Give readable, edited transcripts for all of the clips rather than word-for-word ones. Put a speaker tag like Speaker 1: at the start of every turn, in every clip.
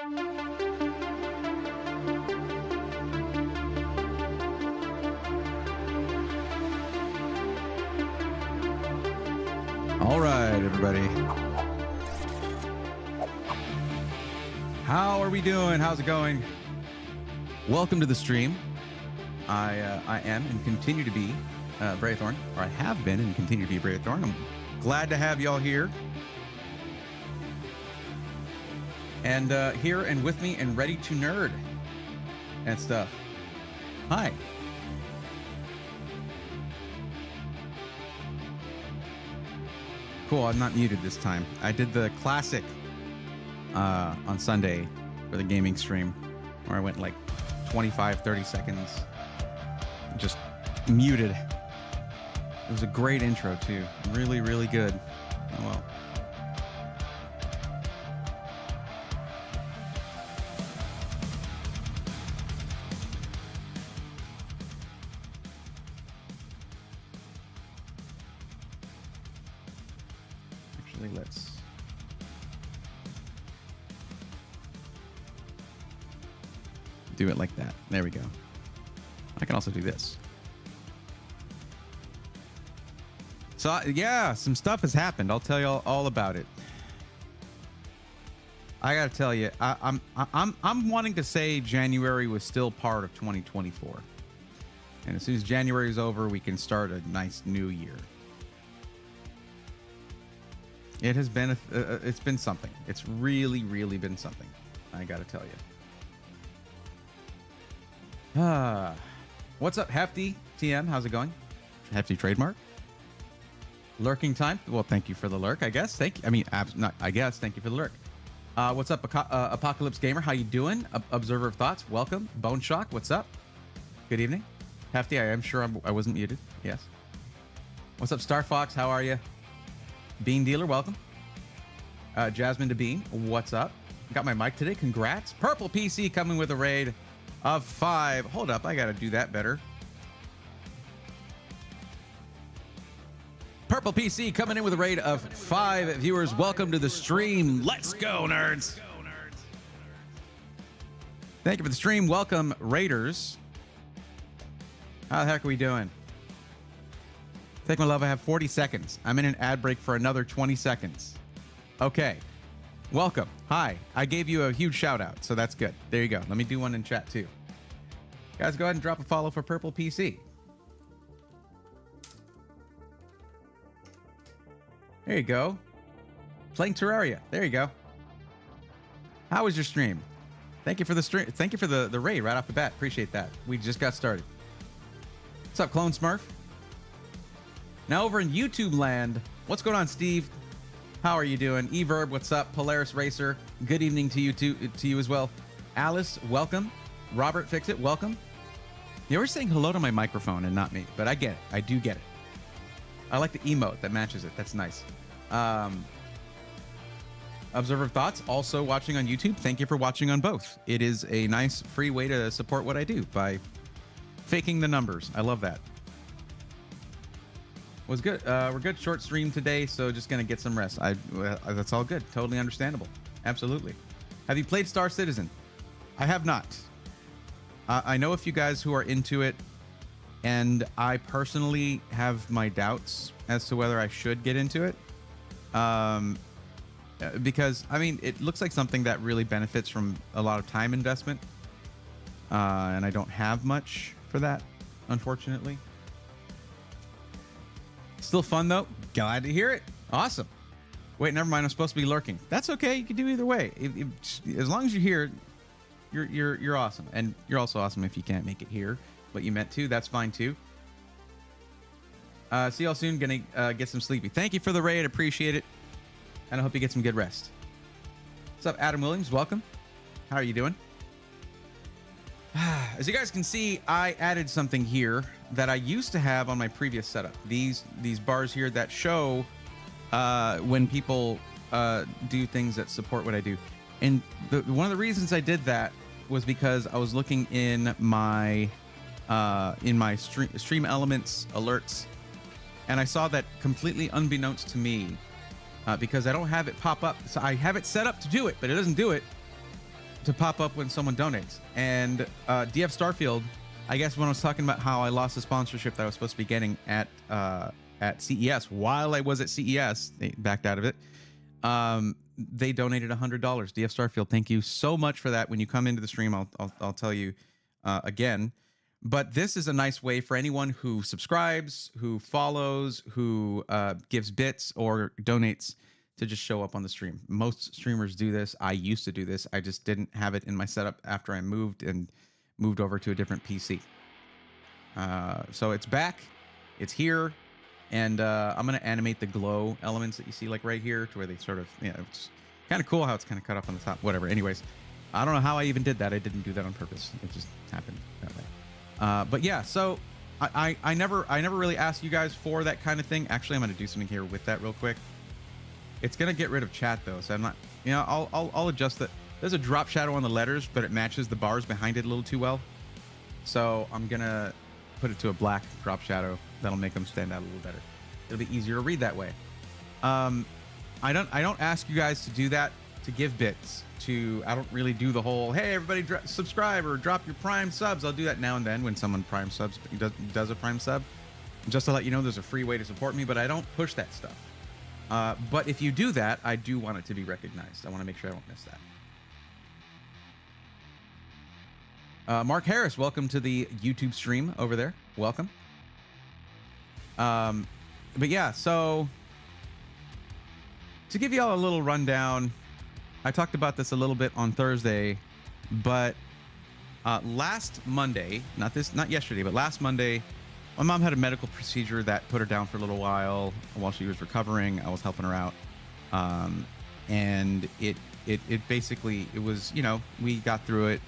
Speaker 1: All right, everybody. How are we doing? How's it going? Welcome to the stream. I am and continue to be Braithorn, or I have been and continue to be Braithorn. I'm glad to have y'all here. And here and with me and ready to nerd and stuff. Hi. Cool, I'm not muted this time. I did the classic on Sunday for the gaming stream where I went like 25, 30 seconds just muted. It was a great intro too. Really, really good. Oh well. Let's do it like that. There we go. I can also do this. So yeah, some stuff has happened. I'll tell you all about it. I gotta tell you, I'm wanting to say January was still part of 2024, and as soon as January is over, we can start a nice new year. It has been it's been something. It's really, really been something. I gotta tell you. What's up, Hefty TM? How's it going? Hefty trademark. Lurking time. Well, thank you for the lurk. I guess. Thank you. I mean, not. I guess. Thank you for the lurk. What's up, Apocalypse Gamer? How you doing? Observer of Thoughts. Welcome. Bone Shock. What's up? Good evening. Hefty. I am sure I wasn't muted. Yes. What's up, Star Fox? How are you? Bean Dealer, welcome. Jasmine to Bean, what's up? Got my mic today, congrats. Purple PC coming with a raid of 5. Hold up, I gotta do that better. Purple PC coming in with a raid of 5 viewers. Welcome to the stream. Let's go, nerds. Thank you for the stream. Welcome, Raiders. How the heck are we doing? Take my love, I have 40 seconds. I'm in an ad break for another 20 seconds. Okay. Welcome. Hi. I gave you a huge shout out, so that's good. There you go. Let me do one in chat too. Guys, go ahead and drop a follow for Purple PC. There you go. Playing Terraria. There you go. How was your stream? Thank you for the stream. Thank you for the raid right off the bat. Appreciate that. We just got started. What's up, Clone Smurf? Now over in YouTube land, what's going on, Steve? How are you doing? Everb, what's up? Polaris Racer, good evening to you too, to you as well. Alice, welcome. Robert Fixit, welcome. You're always saying hello to my microphone and not me, but I get it. I do get it. I like the emote that matches it. That's nice. Observer of Thoughts, also watching on YouTube. Thank you for watching on both. It is a nice free way to support what I do by faking the numbers. I love that. Was good. We're good. Short stream today, so just gonna get some rest. That's all good. Totally understandable. Absolutely. Have you played Star Citizen? I have not. I know a few guys who are into it, and I personally have my doubts as to whether I should get into it. Because I mean, it looks like something that really benefits from a lot of time investment, and I don't have much for that, unfortunately. Still fun though. Glad to hear it. Awesome. Wait, never mind. I'm supposed to be lurking. That's okay. You can do either way. As long as you're here, you're awesome, and you're also awesome if you can't make it here, but you meant to. That's fine too. See y'all soon. Gonna get some sleepy. Thank you for the raid. Appreciate it, and I hope you get some good rest. What's up, Adam Williams? Welcome. How are you doing? As you guys can see, I added something here that I used to have on my previous setup. These bars here that show when people do things that support what I do. And one of the reasons I did that was because I was looking in my stream elements alerts, and I saw that completely unbeknownst to me, because I don't have it pop up. So I have it set up to do it, but it doesn't do it. to pop up when someone donates. And DF Starfield, I guess when I was talking about how I lost the sponsorship that I was supposed to be getting at CES, while I was at CES, they backed out of it. They donated $100. DF Starfield, thank you so much for that. When you come into the stream, I'll tell you again. But this is a nice way for anyone who subscribes, who follows, who gives bits or donates to just show up on the stream. Most streamers do this. I used to do this. I just didn't have it in my setup after I moved over to a different PC. So it's back. It's here. And I'm going to animate the glow elements that you see like right here to where they sort of, it's kind of cool how it's kind of cut up on the top. Whatever. Anyways, I don't know how I even did that. I didn't do that on purpose. It just happened that way. But yeah, so I never really asked you guys for that kind of thing. Actually, I'm going to do something here with that real quick. It's going to get rid of chat though. So I'm not, I'll adjust that. There's a drop shadow on the letters, but it matches the bars behind it a little too well. So I'm going to put it to a black drop shadow. That'll make them stand out a little better. It'll be easier to read that way. I don't ask you guys to do that, to give bits. I don't really do the whole, hey, everybody subscribe or drop your Prime subs. I'll do that now and then when someone Prime subs does a Prime sub. Just to let you know, there's a free way to support me, but I don't push that stuff. But if you do that, I do want it to be recognized. I want to make sure I don't miss that. Mark Harris, welcome to the YouTube stream over there. Welcome. But yeah, so to give you all a little rundown, I talked about this a little bit on Thursday, but last Monday, not yesterday, but last Monday, my mom had a medical procedure that put her down for a little while she was recovering. I was helping her out. And it basically, it was, we got through it.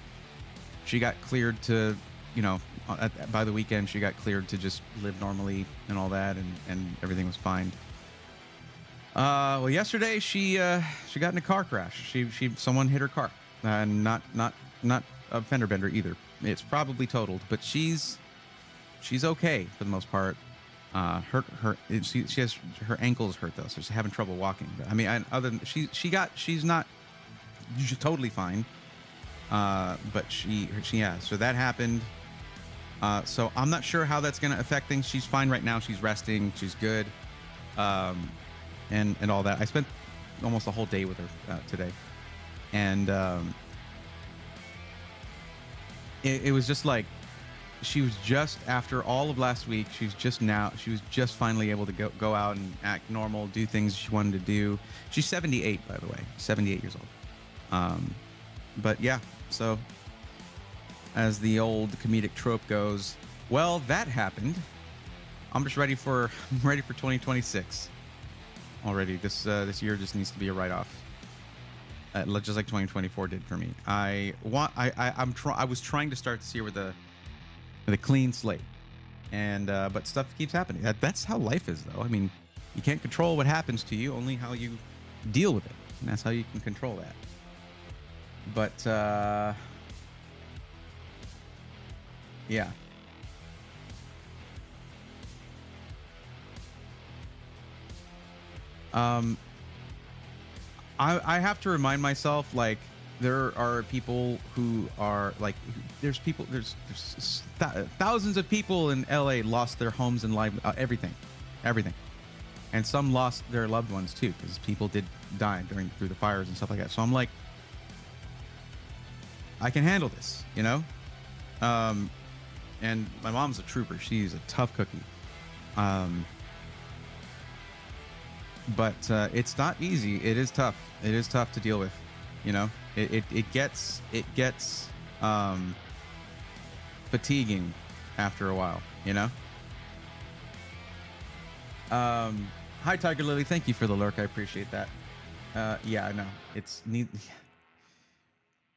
Speaker 1: She got cleared to, by the weekend, she got cleared to just live normally and all that, and everything was fine. Well, yesterday she got in a car crash. Someone hit her car, and not a fender bender either. It's probably totaled, but she's okay for the most part. She has her ankles hurt though, so she's having trouble walking. But I mean, other than she's not totally fine. But she has. So that happened. So I'm not sure how that's going to affect things. She's fine right now. She's resting. She's good. And all that. I spent almost a whole day with her today. And it was just like, she was just, after all of last week, she was just finally able to go out and act normal, do things she wanted to do. She's 78, by the way, 78 years old. But yeah, so as the old comedic trope goes, well, that happened. I'm just ready for 2026 already. This year just needs to be a write-off, just like 2024 did for me. I was trying to start this year with a clean slate, and but stuff keeps happening. That's how life is, though. I mean, you can't control what happens to you, only how you deal with it, and that's how you can control that. But yeah. I have to remind myself, like, there are people who are like, there's thousands of people in LA lost their homes and life, everything, and some lost their loved ones too, because people did die through the fires and stuff like that. So I'm like, I can handle this, and my mom's a trooper. She's a tough cookie. But it's not easy. It is tough. It is tough to deal with. It gets fatiguing after a while. Hi, Tiger Lily. Thank you for the lurk. I appreciate that. Yeah, I know. It's neat.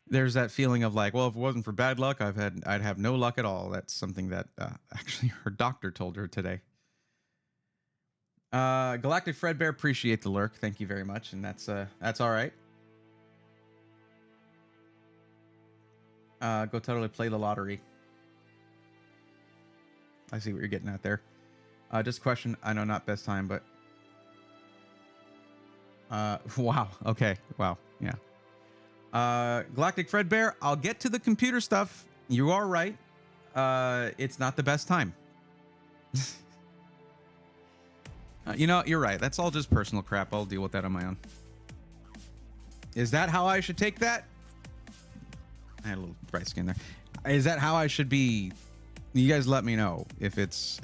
Speaker 1: There's that feeling of like, well, if it wasn't for bad luck, I'd have no luck at all. That's something that actually her doctor told her today. Galactic Fredbear, appreciate the lurk. Thank you very much, and that's all right. Go totally play the lottery. I see what you're getting at there. Just a question. I know not best time, but wow. Okay. Wow. Yeah. Galactic Fredbear, I'll get to the computer stuff. You are right. It's not the best time. You know, you're right. That's all just personal crap. I'll deal with that on my own. Is that how I should take that? I had a little bright skin there. Is that how I should be? You guys let me know if it's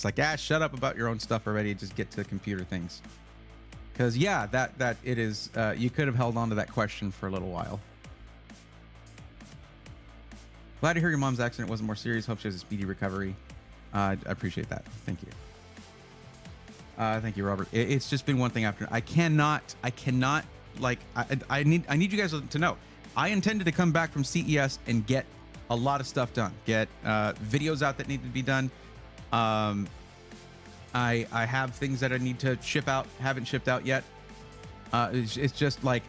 Speaker 1: like, shut up about your own stuff already. Just get to the computer things. Because yeah, that it is. You could have held on to that question for a little while. Glad to hear your mom's accident wasn't more serious. Hope she has a speedy recovery. I appreciate that. Thank you. Thank you, Robert. It's just been one thing after. I cannot. Like, I need you guys to know. I intended to come back from CES and get a lot of stuff done. Get videos out that need to be done. I have things that I need to ship out. Haven't shipped out yet. It's just like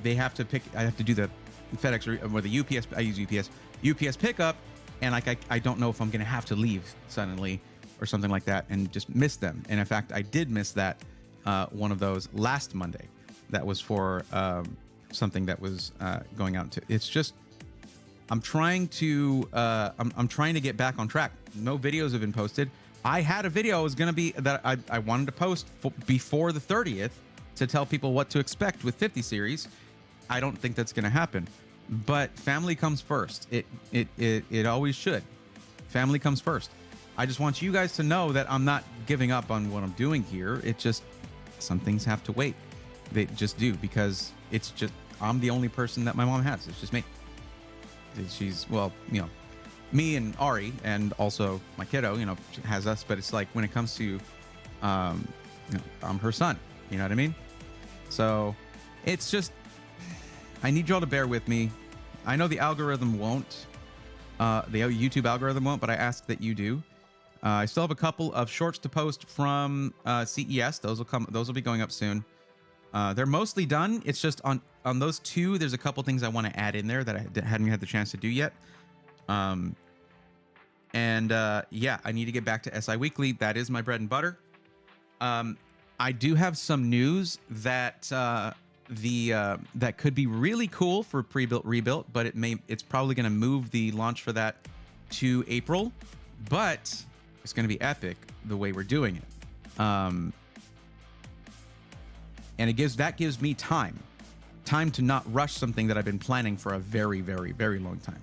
Speaker 1: they have to pick. I have to do the FedEx or the UPS. I use UPS pickup, and like I don't know if I'm gonna have to leave suddenly or something like that and just miss them. And in fact, I did miss that one of those last Monday. That was for something that was going out to. It's just I'm trying to get back on track. No videos have been posted. I had a video I wanted to post before the 30th to tell people what to expect with 50 series. I don't think that's going to happen, but family comes first. It always should. Family comes first. I just want you guys to know that I'm not giving up on what I'm doing here. It just, some things have to wait. They just do, because it's just, I'm the only person that my mom has. It's just me. She's, well, you know, me and Ari, and also my kiddo, you know, has us, but it's like when it comes to, you know, I'm her son, you know what I mean? So it's just, I need y'all to bear with me. I know the algorithm won't, the YouTube algorithm won't, but I ask that you do. I still have a couple of shorts to post from CES. Those will be going up soon. They're mostly done. It's just on those two, there's a couple things I want to add in there that I hadn't had the chance to do yet. Yeah, I need to get back to SI Weekly. That is my bread and butter. I do have some news that that could be really cool for pre-built rebuilt, but it's probably going to move the launch for that to April, but it's going to be epic the way we're doing it. And that gives me time to not rush something that I've been planning for a very, very, very long time.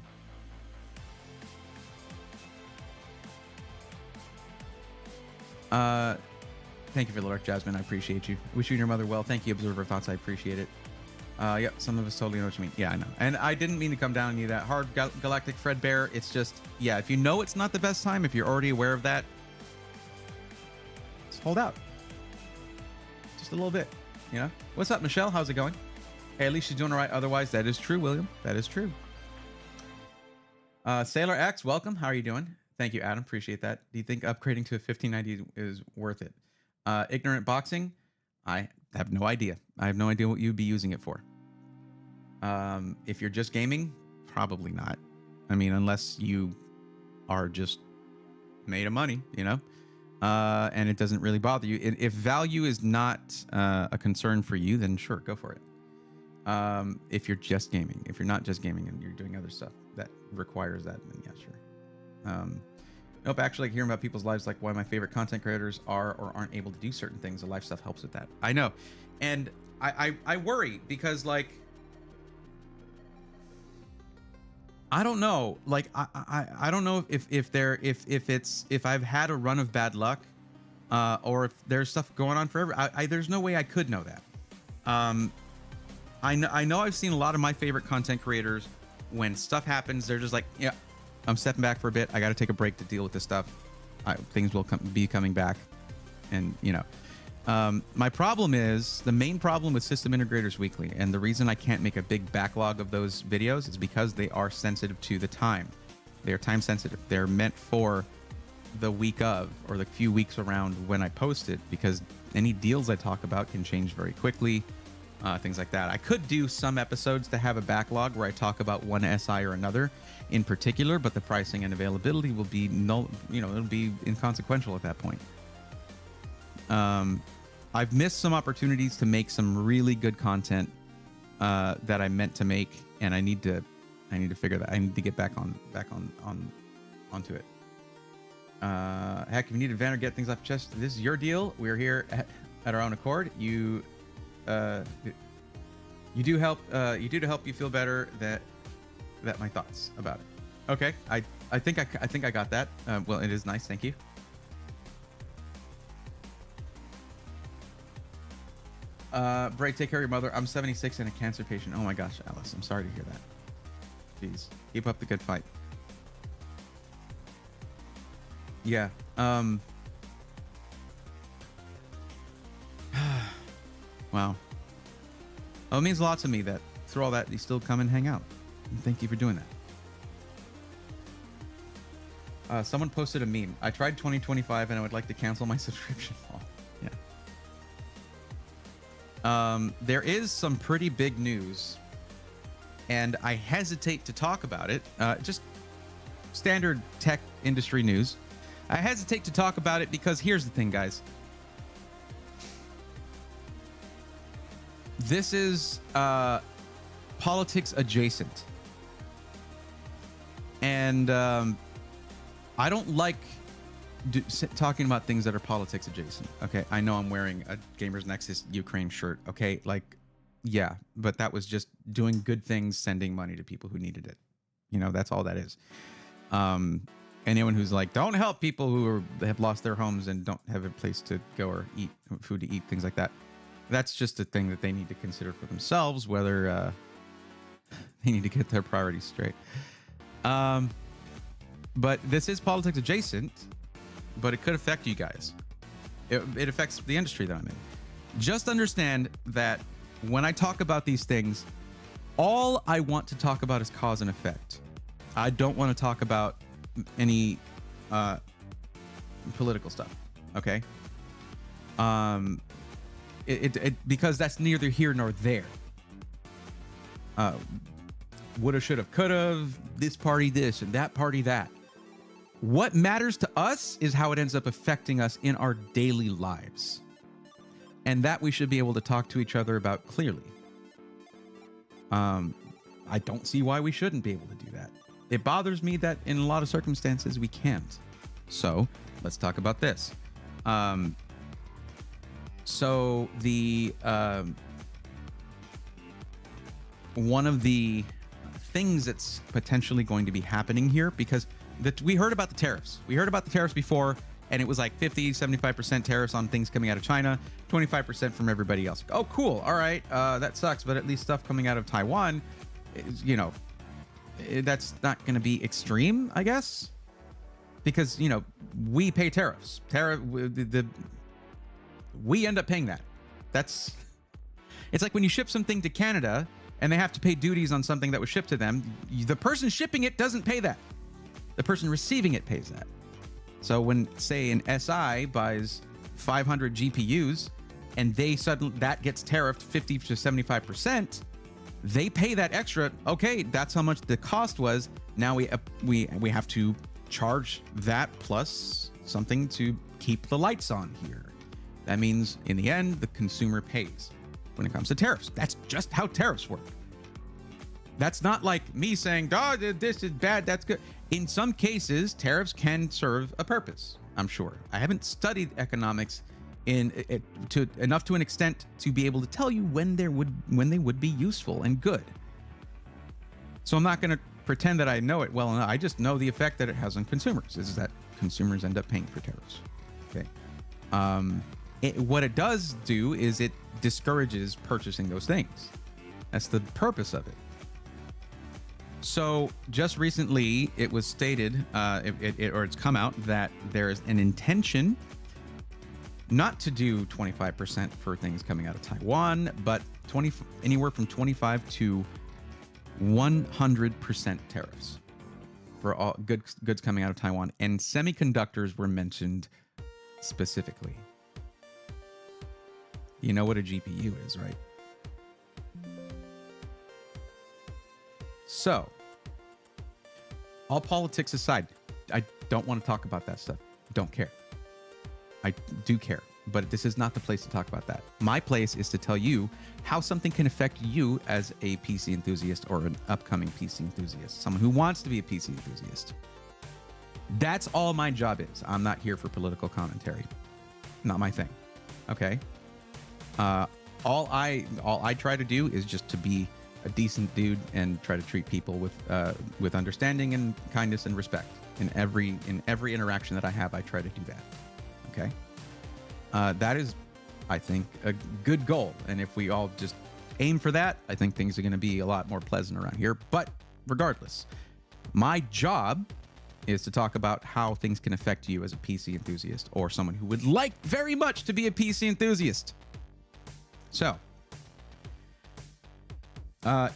Speaker 1: Thank you for the lurk, Jasmine. I appreciate you. Wish you and your mother well. Thank you, Observer Thoughts. I appreciate it. Yep, some of us totally know what you mean. Yeah, I know. And I didn't mean to come down on you that hard, Galactic Fredbear. It's just, yeah, if you know it's not the best time, if you're already aware of that, just hold out. Just a little bit, you know? What's up, Michelle? How's it going? Hey, at least she's doing all right. Otherwise, that is true, William. That is true. Sailor X, welcome. How are you doing? Thank you, Adam. Appreciate that. Do you think upgrading to a 1590 is worth it? Ignorant Boxing, I have no idea. I have no idea what you'd be using it for. If you're just gaming, probably not. I mean, unless you are just made of money, you know, and it doesn't really bother you. If value is not a concern for you, then sure, go for it. If you're just gaming, if you're not just gaming and you're doing other stuff that requires that, then yeah, sure. Nope, actually, like hearing about people's lives, like why my favorite content creators are or aren't able to do certain things. The life stuff helps with that. I know, and I worry because, like, I don't know, like I don't know if I've had a run of bad luck, or if there's stuff going on forever. There's no way I could know that. I know I've seen a lot of my favorite content creators, when stuff happens, they're just like, yeah, I'm stepping back for a bit. I got to take a break to deal with this stuff. Things will be coming back. And, you know, my problem is, the main problem with System Integrators Weekly, and the reason I can't make a big backlog of those videos, is because they are sensitive to the time. They are time sensitive. They're meant for the week of, or the few weeks around when I post it, because any deals I talk about can change very quickly. Things like that. I could do some episodes to have a backlog where I talk about one SI or another in particular, but the pricing and availability will be it'll be inconsequential at that point. I've missed some opportunities to make some really good content that I meant to make, and I need to figure that. I need to get back onto it. Heck, if you need a van or get things off your chest, this is your deal. We're here at our own accord. You do help to help you feel better. That my thoughts about it. Okay, I think I got that. Well, it is nice. Thank you. Bray, take care of your mother. I'm 76 and a cancer patient. Oh my gosh, Alice, I'm sorry to hear that. Jeez, keep up the good fight. Yeah. Wow. Oh, it means a lot to me that through all that you still come and hang out. And thank you for doing that. Someone posted a meme. I tried 2025 and I would like to cancel my subscription. Yeah. There is some pretty big news, and I hesitate to talk about it. Just standard tech industry news. I hesitate to talk about it because here's the thing, guys. This is politics adjacent. And I don't like talking about things that are politics adjacent. Okay, I know I'm wearing a Gamers Nexus Ukraine shirt. Okay, like, yeah, but that was just doing good things, sending money to people who needed it. You know, that's all that is. Anyone who's like, don't help people who have lost their homes and don't have a place to go or eat food to eat, things like that. That's just a thing that they need to consider for themselves, whether they need to get their priorities straight. But this is politics adjacent, but it could affect you guys. It affects the industry that I'm in. Just understand that when I talk about these things, all I want to talk about is cause and effect. I don't want to talk about any political stuff. Okay. Because that's neither here nor there. Woulda, shoulda, coulda, this party this and that party that. What matters to us is how it ends up affecting us in our daily lives. And that we should be able to talk to each other about clearly. I don't see why we shouldn't be able to do that. It bothers me that in a lot of circumstances we can't. So let's talk about this. So the one of the things that's potentially going to be happening here, because we heard about the tariffs. We heard about the tariffs before, and it was like 50, 75% tariffs on things coming out of China, 25% from everybody else. Oh, cool. All right. That sucks. But at least stuff coming out of Taiwan, you know, that's not going to be extreme, I guess, because, you know, we pay tariffs. We end up paying that. It's like when you ship something to Canada and they have to pay duties on something that was shipped to them. The person shipping it doesn't pay that. The person receiving it pays that. So when, say, an SI buys 500 GPUs and that gets tariffed 50 to 75%, they pay that extra. Okay, that's how much the cost was. Now we have to charge that plus something to keep the lights on here. That means in the end, the consumer pays when it comes to tariffs. That's just how tariffs work. That's not like me saying, oh, this is bad, that's good. In some cases, tariffs can serve a purpose, I'm sure. I haven't studied economics enough to an extent to be able to tell you when they would be useful and good. So I'm not going to pretend that I know it well enough. I just know the effect that it has on consumers is that consumers end up paying for tariffs. Okay. What it does do is it discourages purchasing those things. That's the purpose of it. So just recently, it was stated, or it's come out that there is an intention not to do 25% for things coming out of Taiwan, but anywhere from 25 to 100% tariffs for all goods coming out of Taiwan, and semiconductors were mentioned specifically. You know what a GPU is, right? So, all politics aside, I don't want to talk about that stuff. Don't care. I do care. but this is not the place to talk about that. My place is to tell you how something can affect you as a PC enthusiast or an upcoming PC enthusiast, someone who wants to be a PC enthusiast. That's all my job is. I'm not here for political commentary. Not my thing. Okay? All I try to do is just to be a decent dude and try to treat people with understanding and kindness and respect. In every interaction that I have, I try to do that. Okay? That is, I think, a good goal. And if we all just aim for that, I think things are going to be a lot more pleasant around here. But regardless, my job is to talk about how things can affect you as a PC enthusiast or someone who would like very much to be a PC enthusiast. So,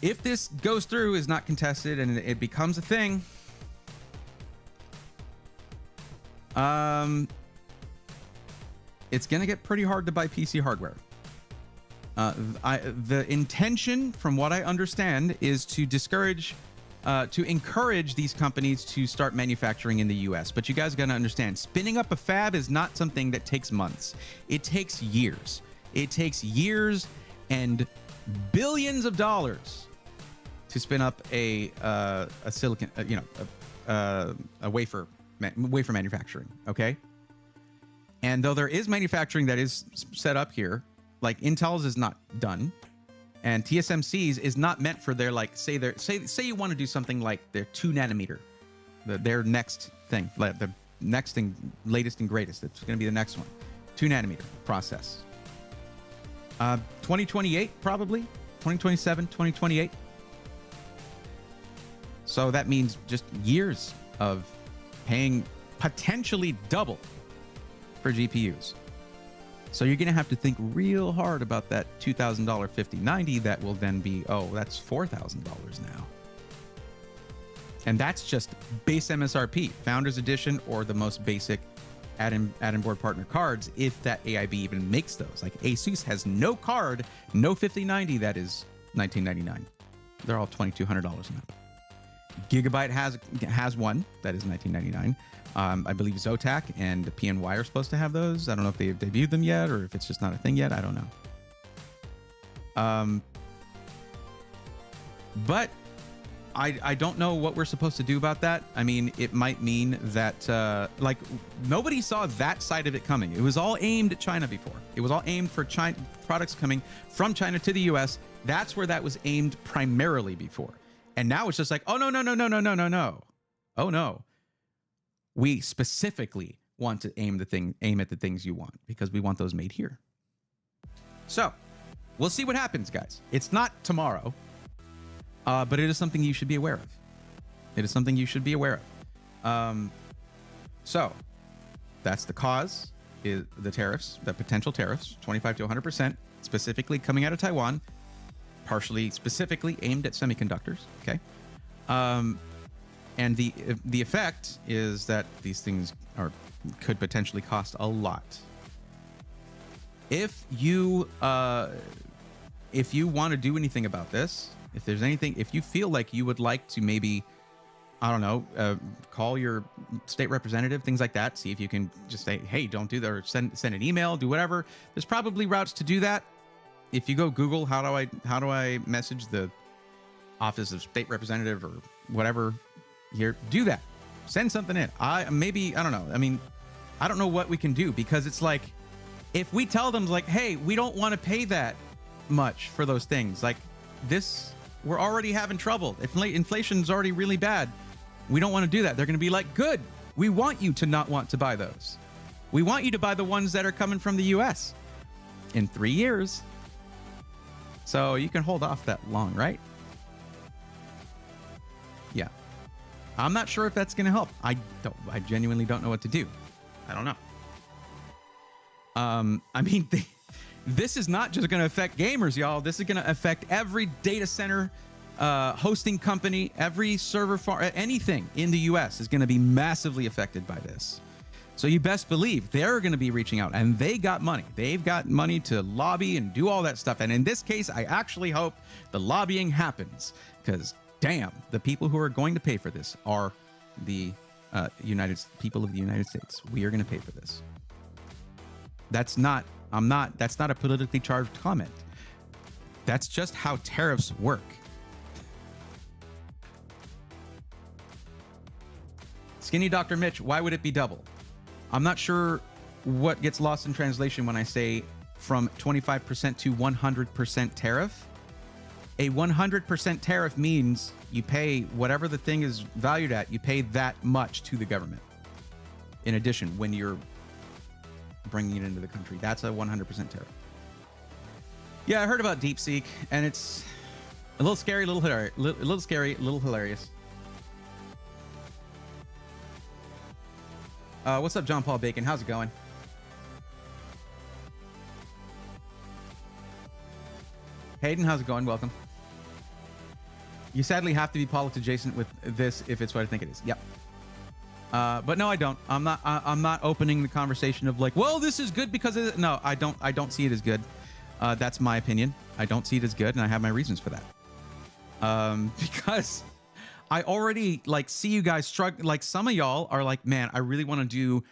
Speaker 1: if this goes through, is not contested, and it becomes a thing, it's going to get pretty hard to buy PC hardware. The intention, from what I understand, is to encourage these companies to start manufacturing in the US. But you guys got to understand, spinning up a fab is not something that takes months. It takes years. It takes years and billions of dollars to spin up a silicon, a wafer manufacturing. Okay. And though there is manufacturing that is set up here, like Intel's is not done, and TSMC's is not meant for their, like, say you want to do something like their 2 nanometer, their next thing, like the next thing, latest and greatest. It's going to be the next one, 2 nanometer process. 2028 probably, 2027, 2028. So that means just years of paying potentially double for GPUs. So you're going to have to think real hard about that $2,000 5090 that will then be, oh, that's $4,000 now. And that's just base MSRP, Founders Edition, or the most basic add-in board partner cards, if that AIB even makes those. Like Asus has no card, no 5090 that is $1,999. They're all $2,200 now. Gigabyte has one that is $1,999. I believe Zotac and PNY are supposed to have those. I don't know if they've debuted them yet or if it's just not a thing yet. I don't know. But I don't know what we're supposed to do about that. I mean, it might mean that, like, nobody saw that side of it coming. It was all aimed at China before. It was all aimed for China, products coming from China to the US. That's where that was aimed primarily before. And now it's just like, oh, no. Oh, no. We specifically want to aim at the things you want because we want those made here. So we'll see what happens, guys. It's not tomorrow, but it is something you should be aware of. It is something you should be aware of. So that's the cause, is the tariffs, the potential tariffs, 25 to 100%, specifically coming out of Taiwan, partially specifically aimed at semiconductors. Okay. And the effect is that these things could potentially cost a lot. If you want to do anything about this, if you feel like you would like to maybe, I don't know, call your state representative, things like that, see if you can just say, hey, don't do that, or send an email, do whatever. There's probably routes to do that. If you go Google, how do I message the office of state representative or whatever, here, do that. Send something in. I don't know. I mean, I don't know what we can do, because it's like, if we tell them, like, hey, we don't want to pay that much for those things, like this, we're already having trouble. Inflation's already really bad. We don't want to do that. They're going to be like, good. We want you to not want to buy those. We want you to buy the ones that are coming from the US in 3 years. So you can hold off that long, right? Yeah. I'm not sure if that's going to help. I genuinely don't know what to do. I don't know. I mean, this is not just going to affect gamers, y'all. This is going to affect every data center, hosting company, every server farm, anything in the US is going to be massively affected by this. So you best believe they're going to be reaching out, and they got money. They've got money to lobby and do all that stuff. And in this case, I actually hope the lobbying happens, because damn, the people who are going to pay for this are the people of the United States. We are going to pay for this. That's not a politically charged comment. That's just how tariffs work. Skinny Dr. Mitch, why would it be double? I'm not sure what gets lost in translation when I say from 25% to 100% tariff. A 100% tariff means you pay whatever the thing is valued at, you pay that much to the government. In addition, when you're bringing it into the country, that's a 100% tariff. Yeah, I heard about DeepSeek, and it's a little scary, a little hilarious. What's up, John Paul Bacon? How's it going? Hayden, how's it going? Welcome. You sadly have to be politics adjacent with this if it's what I think it is. Yep. But no, I don't. I'm not opening the conversation of like, well, this is good because of it. No, I don't see it as good. That's my opinion. I don't see it as good, and I have my reasons for that. Because I already like see you guys struggle. Like some of y'all are like, man, I really want to do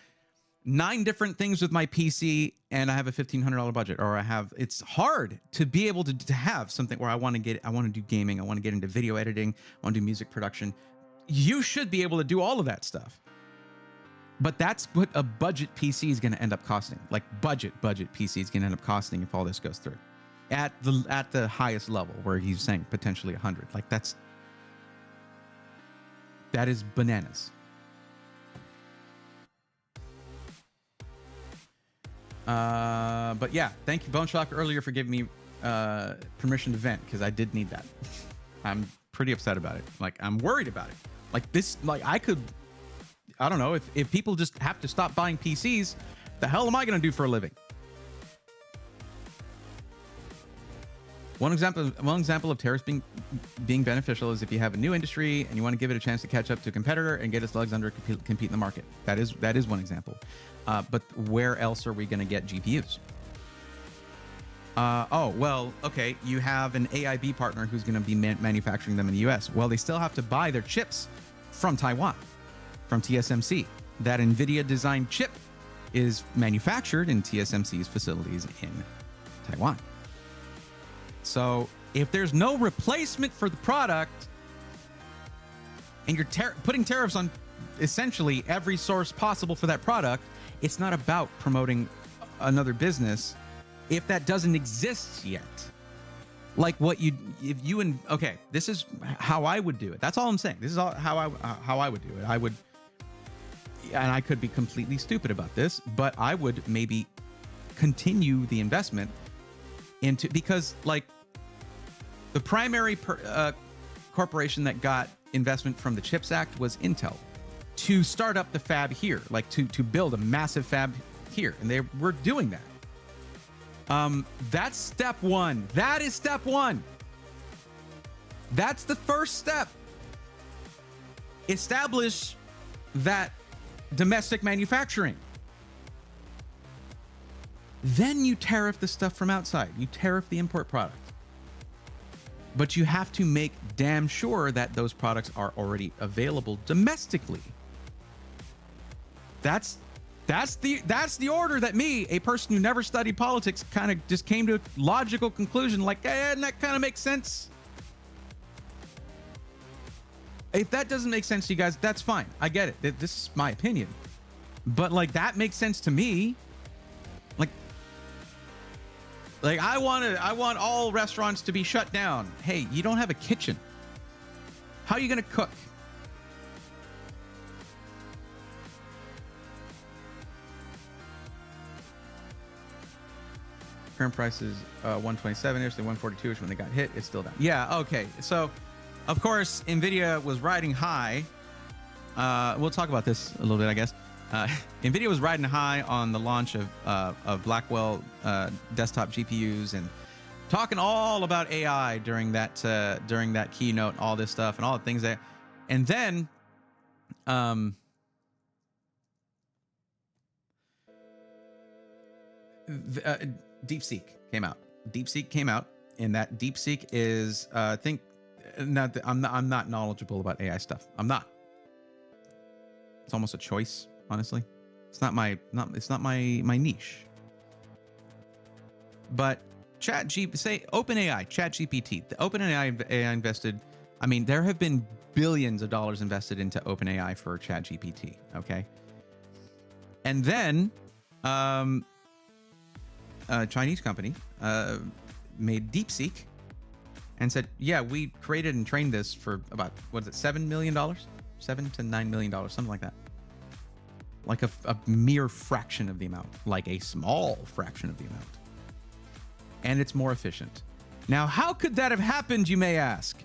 Speaker 1: 9 different things with my PC, and I have a $1,500 budget, or it's hard to be able to have something where I want to do gaming, I want to get into video editing, I want to do music production. You should be able to do all of that stuff. But that's what a budget PC is going to end up costing. Like budget PC is going to end up costing if all this goes through. At the highest level, where he's saying potentially 100. Like that is bananas. But yeah, thank you, Bone Shock, earlier for giving me permission to vent, because I did need that. I'm pretty upset about it. Like, I'm worried about it. Like this, like I don't know, if people just have to stop buying PCs, the hell am I going to do for a living? One example of tariffs being beneficial is if you have a new industry and you want to give it a chance to catch up to a competitor and get its legs under, compete in the market. That is one example. But where else are we going to get GPUs? Oh, well, okay. You have an AIB partner who's going to be manufacturing them in the US. Well, they still have to buy their chips from Taiwan, from TSMC. That NVIDIA designed chip is manufactured in TSMC's facilities in Taiwan. So if there's no replacement for the product and you're putting tariffs on essentially every source possible for that product, it's not about promoting another business if that doesn't exist yet. Like okay, this is how I would do it. That's all I'm saying. This is how I would do it. And I could be completely stupid about this, but I would maybe continue the investment because like the primary corporation that got investment from the CHIPS Act was Intel to start up the fab here, like to build a massive fab here, and they were doing that. That's step one. That is step one. That's the first step. Establish that domestic manufacturing. Then you tariff the stuff from outside. You tariff the import product. But you have to make damn sure that those products are already available domestically. That's the order that me, a person who never studied politics, kind of just came to a logical conclusion, like, and that kind of makes sense. If that doesn't make sense to you guys, that's fine. I get it. This is my opinion. But like that makes sense to me. Like I want all restaurants to be shut down. Hey, you don't have a kitchen. How are you going to cook? Current price is 127-ish, the 142-ish when they got hit. It's still down. Yeah, okay. So, of course, NVIDIA was riding high. We'll talk about this a little bit, I guess. NVIDIA was riding high on the launch of Blackwell desktop GPUs and talking all about AI during that keynote, all this stuff and all the things that, and then DeepSeek came out. DeepSeek came out, and that DeepSeek is I'm not knowledgeable about AI stuff. I'm not. It's almost a choice. Honestly, it's not my niche. But say OpenAI, ChatGPT, the OpenAI invested. I mean, there have been billions of dollars invested into OpenAI for ChatGPT. Okay, and then a Chinese company made DeepSeek and said, yeah, we created and trained this for about, what is it, $7 million? $7 to $9 million, something like that. Like a mere fraction of the amount, like a small fraction of the amount. And it's more efficient. Now, how could that have happened, you may ask?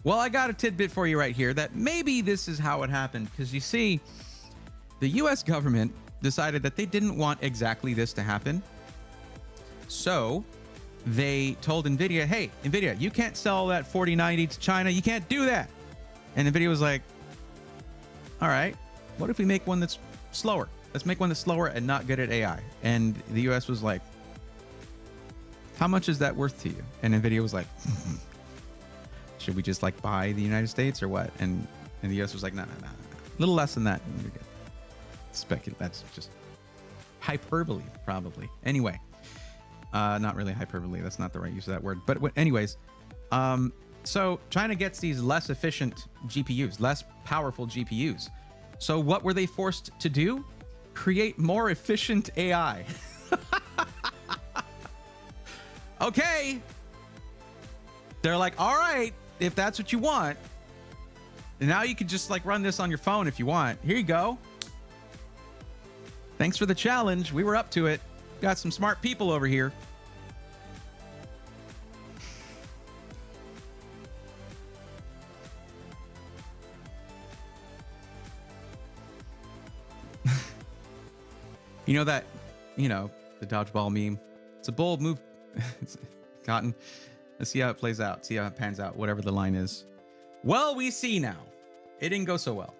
Speaker 1: Well, I got a tidbit for you right here that maybe this is how it happened. Because you see, the US government decided that they didn't want exactly this to happen. So they told NVIDIA, hey, NVIDIA, you can't sell that 4090 to China. You can't do that. And NVIDIA was like, all right, what if we make one that's slower? Let's make one that's slower and not good at AI. And the US was like, how much is that worth to you? And NVIDIA was like, should we just like buy the United States or what? And the US was like, no. A little less than that. And you're good. That's just hyperbole, probably. Anyway. Not really hyperbole. That's not the right use of that word. But anyways, so China gets these less efficient GPUs, less powerful GPUs. So what were they forced to do? Create more efficient AI. Okay. They're like, all right, if that's what you want, now you can just like run this on your phone if you want. Here you go. Thanks for the challenge. We were up to it. Got some smart people over here. You know that, the dodgeball meme. It's a bold move. Cotton. Let's see how it plays out. See how it pans out. Whatever the line is. Well, we see now. It didn't go so well.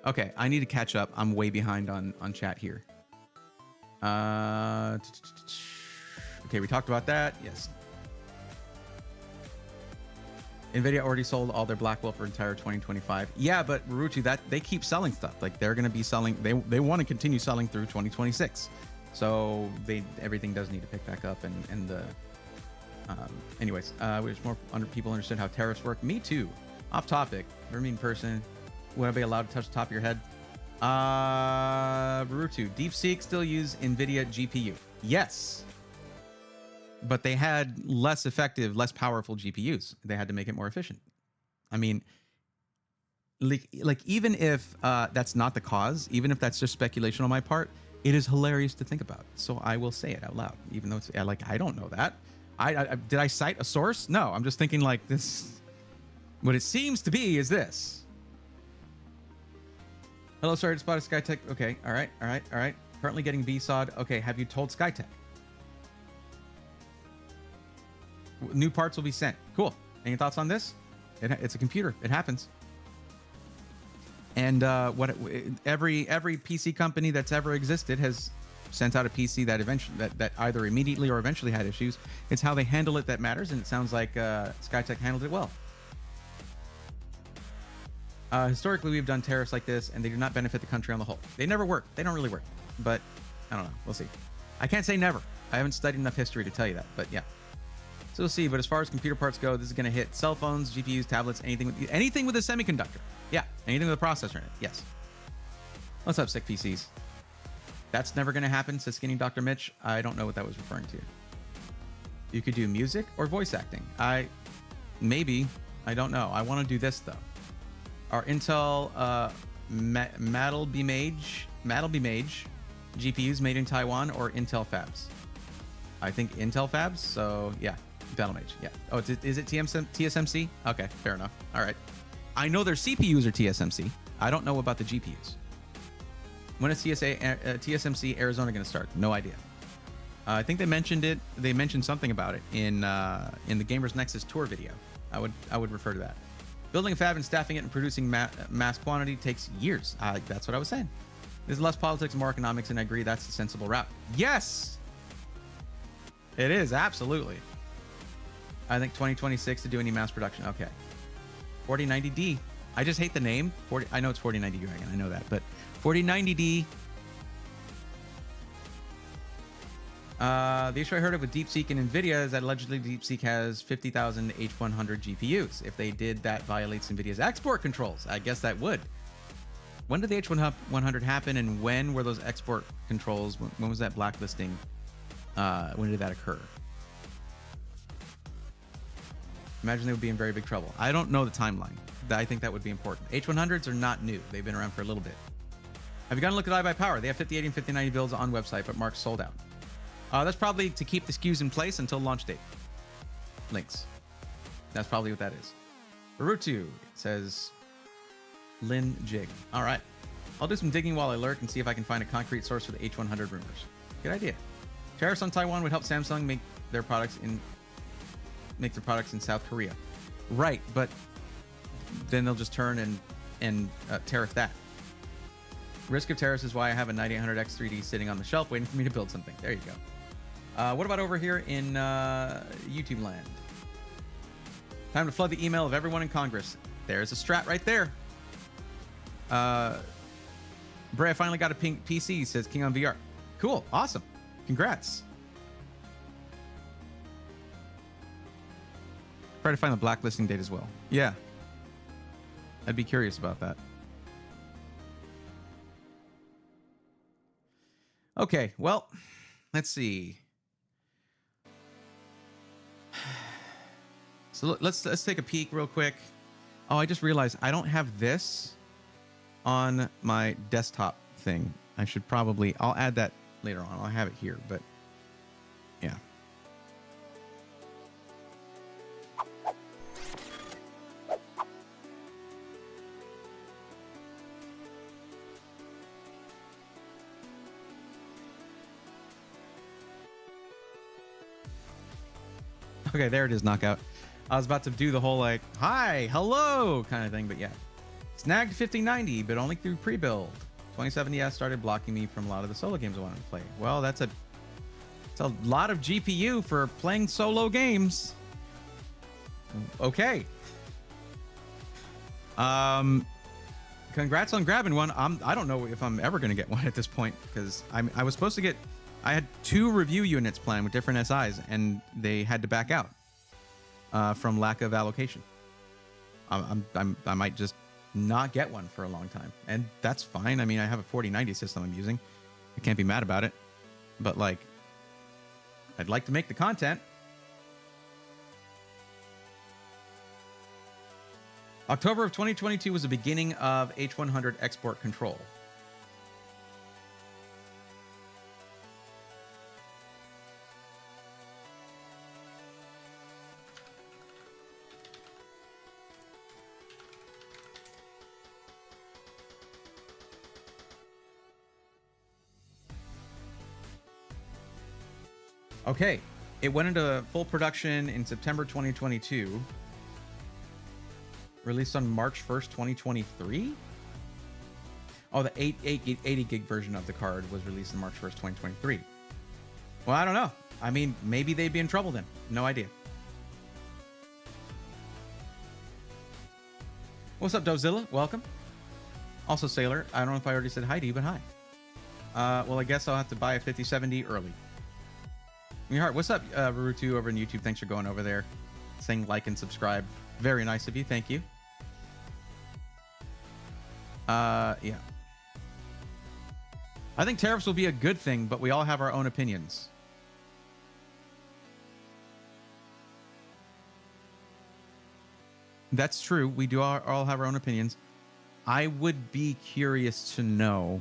Speaker 1: Okay, I need to catch up. I'm way behind on chat here. Okay, we talked about that. Yes. NVIDIA already sold all their Blackwell for entire 2025. Yeah, but Rurutu, that they keep selling stuff. Like they're going to be selling. They want to continue selling through 2026. So everything does need to pick back up. And the anyways, wish more people understood how tariffs work. Me too. Off topic. Very mean person. Would I be allowed to touch the top of your head? Barutu, DeepSeek still use NVIDIA GPU. Yes. But they had less effective, less powerful GPUs. They had to make it more efficient. I mean, like even if that's not the cause, even if that's just speculation on my part, it is hilarious to think about. So I will say it out loud, even though it's like, I don't know that. Did I cite a source? No, I'm just thinking like this. What it seems to be is this. Hello, sorry to spot a Skytech. Okay, all right. Currently getting BSOD. Okay, have you told Skytech? New parts will be sent. Cool. Any thoughts on this? It's a computer. It happens. And every PC company that's ever existed has sent out a PC that eventually that either immediately or eventually had issues. It's how they handle it that matters, and it sounds like Skytech handled it well. Historically, we've done tariffs like this, and they do not benefit the country on the whole. They never work. They don't really work. But I don't know. We'll see. I can't say never. I haven't studied enough history to tell you that. But yeah. So we'll see. But as far as computer parts go, this is going to hit cell phones, GPUs, tablets, anything with a semiconductor. Yeah. Anything with a processor in it. Yes. What's up, sick PCs? That's never going to happen, says Skinny Dr. Mitch. I don't know what that was referring to. You could do music or voice acting. Maybe. I don't know. I want to do this, though. Are Intel Madelby Mage GPUs made in Taiwan or Intel fabs? I think Intel fabs. So yeah, Battlemage. Yeah. Oh, is it TSMC? Okay, fair enough. All right. I know their CPUs are TSMC. I don't know about the GPUs. When is TSMC Arizona going to start? No idea. I think they mentioned it. They mentioned something about it in the Gamers Nexus tour video. I would refer to that. Building a fab and staffing it and producing mass quantity takes years. That's what I was saying. There's less politics and more economics, and I agree that's the sensible route. Yes! It is, absolutely. I think 2026 to do any mass production. Okay. 4090D. I just hate the name. I know it's 4090 Dragon. I know that. But 4090D. The issue I heard of with DeepSeek and NVIDIA is that allegedly DeepSeek has 50,000 H100 GPUs. If they did, that violates NVIDIA's export controls. I guess that would. When did the H100 happen, and when were those export controls? When was that blacklisting? When did that occur? Imagine they would be in very big trouble. I don't know the timeline. I think that would be important. H100s are not new. They've been around for a little bit. Have you gone to look at iBuyPower? They have 5080 and 5090 builds on website, but marked sold out. That's probably to keep the SKUs in place until launch date. Links. That's probably what that is. Barutu says Lin Jig. All right. I'll do some digging while I lurk and see if I can find a concrete source for the H100 rumors. Good idea. Tariffs on Taiwan would help Samsung make their products in South Korea. Right, but then they'll just turn and tariff that. Risk of tariffs is why I have a 9800X 3D sitting on the shelf waiting for me to build something. There you go. What about over here in YouTube land? Time to flood the email of everyone in Congress. There's a strat right there. Bray, I finally got a pink PC, says King on VR. Cool. Awesome. Congrats. Try to find the blacklisting date as well. Yeah. I'd be curious about that. Okay, well, let's see. So let's take a peek real quick. Oh, I just realized I don't have this on my desktop thing. I should probably, I'll add that later on. I'll have it here, but yeah. Okay, there it is, Knockout. I was about to do the whole like, hi, hello kind of thing, but yeah. Snagged 5090, but only through pre-build. 2070S started blocking me from a lot of the solo games I wanted to play. Well, it's a lot of GPU for playing solo games. Okay. Congrats on grabbing one. I don't know if I'm ever going to get one at this point, because I was supposed to get, I had 2 review units planned with different SIs, and they had to back out from lack of allocation. I might just not get one for a long time, and that's fine. I mean, I have a 4090 system I'm using. I can't be mad about it, but like, I'd like to make the content. October of 2022 was the beginning of H100 export control. Okay, it went into full production in September 2022. Released on March 1st, 2023? Oh, the 80 gig version of the card was released on March 1st, 2023. Well, I don't know. I mean, maybe they'd be in trouble then. No idea. What's up, Dozilla? Welcome. Also, Sailor. I don't know if I already said hi to you, but hi. Well, I guess I'll have to buy a 5070 early. Your heart. What's up, Barutu over on YouTube? Thanks for going over there, saying like and subscribe. Very nice of you. Thank you. Yeah. I think tariffs will be a good thing, but we all have our own opinions. That's true. We do all have our own opinions. I would be curious to know,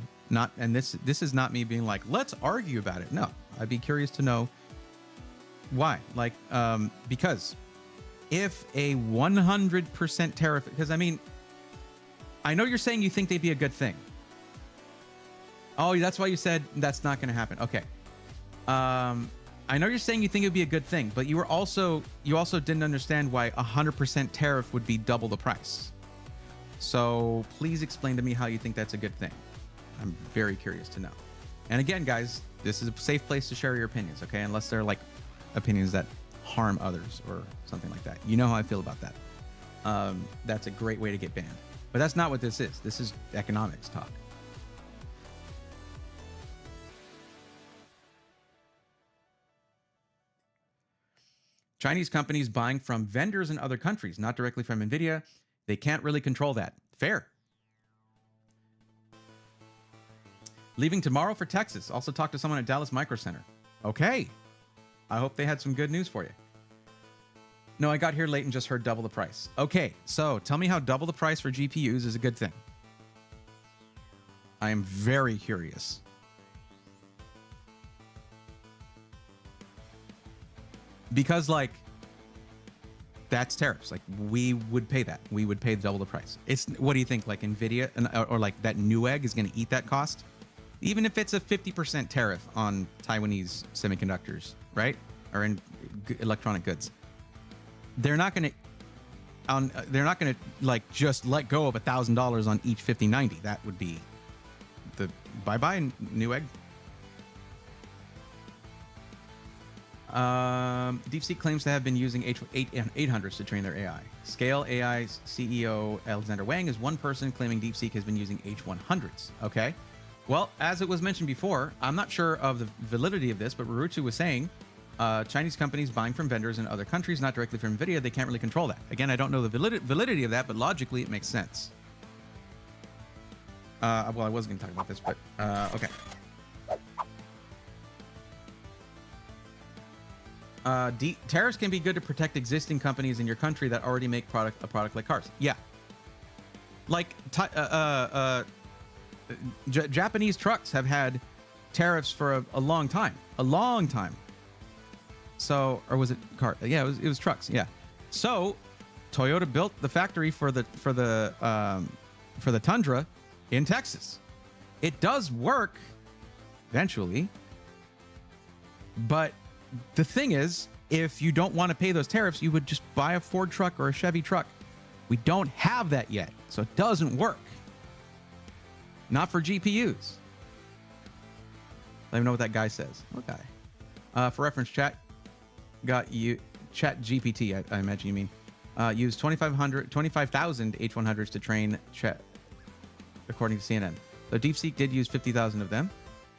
Speaker 1: and this is not me being like, let's argue about it. No, I'd be curious to know why. Like, because if a 100% tariff, because I mean, I know you're saying you think they'd be a good thing. Oh, that's why you said that's not going to happen. Okay. I know you're saying you think it'd be a good thing, but you also didn't understand why 100% tariff would be double the price. So please explain to me how you think that's a good thing. I'm very curious to know. And again, guys, this is a safe place to share your opinions, okay? Unless they're like opinions that harm others or something like that. You know how I feel about that. That's a great way to get banned. But that's not what this is. This is economics talk. Chinese companies buying from vendors in other countries, not directly from NVIDIA. They can't really control that. Fair. Leaving tomorrow for Texas. Also talked to someone at Dallas Micro Center. Okay. I hope they had some good news for you. No, I got here late and just heard double the price. Okay, so tell me how double the price for GPUs is a good thing. I am very curious. Because, like, that's tariffs. Like, we would pay that. We would pay double the price. It's, what do you think? Like, NVIDIA or like that Newegg is going to eat that cost? Even if it's a 50% tariff on Taiwanese semiconductors, right? Or in electronic goods. They're not going to like just let go of $1,000 on each 5090. That would be the bye-bye Newegg. DeepSeek claims to have been using H800s to train their AI. Scale AI's CEO Alexander Wang is one person claiming DeepSeek has been using H100s. Okay. Well, as it was mentioned before, I'm not sure of the validity of this, but Rurutu was saying Chinese companies buying from vendors in other countries, not directly from NVIDIA, they can't really control that. Again, I don't know the validity of that, but logically it makes sense. Well, I was going to talk about this, but okay. Tariffs can be good to protect existing companies in your country that already make a product like cars. Yeah. Like Japanese trucks have had tariffs for a long time. A long time. So, or was it car? Yeah, it was trucks. Yeah. So, Toyota built the factory for the Tundra in Texas. It does work eventually, but the thing is, if you don't want to pay those tariffs, you would just buy a Ford truck or a Chevy truck. We don't have that yet, so it doesn't work. Not for GPUs. Let me know what that guy says. What guy? For reference, chat got you. Chat GPT, I imagine you mean. Used 2,500 H100s to train chat, according to CNN. So DeepSeek did use 50,000 of them.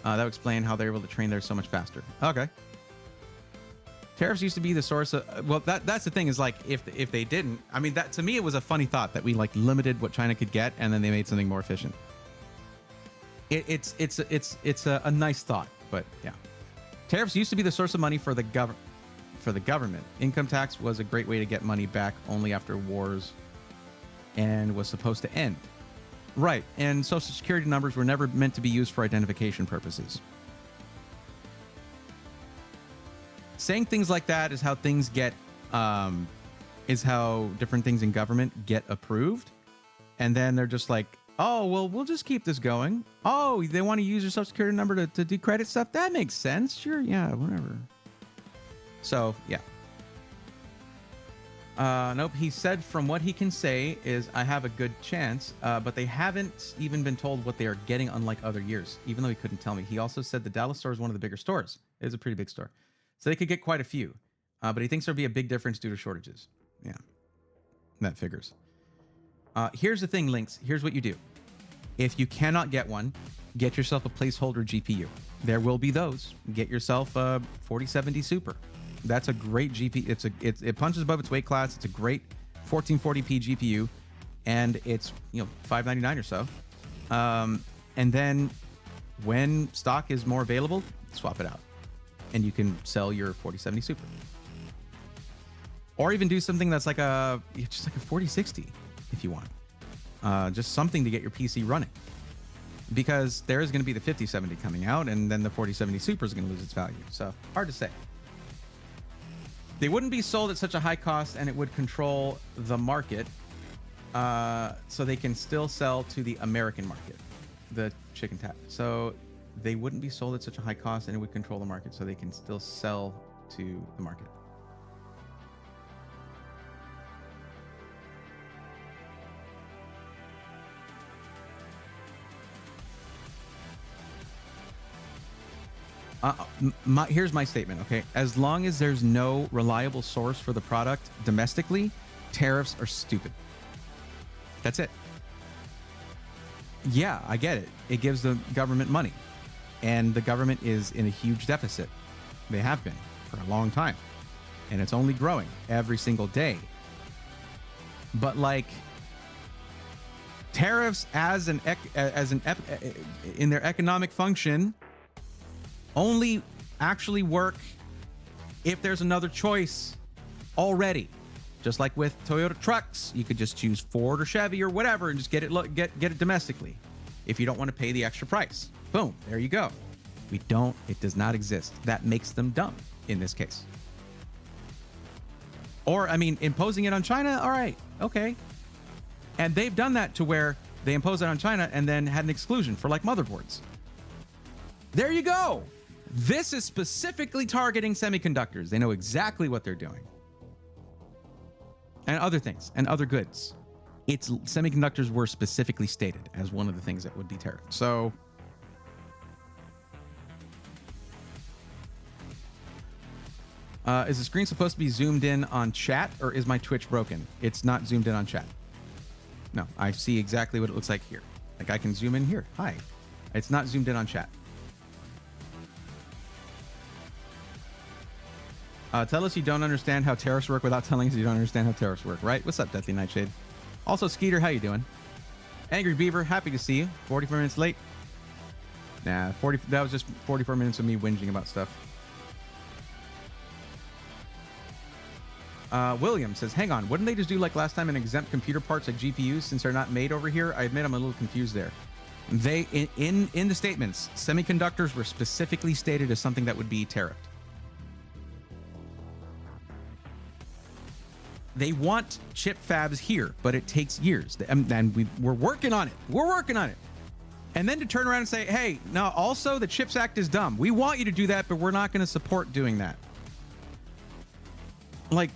Speaker 1: That would explain how they're able to train theirs so much faster. Okay. Tariffs used to be the source of, well, that's the thing is like if they didn't, I mean, that to me it was a funny thought that we like limited what China could get and then they made something more efficient. It's a nice thought, but yeah. Tariffs used to be the source of money for the government. Income tax was a great way to get money back only after wars and was supposed to end. Right, and Social Security numbers were never meant to be used for identification purposes. Saying things like that is how things get, is how different things in government get approved. And then they're just like, oh, well, we'll just keep this going. Oh, they want to use your Social Security number to do credit stuff? That makes sense. Sure, yeah, whatever. So, yeah. Nope, he said from what he can say is I have a good chance, but they haven't even been told what they are getting unlike other years, even though he couldn't tell me. He also said the Dallas store is one of the bigger stores. It is a pretty big store. So they could get quite a few, but he thinks there'll be a big difference due to shortages. Yeah, that figures. Here's the thing, Lynx. Here's what you do. If you cannot get one, get yourself a placeholder GPU. There will be those. Get yourself a 4070 Super. That's a great GPU. It punches above its weight class. It's a great 1440p GPU, and it's $599 or so. And then when stock is more available, swap it out, and you can sell your 4070 Super. Or even do something that's like just like a 4060 if you want. Just something to get your PC running. Because there is going to be the 5070 coming out, and then the 4070 Super is going to lose its value. So, hard to say. They wouldn't be sold at such a high cost, and it would control the market. So they can still sell to the American market. The chicken tap. So they wouldn't be sold at such a high cost, and it would control the market. So they can still sell to the market. Here's my statement, okay? As long as there's no reliable source for the product domestically, tariffs are stupid. That's it. Yeah, I get it. It gives the government money. And the government is in a huge deficit. They have been for a long time. and it's only growing every single day. But like tariffs in their economic function only actually work if there's another choice already. Just like with Toyota trucks, you could just choose Ford or Chevy or whatever and just get it domestically if you don't want to pay the extra price. Boom, there you go. It does not exist. That makes them dumb in this case. Or, I mean, imposing it on China, all right, okay. And they've done that to where they impose it on China and then had an exclusion for like motherboards. There you go. This is specifically targeting semiconductors. They know exactly what they're doing. And other things and other goods. Semiconductors were specifically stated as one of the things that would be tariffed. So is the screen supposed to be zoomed in on chat, or is my Twitch broken? It's not zoomed in on chat. No, I see exactly what it looks like here. Like I can zoom in here. Hi. It's not zoomed in on chat. Tell us you don't understand how tariffs work without telling us you don't understand how tariffs work, right? What's up, Deathly Nightshade? Also, Skeeter, how you doing? Angry Beaver, happy to see you. 44 minutes late. Nah, that was just 44 minutes of me whinging about stuff. William says, hang on, wouldn't they just do like last time and exempt computer parts like GPUs since they're not made over here? I admit I'm a little confused there. They in the statements, semiconductors were specifically stated as something that would be tariffed. They want chip fabs here, but it takes years. And we're working on it. We're working on it. And then to turn around and say, hey, now also the CHIPS Act is dumb. We want you to do that, but we're not going to support doing that. Like,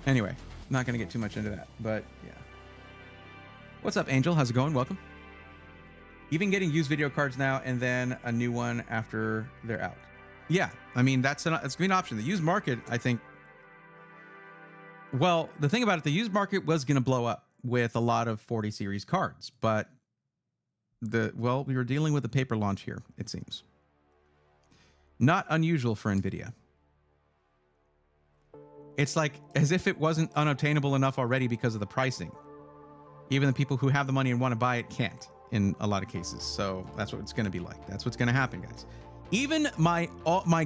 Speaker 1: anyway, not going to get too much into that, but yeah. What's up, Angel? How's it going? Welcome. Even getting used video cards now and then a new one after they're out. Yeah, I mean, it's going to be an option. The used market, I think, well, the thing about it, the used market was going to blow up with a lot of 40 series cards, but we were dealing with a paper launch here, it seems. Not unusual for NVIDIA. It's like as if it wasn't unobtainable enough already because of the pricing. Even the people who have the money and want to buy it can't in a lot of cases. So that's what it's going to be like. That's what's going to happen, guys. Even my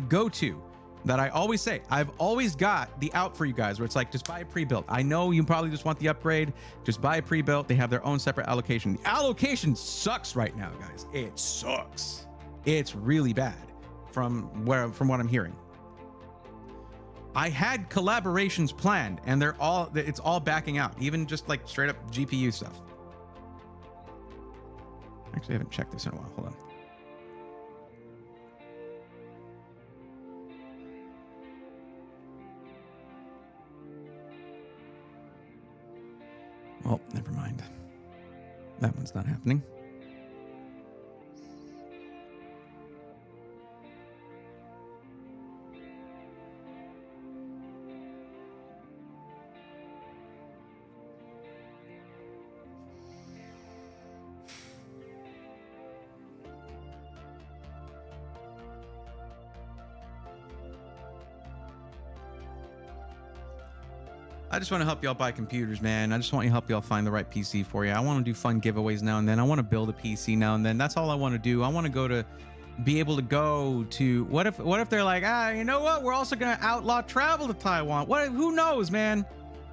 Speaker 1: go-to that I always say, I've always got the out for you guys where it's like, just buy a pre-built. I know you probably just want the upgrade. Just buy a pre-built. They have their own separate allocation. The allocation sucks right now, guys. It sucks. It's really bad from what I'm hearing. I had collaborations planned and it's all backing out, even just like straight up GPU stuff. Actually, I haven't checked this in a while. Hold on. Well, never mind. That one's not happening. I just want to help y'all buy computers, man. I just want to help y'all find the right PC for you. I want to do fun giveaways now and then. I want to build a PC now and then. That's all I want to do. I want to be able to go to, what if they're like, you know what? We're also going to outlaw travel to Taiwan. Who knows, man?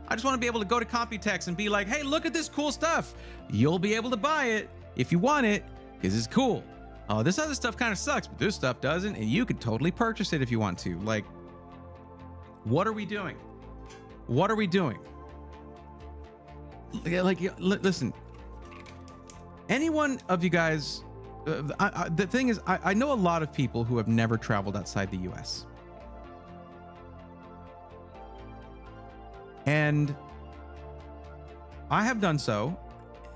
Speaker 1: I just want to be able to go to Computex and be like, hey, look at this cool stuff. You'll be able to buy it if you want it because it's cool. Oh, this other stuff kind of sucks, but this stuff doesn't. And you could totally purchase it if you want to. Like, what are we doing? What are we doing? Like, listen, any one of you guys, the thing is, I know a lot of people who have never traveled outside the US. And I have done so.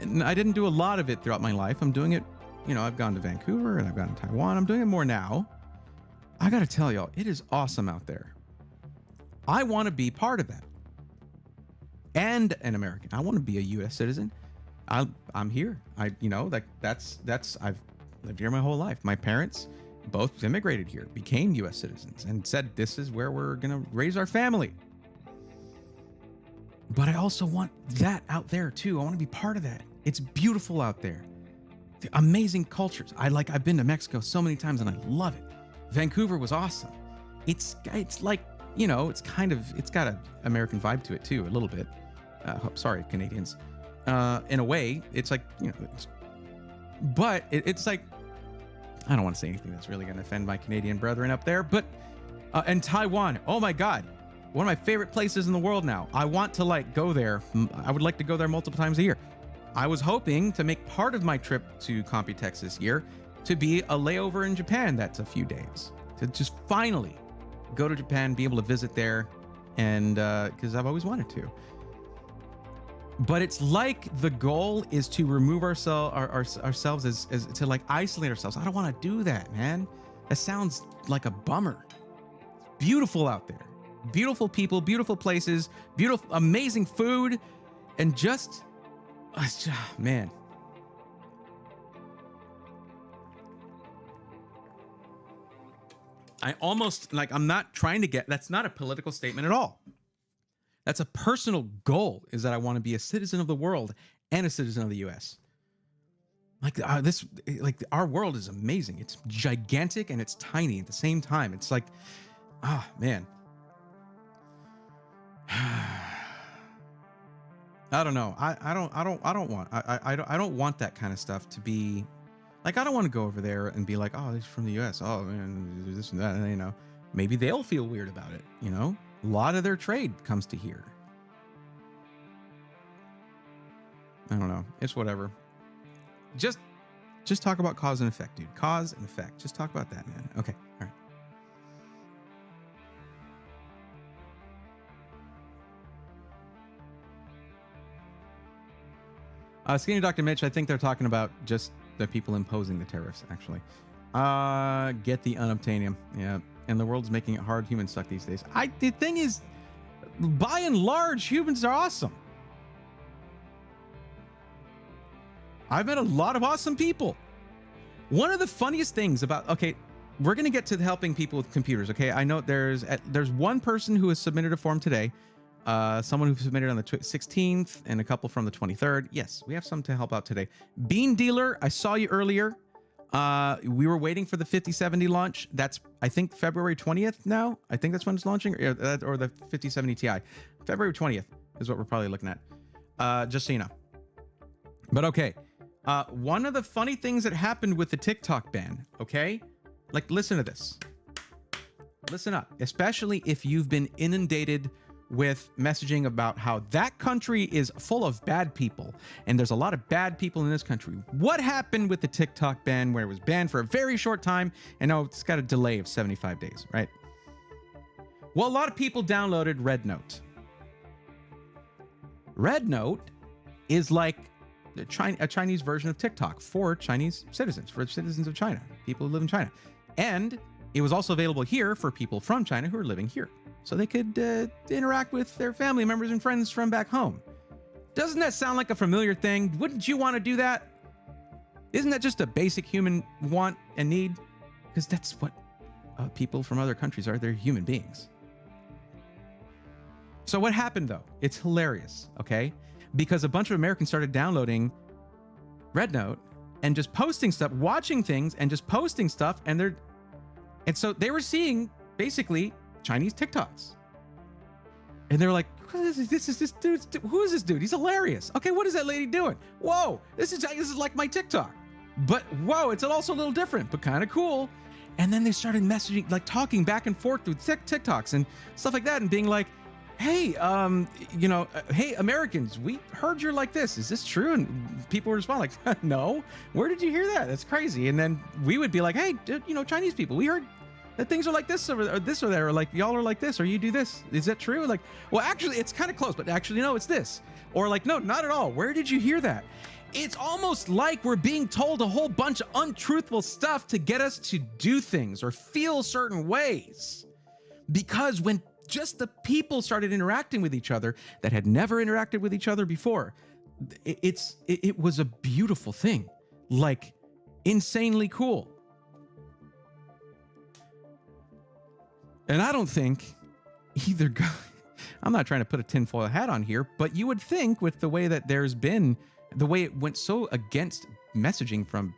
Speaker 1: And I didn't do a lot of it throughout my life. I'm doing it, I've gone to Vancouver and I've gone to Taiwan. I'm doing it more now. I got to tell y'all, it is awesome out there. I want to be part of that. and an American. I want to be a U.S. citizen. I'm here. I've lived here my whole life. My parents both immigrated here, became U.S. citizens, and said this is where we're gonna raise our family. But I also want that out there too. I want to be part of that. It's beautiful out there. The amazing cultures. I've been to Mexico so many times and I love it. Vancouver was awesome. It's like, it's got an American vibe to it too, a little bit. Sorry, Canadians. In a way, it's like, but it's like, I don't want to say anything that's really going to offend my Canadian brethren up there, but, and Taiwan, oh my God, one of my favorite places in the world now. I want to go there. I would like to go there multiple times a year. I was hoping to make part of my trip to Computex this year to be a layover in Japan. That's a few days to just finally go to Japan, be able to visit there. And, cause I've always wanted to. But it's like the goal is to remove ourselves as to isolate ourselves. I don't want to do that, man. That sounds like a bummer. It's beautiful out there. Beautiful people, beautiful places, beautiful, amazing food, and just, man. I almost, I'm not trying to that's not a political statement at all. That's a personal goal, is that I want to be a citizen of the world and a citizen of the U.S. Our world is amazing. It's gigantic and it's tiny at the same time. It's like, man. I don't know. I don't want that kind of stuff to be I don't want to go over there and be like, oh, they're from the US. Oh man, this and that, maybe they'll feel weird about it. A lot of their trade comes to here. I don't know. It's whatever. Just talk about cause and effect, dude. Cause and effect. Just talk about that, man. Okay. All right. Skinny Dr. Mitch, I think they're talking about just the people imposing the tariffs, actually. Get the unobtainium. Yeah. And the world's making it hard. Humans suck these days. The thing is, by and large, humans are awesome. I've met a lot of awesome people. One of the funniest things about, okay, we're going to get to helping people with computers. Okay. I know there's one person who has submitted a form today. Someone who submitted on the 16th and a couple from the 23rd. Yes, we have some to help out today. Bean Dealer, I saw you earlier. We were waiting for the 5070 launch. That's, I think, February 20th now. I think that's when it's launching, or the 5070 Ti. February 20th is what we're probably looking at. Just so you know. But okay. One of the funny things that happened with the TikTok ban, okay? Listen to this. Listen up. Especially if you've been inundated with messaging about how that country is full of bad people and there's a lot of bad people in this country. What happened with the TikTok ban, where it was banned for a very short time and now it's got a delay of 75 days, right? Well, a lot of people downloaded Red Note. Red Note is like a Chinese version of TikTok for Chinese citizens, for citizens of China, people who live in China. And it was also available here for people from China who are living here, so they could interact with their family members and friends from back home. Doesn't that sound like a familiar thing? Wouldn't you want to do that? Isn't that just a basic human want and need? Because that's what people from other countries are. They're human beings. So what happened, though? It's hilarious, okay? Because a bunch of Americans started downloading Red Note and just posting stuff, watching things and just posting stuff, and so they were seeing basically Chinese TikToks. And they were like, who is this dude? He's hilarious. Okay, what is that lady doing? Whoa, this is like my TikTok. But whoa, it's also a little different, but kind of cool. And then they started messaging, talking back and forth through TikToks and stuff like that, and being like, hey, hey, Americans, we heard you're like this. Is this true? And people would respond like, no, where did you hear that? That's crazy. And then we would be like, hey, Chinese people, we heard that things are like this or this or that, or y'all are like this, or you do this. Is that true? Well, actually, it's kind of close, but actually, no, it's this. Or no, not at all. Where did you hear that? It's almost like we're being told a whole bunch of untruthful stuff to get us to do things or feel certain ways. Because when just the people started interacting with each other that had never interacted with each other before. It was a beautiful thing, like insanely cool. And I don't think either guy, I'm not trying to put a tinfoil hat on here, but you would think with the way that there's been, the way it went so against messaging from,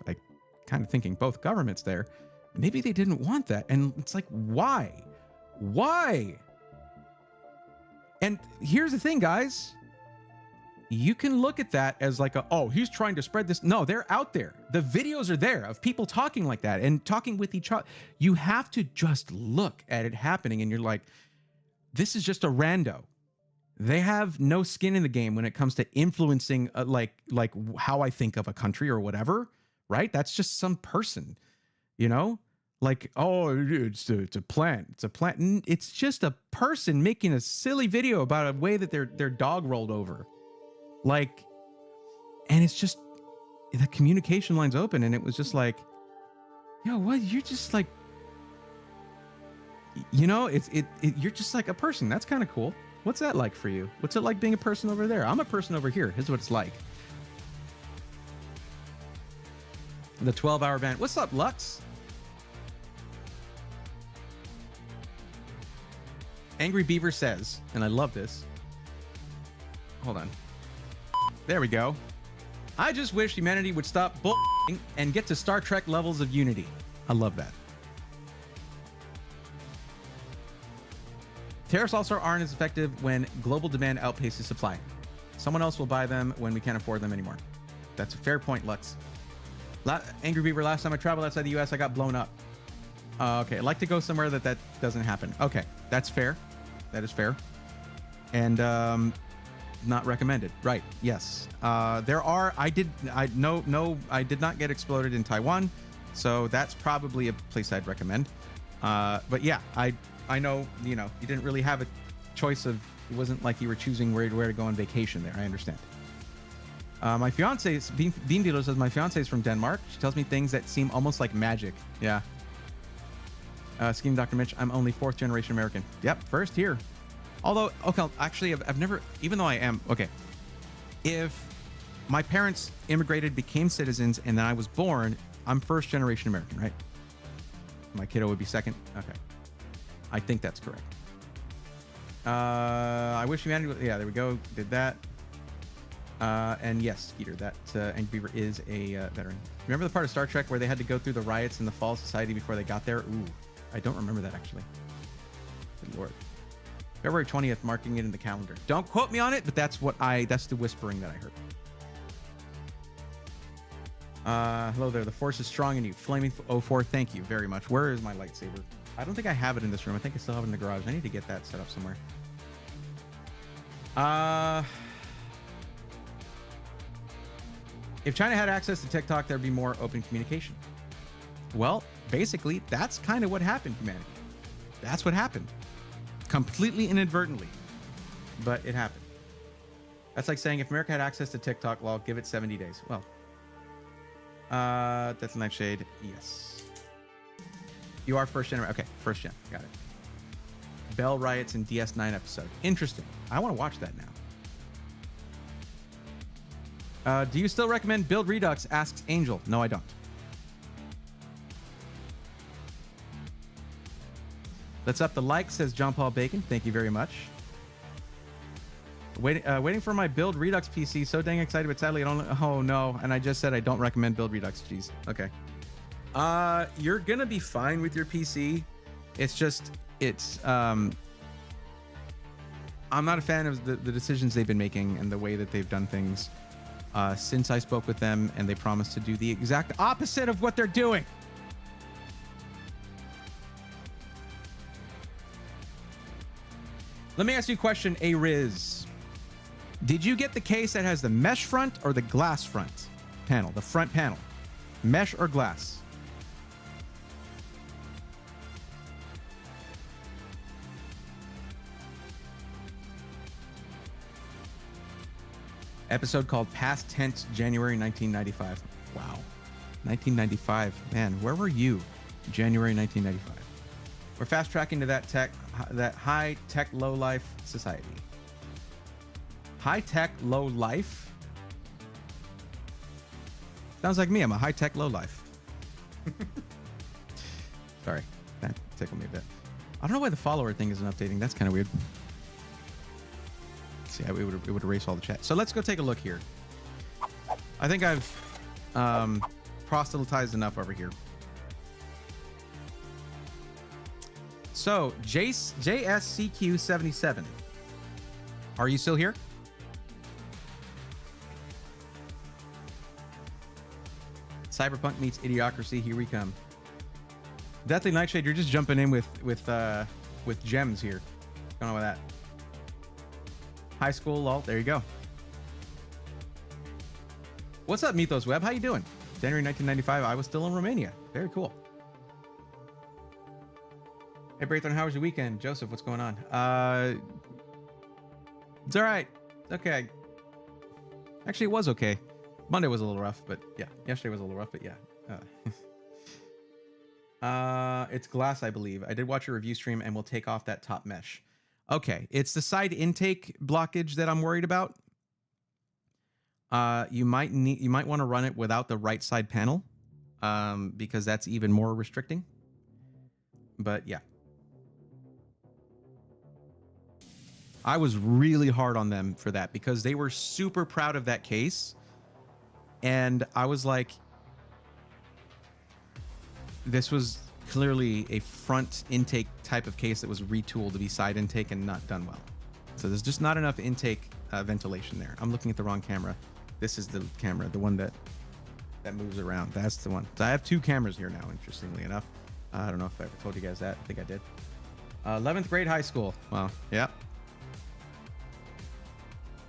Speaker 1: like, kind of thinking both governments there, maybe they didn't want that. And it's like, why? Why? And here's the thing, guys. You can look at that as like oh, he's trying to spread this. No, they're out there. The videos are there of people talking like that and talking with each other. You have to just look at it happening and you're like, this is just a rando. They have no skin in the game when it comes to influencing like how I think of a country or whatever, right? That's just some person, you know? Like, oh, it's a plant. It's a plant. It's just a person making a silly video about a way that their dog rolled over. Like, and it's just, the communication line's open, and it was just like, yo, what? You're just like, you know, you're just like a person. That's kind of cool. What's that like for you? What's it like being a person over there? I'm a person over here. Here's what it's like. The 12-hour ban. What's up, Lux? Angry Beaver says, and I love this. Hold on. There we go. I just wish humanity would stop bull***ing and get to Star Trek levels of unity. I love that. Tariffs also aren't as effective when global demand outpaces supply. Someone else will buy them when we can't afford them anymore. That's a fair point, Lux. Angry Beaver, last time I traveled outside the US, I got blown up. Okay, I'd like to go somewhere that doesn't happen. Okay, that's fair. That is fair. And not recommended. Right. Yes. There are. I did not get exploded in Taiwan, so that's probably a place I'd recommend. But yeah, I know, you know, you didn't really have a choice of. It wasn't like you were choosing where to go on vacation there. I understand. My fiance, Bean Dealer says, my fiance is from Denmark. She tells me things that seem almost like magic. Yeah. Scheme Dr. Mitch, I'm only 4th generation American. Yep, first here. Although, okay, actually, I've never, even though I am, okay, if my parents immigrated, became citizens, and then I was born, I'm 1st generation American, right? My kiddo would be 2nd? Okay. I think that's correct. I wish humanity would, yeah, there we go. Did that. And yes, Skeeter, that Angry Beaver is a veteran. Remember the part of Star Trek where they had to go through the riots in the Fall Society before they got there? Ooh, I don't remember that, actually. Good Lord. February 20th, marking it in the calendar. Don't quote me on it, but that's the whispering that I heard. Hello there. The force is strong in you. Flaming 04, thank you very much. Where is my lightsaber? I don't think I have it in this room. I think I still have it in the garage. I need to get that set up somewhere. If China had access to TikTok, there'd be more open communication. Well, basically, that's kind of what happened, humanity. That's what happened. Completely inadvertently, but it happened. That's like saying if America had access to TikTok, well, give it 70 days. Well, that's Nightshade. Yes. You are 1st gen. Okay, 1st gen. Got it. Bell riots in DS9 episode. Interesting. I want to watch that now. Do you still recommend Build Redux? Asks Angel. No, I don't. Let's up the like, says John Paul Bacon. Thank you very much. Waiting for my Build Redux PC. So dang excited, but sadly I don't. Oh no! And I just said I don't recommend Build Redux. Jeez. Okay. You're gonna be fine with your PC. It's just I'm not a fan of the decisions they've been making and the way that they've done things since I spoke with them, and they promised to do the exact opposite of what they're doing. Let me ask you a question, A-Riz. Did you get the case that has the mesh front or the glass front panel? The front panel. Mesh or glass? Episode called Past Tense, January 1995. Wow. 1995. Man, where were you? January 1995. We're fast tracking to that high tech, low life society. High tech, low life. Sounds like me. I'm a high tech, low life. Sorry, that tickled me a bit. I don't know why the follower thing isn't updating. That's kind of weird. See, it would erase all the chat. So let's go take a look here. I think I've proselytized enough over here. So JSCQ77, are you still here? Cyberpunk meets Idiocracy. Here we come. Deathly Nightshade, you're just jumping in with gems here. What's going on with that? High school, lol. There you go. What's up, Mythos Web? How you doing? January 1995. I was still in Romania. Very cool. Hey, Braithorn, how was your weekend? Joseph, what's going on? It's all right. Okay. Actually, it was okay. Monday was a little rough, but yeah. Yesterday was a little rough, but yeah. It's glass, I believe. I did watch a review stream, and we'll take off that top mesh. Okay, it's the side intake blockage that I'm worried about. You might want to run it without the right side panel, because that's even more restricting. But yeah. I was really hard on them for that because they were super proud of that case. And I was like, this was clearly a front intake type of case that was retooled to be side intake and not done well. So there's just not enough intake ventilation there. I'm looking at the wrong camera. This is the camera, the one that moves around. That's the one. So I have two cameras here now, interestingly enough. I don't know if I ever told you guys that. I think I did. 11th grade high school. Well, yeah.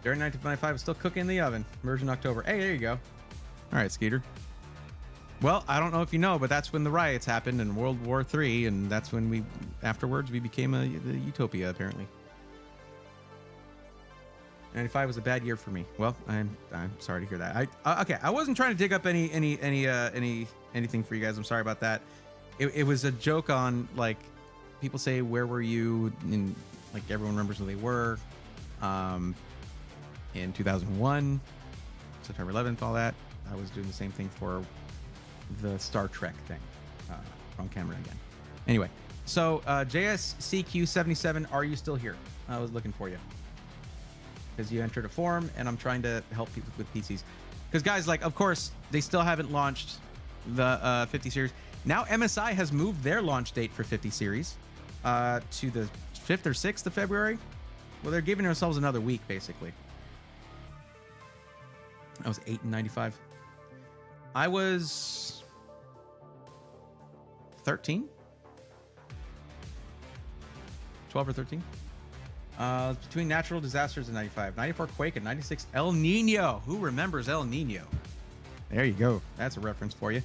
Speaker 1: During 1995, I was still cooking in the oven. Immersion October. Hey, there you go. All right, Skeeter. Well, I don't know if you know, but that's when the riots happened in World War III, and that's when afterwards we became the utopia, apparently. 95 was a bad year for me. Well, I'm sorry to hear that. Okay, I wasn't trying to dig up anything for you guys. I'm sorry about that. It was a joke on, like, people say, where were you? And like everyone remembers where they were. In 2001, September 11th, all that. I was doing the same thing for the Star Trek thing. Wrong camera again. Anyway, so JSCQ77, are you still here? I was looking for you. Because you entered a forum, and I'm trying to help people with PCs. Because, guys, like, of course, they still haven't launched the 50 series. Now MSI has moved their launch date for 50 series to the 5th or 6th of February. Well, they're giving themselves another week, basically. I was 8 in 95. I was 13? 12 or 13? Between natural disasters in 95. 94 quake and 96 El Nino. Who remembers El Nino? There you go. That's a reference for you.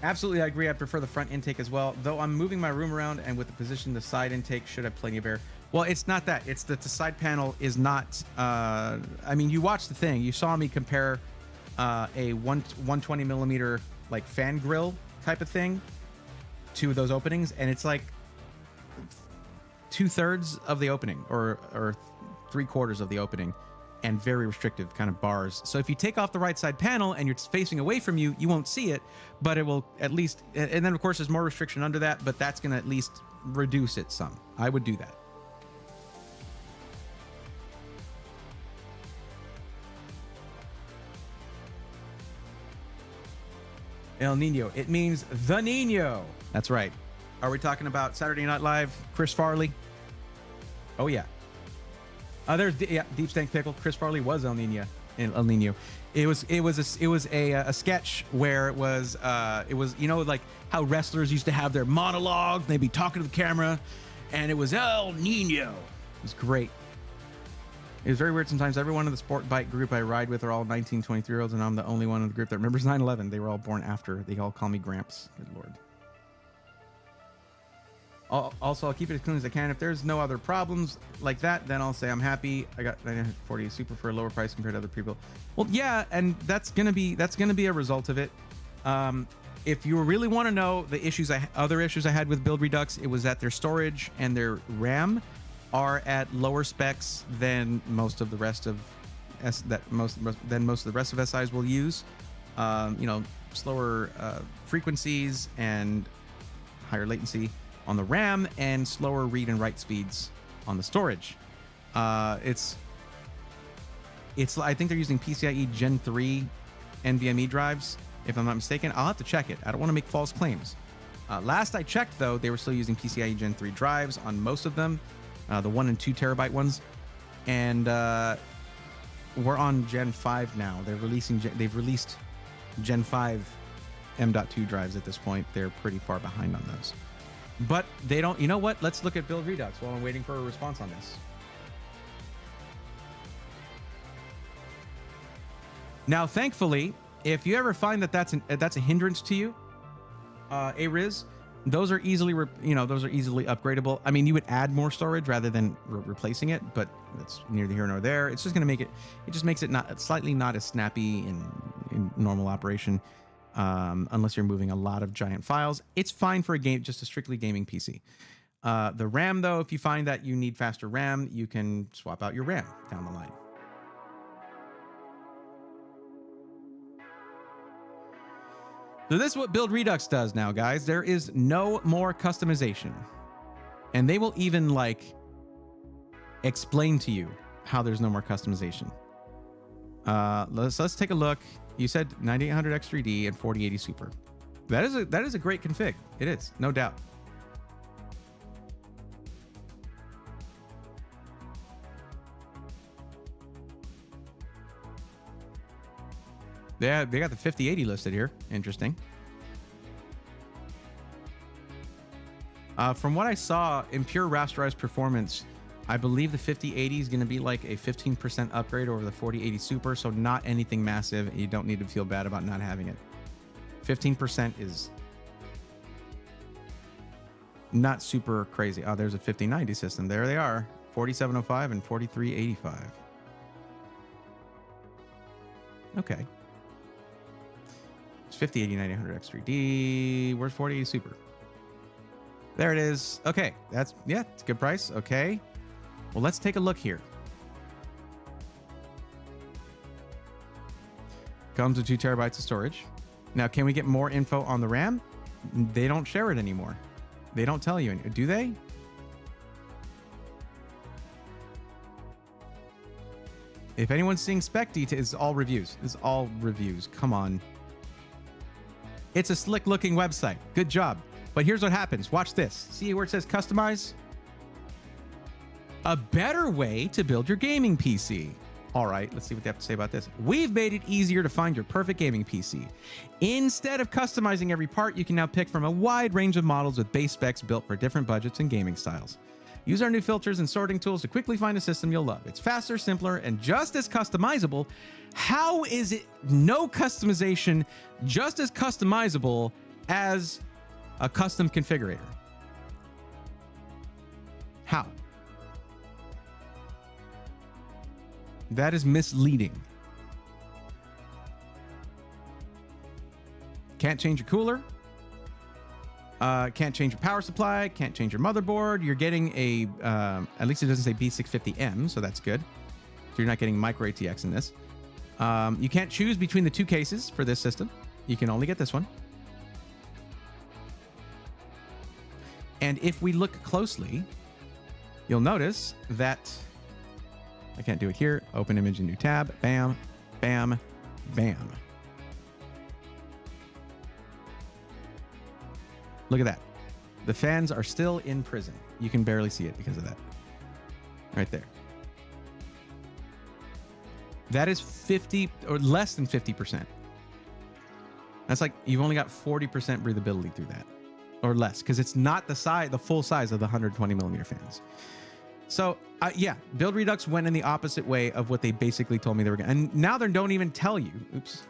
Speaker 1: Absolutely, I agree. I prefer the front intake as well. Though I'm moving my room around, and with the position, the side intake should have plenty of air. Well, it's not that. It's that the side panel is not... I mean, you watched the thing. You saw me compare a 120 millimeter like fan grill type of thing to those openings, and it's like 2/3 of the opening, or 3/4 of the opening, and very restrictive kind of bars. So if you take off the right side panel and you're facing away from you, you won't see it, but it will at least... And then, of course, there's more restriction under that, but that's going to at least reduce it some. I would do that. El Nino. It means the Nino. That's right. Are we talking about Saturday Night Live, Chris Farley? Oh, yeah. There's Deep Stank Pickle. Chris Farley was El Nino. In El Nino. It was a sketch where it was you know, like how wrestlers used to have their monologues, and they'd be talking to the camera, and it was El Nino. It was great. It was very weird sometimes. Everyone in the sport bike group I ride with are all 19, 23-year-olds, and I'm the only one in the group that remembers 9/11. They were all born after. They all call me Gramps. Good Lord. Also, I'll keep it as clean as I can. If there's no other problems like that, then I'll say I'm happy. I got 940 super for a lower price compared to other people. Well, yeah, and that's gonna be a result of it. if you really want to know the other issues I had with Build Redux, it was that their storage and their RAM are at lower specs than most of the rest of most of the rest of SIs will use. Slower frequencies and higher latency on the RAM, and slower read and write speeds on the storage. It's I think they're using PCIe Gen 3 NVMe drives, if I'm not mistaken. I'll have to check it. I don't want to make false claims. Last I checked, though, they were still using PCIe Gen 3 drives on most of them, the 1 and 2 terabyte ones. And we're on Gen 5 now. They've released Gen 5 M.2 drives at this point. They're pretty far behind on those. But they don't... You know what? Let's look at Build Redux while I'm waiting for a response on this. Now, thankfully, if you ever find that that's a hindrance to you, ARIZ, those are easily upgradable. I mean, you would add more storage rather than replacing it, but that's neither here nor there. It's just going to make it. It just makes it slightly not as snappy in normal operation, unless you're moving a lot of giant files. It's fine for just a strictly gaming PC. The RAM, though, if you find that you need faster RAM, you can swap out your RAM down the line. So this is what Build Redux does now, guys. There is no more customization. And they will even, explain to you how there's no more customization. Let's take a look. You said 9800 X3D and 4080 Super. That is a great config. It is, no doubt. They got the 5080 listed here. Interesting. From what I saw in pure rasterized performance, I believe the 5080 is going to be like a 15% upgrade over the 4080 Super, so not anything massive. You don't need to feel bad about not having it. 15% is not super crazy. Oh, there's a 5090 system. There they are. 4705 and 4385. Okay. 5080 9800 X3D. Where's 4080 Super? There it is. Okay, it's a good price. Okay, well, let's take a look here. Comes with 2 terabytes of storage. Now, can we get more info on the RAM? They don't share it anymore. They don't tell you. Do they? If anyone's seeing spec details, it's all reviews. It's all reviews. Come on. It's a slick looking website. Good job. But here's what happens. Watch this. See where it says customize? A better way to build your gaming PC. All right, let's see what they have to say about this. We've made it easier to find your perfect gaming PC. Instead of customizing every part, you can now pick from a wide range of models with base specs built for different budgets and gaming styles. Use our new filters and sorting tools to quickly find a system you'll love. It's faster, simpler, and just as customizable. How is it no customization, just as customizable as a custom configurator? How? That is misleading. Can't change your cooler. Can't change your power supply. Can't change your motherboard. You're getting a, at least it doesn't say B650M, so that's good. So you're not getting micro ATX in this. You can't choose between the 2 cases for this system. You can only get this one. And if we look closely, you'll notice that I can't do it here. Open image in new tab. Bam, bam, bam. Look at that. The fans are still in prison. You can barely see it because of that. Right there. That is 50 or less than 50%. That's like you've only got 40% breathability through that, or less, because it's not the full size of the 120 millimeter fans. So yeah, Build Redux went in the opposite way of what they basically told me they were going to. And now they don't even tell you. Oops.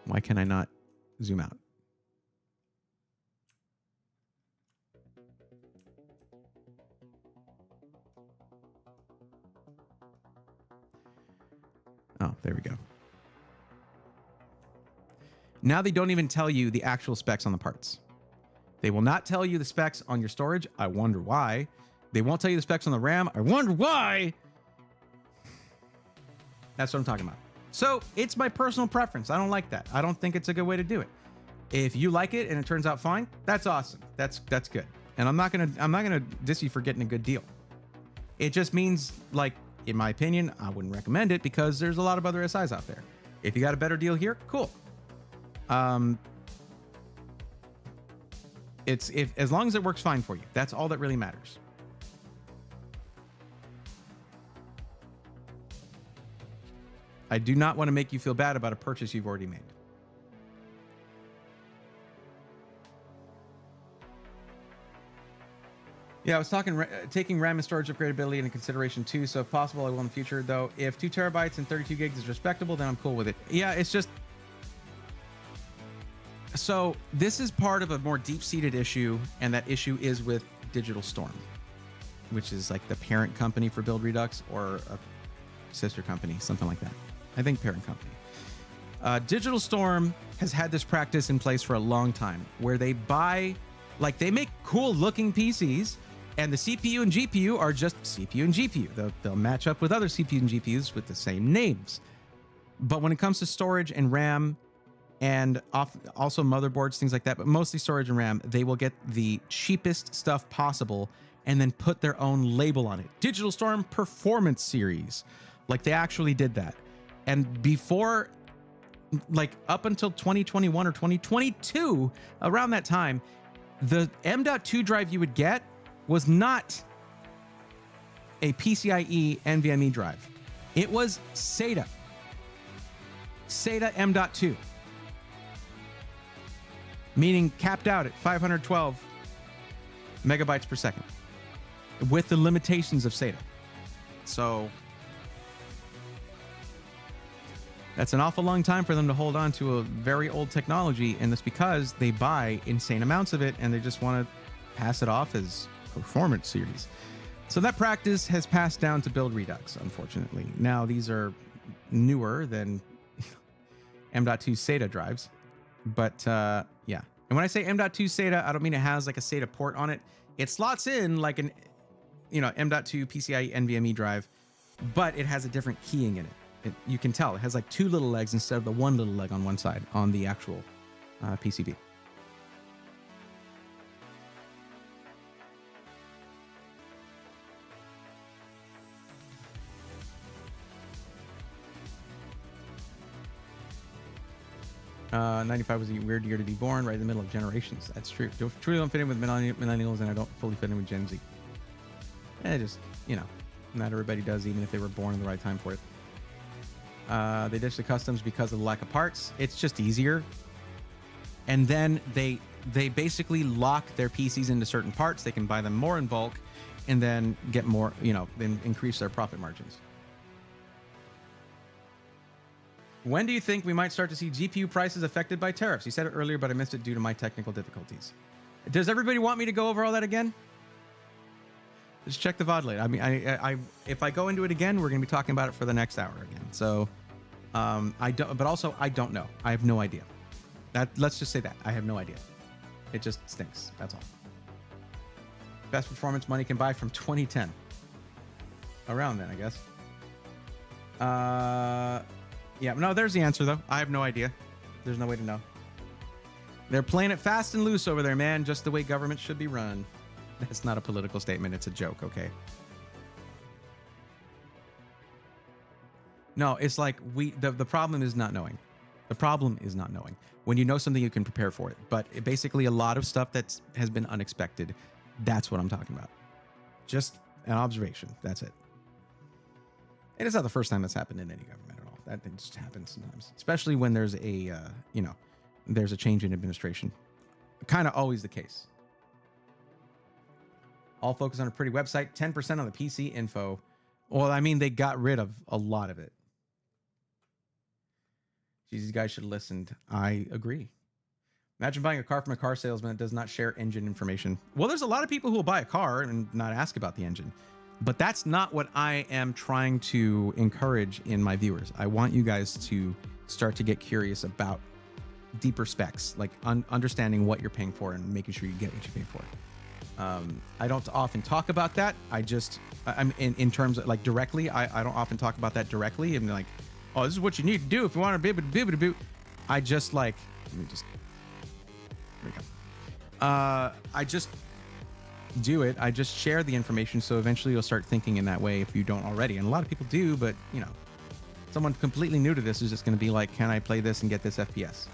Speaker 1: Why can I not zoom out? Oh, there we go. Now they don't even tell you the actual specs on the parts. They will not tell you the specs on your storage. I wonder why. They won't tell you the specs on the RAM. I wonder why. That's what I'm talking about. So it's my personal preference. I don't like that. I don't think it's a good way to do it. If you like it and it turns out fine, that's awesome. That's good. And I'm not gonna diss you for getting a good deal. It just means, like, in my opinion, I wouldn't recommend it because there's a lot of other SIs out there. If you got a better deal here, cool. As long as it works fine for you, that's all that really matters. I do not want to make you feel bad about a purchase you've already made. Yeah, I was taking RAM and storage upgradability into consideration too. So if possible, I will in the future. Though, if 2 terabytes and 32 gigs is respectable, then I'm cool with it. Yeah, it's just. So this is part of a more deep-seated issue, and that issue is with Digital Storm, which is like the parent company for Build Redux, or a sister company, something like that. I think parent company. Digital Storm has had this practice in place for a long time, where they buy, like, they make cool-looking PCs, and the CPU and GPU are just CPU and GPU. They'll match up with other CPU and GPUs with the same names. But when it comes to storage and RAM, and also motherboards, things like that, but mostly storage and RAM, they will get the cheapest stuff possible and then put their own label on it. Digital Storm Performance Series. Like, they actually did that. And before, like, up until 2021 or 2022, around that time, the M.2 drive you would get was not a PCIe NVMe drive. It was SATA. SATA M.2. Meaning capped out at 512 megabytes per second with the limitations of SATA. So that's an awful long time for them to hold on to a very old technology, and that's because they buy insane amounts of it and they just want to pass it off as performance series. So that practice has passed down to Build Redux, unfortunately. Now these are newer than M.2 SATA drives. But yeah, and when I say M.2 SATA, I don't mean it has like a SATA port on it. It slots in like an, M.2 PCIe NVMe drive, but it has a different keying in it. You can tell it has like 2 little legs instead of the 1 little leg on one side on the actual PCB. Uh, 95 was a weird year to be born, right in the middle of generations. That's true. Truly don't fit in with millennials, and I don't fully fit in with Gen Z. Just, not everybody does, even if they were born in the right time for it. They ditched the customs because of the lack of parts. It's just easier. And then they basically lock their PCs into certain parts. They can buy them more in bulk and then get more, then increase their profit margins. When do you think we might start to see GPU prices affected by tariffs? You said it earlier, but I missed it due to my technical difficulties. Does everybody want me to go over all that again? Just check the VOD later. I mean, if I go into it again, we're going to be talking about it for the next hour again. So, I don't know. I have no idea. Let's just say that I have no idea. It just stinks. That's all. Best performance money can buy from 2010. Around then, I guess. Yeah, no, there's the answer, though. I have no idea. There's no way to know. They're playing it fast and loose over there, man, just the way government should be run. That's not a political statement. It's a joke, okay? No, it's like the problem is not knowing. The problem is not knowing. When you know something, you can prepare for it. But basically, a lot of stuff that has been unexpected, that's what I'm talking about. Just an observation. That's it. And it's not the first time that's happened in any government at all. That just happens sometimes, especially when there's a, there's a change in administration. Kind of always the case. All focus on a pretty website, 10% on the PC info. Well, I mean, they got rid of a lot of it. Jeez, these guys should have listened. I agree. Imagine buying a car from a car salesman that does not share engine information. Well, there's a lot of people who will buy a car and not ask about the engine. But that's not what I am trying to encourage in my viewers. I want you guys to start to get curious about deeper specs, like understanding what you're paying for and making sure you get what you pay for. I don't often talk about that. I'm in terms of like directly. I don't often talk about that directly. I'm like, oh, this is what you need to do if you want to be able to do. I just like, let me just, there we go. I just do it. I just share the information. So eventually you'll start thinking in that way if you don't already. And a lot of people do, but you know, someone completely new to this is just going to be like, can I play this and get this FPS?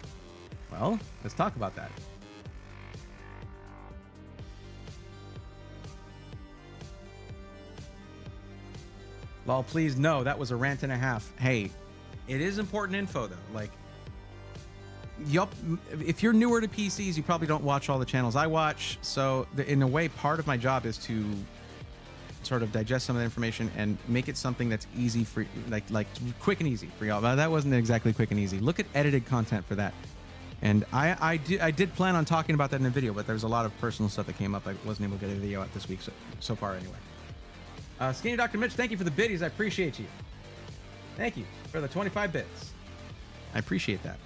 Speaker 1: Well, let's talk about that. Lol, please, no, that was a rant and a half. Hey, it is important info though. Like, yup, if you're newer to PCs, you probably don't watch all the channels I watch. So in a way, part of my job is to sort of digest some of the information and make it something that's easy for, like quick and easy for y'all. That wasn't exactly quick and easy. Look at edited content for that. And I did plan on talking about that in a video, but there's a lot of personal stuff that came up. I wasn't able to get a video out this week so far anyway. Skinny Dr. Mitch, thank you for the biddies. I appreciate you. Thank you for the 25 bits. I appreciate that.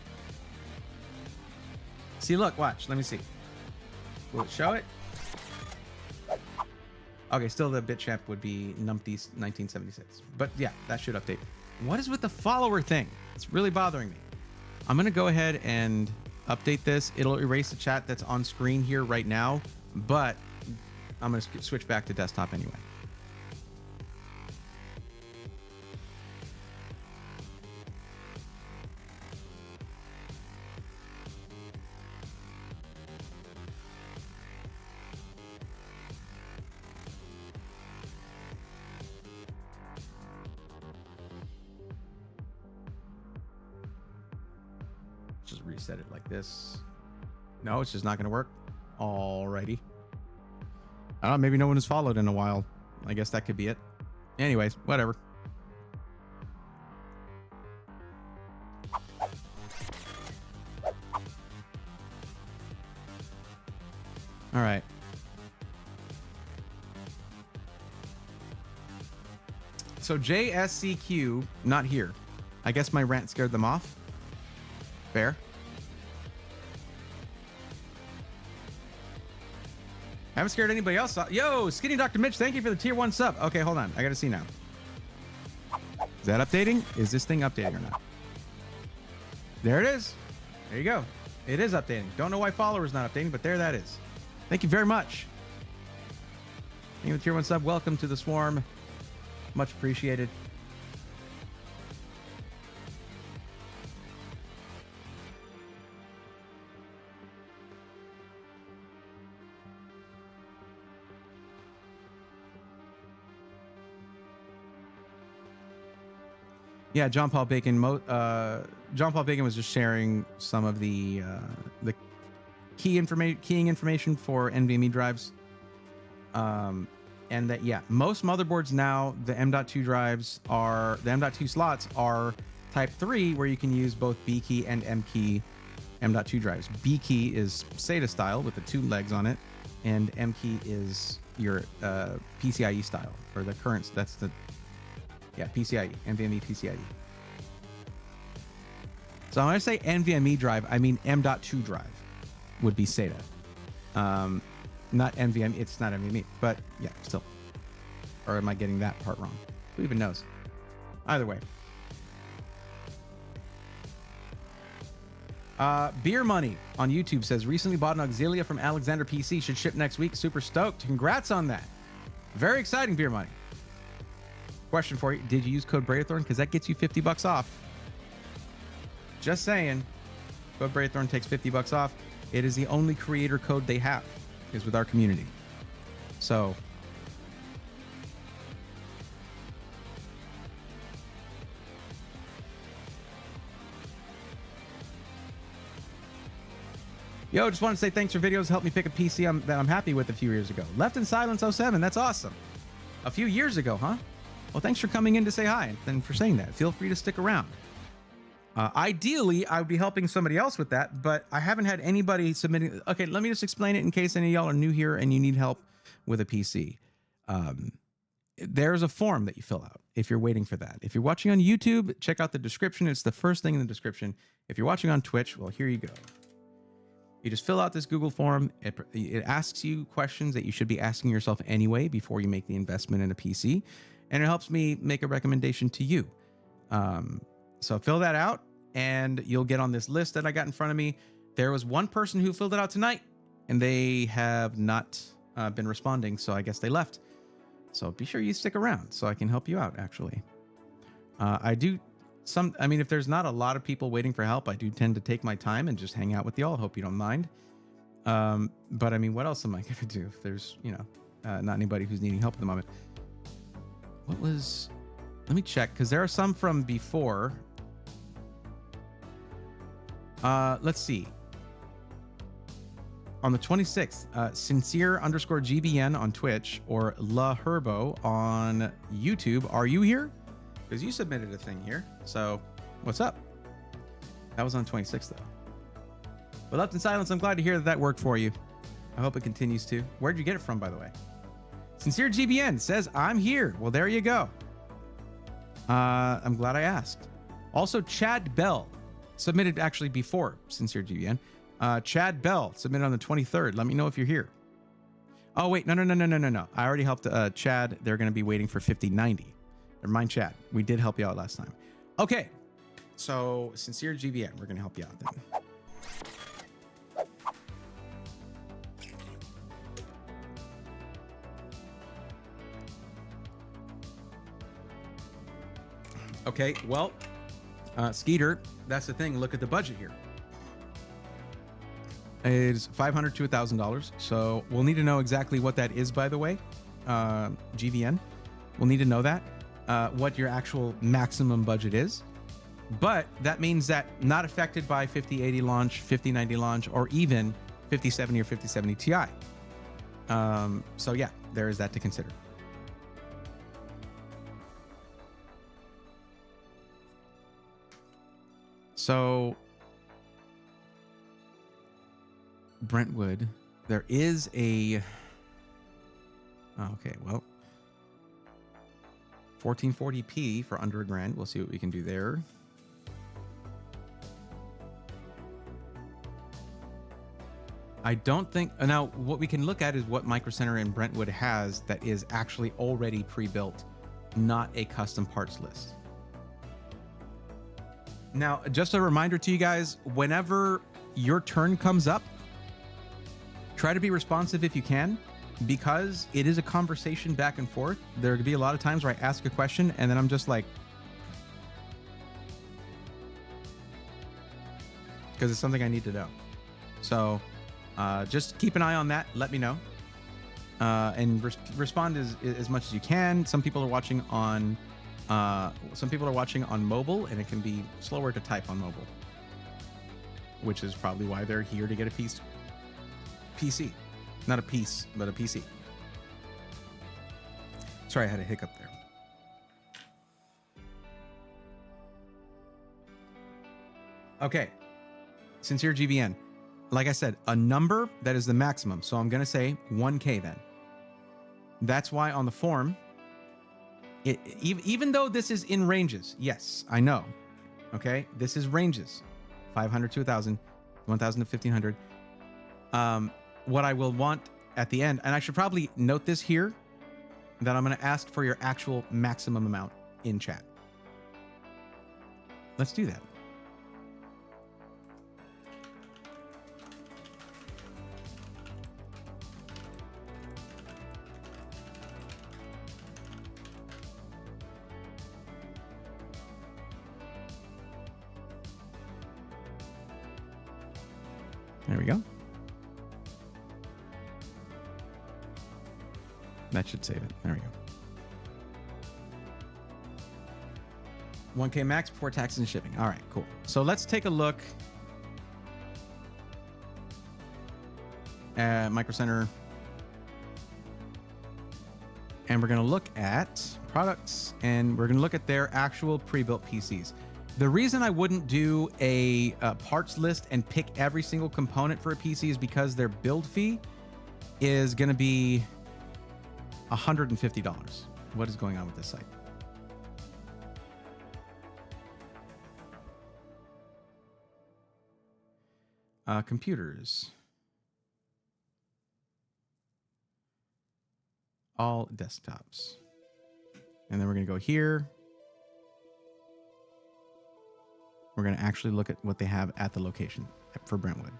Speaker 1: See, look, watch. Let me see. Will it show it? Okay, still the bit champ would be Numpty 1976. But yeah, that should update. What is with the follower thing? It's really bothering me. I'm going to go ahead and update this. It'll erase the chat that's on screen here right now, but I'm going to switch back to desktop anyway. Just reset it like this. No, it's just not going to work. Alrighty. I don't know, maybe no one has followed in a while. I guess that could be it. Anyways, whatever. All right. So JSCQ, not here. I guess my rant scared them off. Fair. Haven't scared anybody else off. Yo, Skinny Dr. Mitch, thank you for the tier 1 sub. Okay, hold on. I got to see now. Is that updating? Is this thing updating or not? There it is. There you go. It is updating. Don't know why follower's not updating, but there that is. Thank you very much. Thank you for the tier 1 sub. Welcome to the swarm. Much appreciated. Yeah, John Paul Bacon. John Paul Bacon was just sharing some of the keying information for NVMe drives, and that most motherboards now, the M.2 drives are the M.2 slots are Type 3, where you can use both B key and M key M.2 drives. B key is SATA style with the 2 legs on it, and M key is your PCIe style, or the current. That's the PCIe, NVMe PCIe. So when I say NVMe drive, I mean M.2 drive would be SATA. Not NVMe, it's not NVMe, but yeah, still. Or am I getting that part wrong? Who even knows? Either way. Beer Money on YouTube says, recently bought an Auxilia from Alexander PC, should ship next week. Super stoked. Congrats on that. Very exciting, Beer Money. Question for you. Did you use code Braithorn? Because that gets you $50 off. Just saying. Code Braithorn takes $50 off. It is the only creator code they have, is with our community. So yo, just want to say thanks for videos. Helped me pick a PC that I'm happy with a few years ago. Left in Silence 07. That's awesome. A few years ago, huh? Well, thanks for coming in to say hi and for saying that. Feel free to stick around. Ideally, I would be helping somebody else with that, but I haven't had anybody submitting. Okay, let me just explain it in case any of y'all are new here and you need help with a PC. There's a form that you fill out, if you're waiting for that. If you're watching on YouTube, check out the description. It's the first thing in the description. If you're watching on Twitch, well, here you go. You just fill out this Google form. It asks you questions that you should be asking yourself anyway before you make the investment in a PC. And it helps me make a recommendation to you. So fill that out and you'll get on this list that I got in front of me. There was one person who filled it out tonight and they have not been responding. So I guess they left. So be sure you stick around so I can help you out, actually. If there's not a lot of people waiting for help, I do tend to take my time and just hang out with y'all. Hope you don't mind. But I mean, what else am I going to do if there's, not anybody who's needing help at the moment? Let me check, because there are some from before. Let's see. On the 26th, sincere_GBN on Twitch or La Herbo on YouTube. Are you here? Because you submitted a thing here. So what's up? That was on 26th though. But Left in Silence, I'm glad to hear that worked for you. I hope it continues to. Where'd you get it from, by the way? Sincere GBN says, I'm here. Well, there you go. I'm glad I asked. Also, Chad Bell submitted actually before Sincere GBN. Chad Bell submitted on the 23rd. Let me know if you're here. Oh, wait. No. I already helped Chad. They're going to be waiting for 5090. Never mind, Chad. We did help you out last time. Okay. So, Sincere GBN. We're going to help you out then. Okay, well, Skeeter, that's the thing. Look at the budget here. It's $500 to $1,000. So we'll need to know exactly what that is, by the way. GVN. We'll need to know that, what your actual maximum budget is. But that means that not affected by 5080 launch, 5090 launch, or even 5070 or 5070 Ti. So yeah, there is that to consider. So Brentwood, there is a, okay, well, 1440p for under $1,000. We'll see what we can do there. I don't think, now what we can look at is what Micro Center in Brentwood has that is actually already pre-built, not a custom parts list. Now, just a reminder to you guys, whenever your turn comes up, try to be responsive if you can, because it is a conversation back and forth. There could be a lot of times where I ask a question and then I'm just like, because it's something I need to know. So just keep an eye on that. Let me know. And respond as much as you can. Some people are watching on mobile, and it can be slower to type on mobile, which is probably why they're here to get a PC. Not a piece, but a PC. Sorry, I had a hiccup there. Okay. Sincere GBN. Like I said, a number that is the maximum. So I'm going to say 1K then. That's why on the form, even though this is in ranges, yes, I know. Okay, this is ranges, 500 to 1,000, 1,000 to 1,500. What I will want at the end, and I should probably note this here, that I'm going to ask for your actual maximum amount in chat. Let's do that. There we go. That should save it. There we go. 1K max before taxes and shipping. All right, cool. So let's take a look at Micro Center. And we're going to look at products, and we're going to look at their actual pre-built PCs. The reason I wouldn't do a parts list and pick every single component for a PC is because their build fee is going to be $150. What is going on with this site? Computers. All desktops. And then we're going to go here. We're going to actually look at what they have at the location for Brentwood.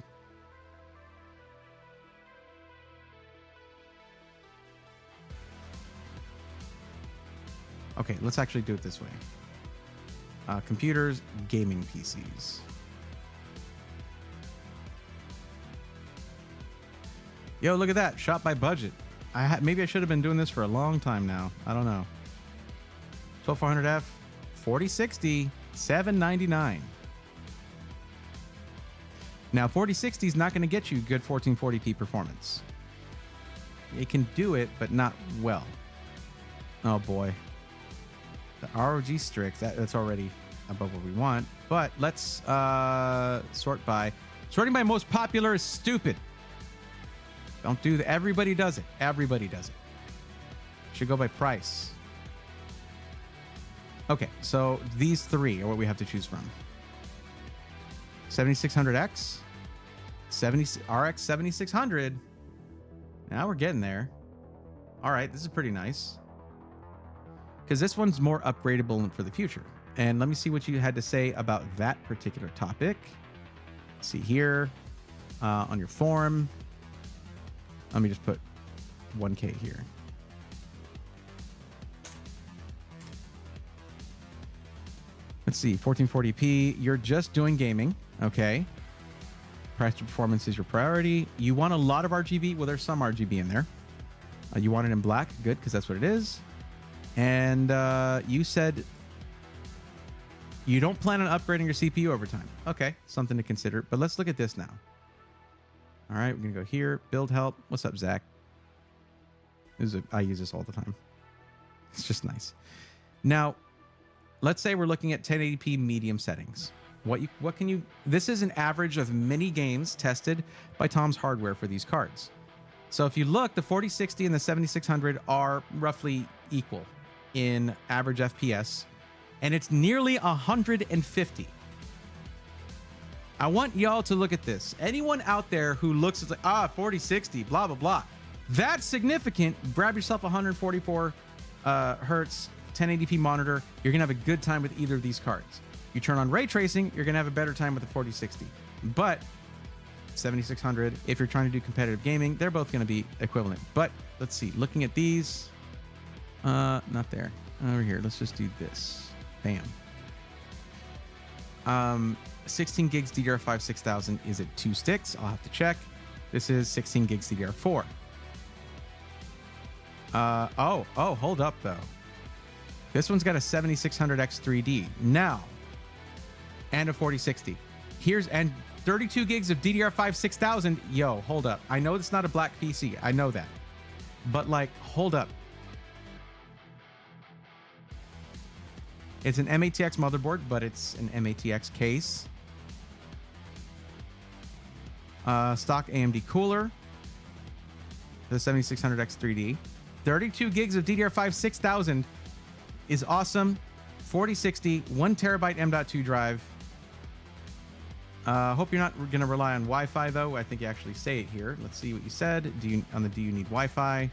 Speaker 1: Okay, let's actually do it this way. Computers, gaming PCs. Yo, look at that. Shot by budget. Maybe I should have been doing this for a long time now. I don't know. 12400F, 4060, $799. Now, 4060 is not going to get you good 1440p performance. It can do it, but not well. Oh boy. The ROG Strix, that's already above what we want. But let's sort by. Sorting by most popular is stupid. Don't do that. Everybody does it. Everybody does it. Should go by price. Okay, so these three are what we have to choose from. 7600X, RX 7600. Now we're getting there. All right, this is pretty nice. Because this one's more upgradable for the future. And let me see what you had to say about that particular topic. Let's see here on your forum. Let me just put 1K here. Let's see, 1440p. You're just doing gaming, okay? Price to performance is your priority. You want a lot of RGB? Well, there's some RGB in there. You want it in black? Good, because that's what it is. And you said you don't plan on upgrading your CPU over time. Okay, something to consider. But let's look at this now. All right, we're going to go here. Build help. What's up, Zach? I use this all the time. It's just nice. Now, let's say we're looking at 1080p medium settings. What can you... This is an average of many games tested by Tom's Hardware for these cards. So if you look, the 4060 and the 7600 are roughly equal in average FPS, and it's nearly 150. I want y'all to look at this. Anyone out there who looks at like, 4060, blah, blah, blah. That's significant. Grab yourself a 144 hertz 1080p monitor. You're going to have a good time with either of these cards. You turn on ray tracing, you're going to have a better time with the 4060. But 7600, if you're trying to do competitive gaming, they're both going to be equivalent. But let's see, looking at these, not there. Over here, let's just do this. Bam. 16 gigs DDR5 6000. Is it 2 sticks? I'll have to check. This is 16 gigs DDR4. Hold up though. This one's got a 7600X 3D now, and a 4060. And 32 gigs of DDR5 6000. Yo, hold up. I know it's not a black PC. I know that, but like, hold up. It's an MATX motherboard, but it's an MATX case. Stock AMD cooler. The 7600X 3D. 32 gigs of DDR5 6000 is awesome. 4060, 1 terabyte M.2 drive. Hope you're not going to rely on Wi-Fi though. I think you actually say it here. Let's see what you said. Do you need Wi-Fi?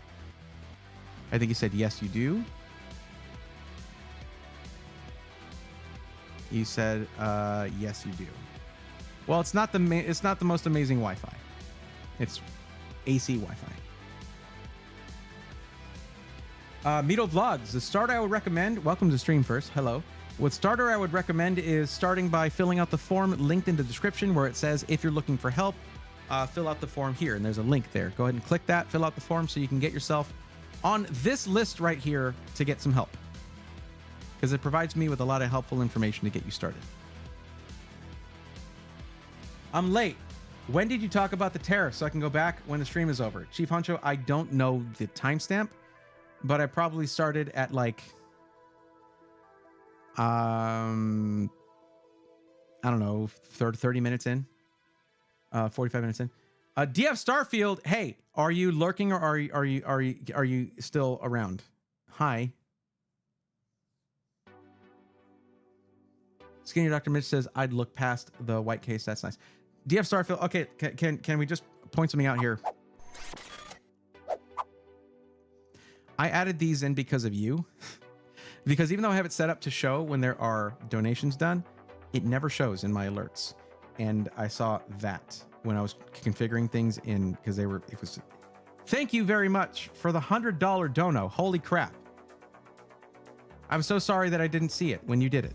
Speaker 1: I think you said yes, you do. You said yes, you do. Well, it's not the most amazing Wi-Fi. It's AC Wi-Fi. Mito Vlogs. The starter I would recommend. Welcome to stream first. Hello. What starter I would recommend is starting by filling out the form linked in the description where it says if you're looking for help, fill out the form here, and there's a link there. Go ahead and click that. Fill out the form so you can get yourself on this list right here to get some help, because it provides me with a lot of helpful information to get you started. I'm late. When did you talk about the tariff so I can go back when the stream is over? Chief Honcho, I don't know the timestamp, but I probably started at like, I don't know, 30 minutes in, 45 minutes in. DF Starfield, hey, are you lurking or are you still around? Hi. Skinny Dr. Mitch says, I'd look past the white case. That's nice. DF Starfield. Okay, can we just point something out here? I added these in because of you. Because even though I have it set up to show when there are donations done, it never shows in my alerts. And I saw that when I was configuring things in, because it was, thank you very much for the $100 dono. Holy crap. I'm so sorry that I didn't see it when you did it.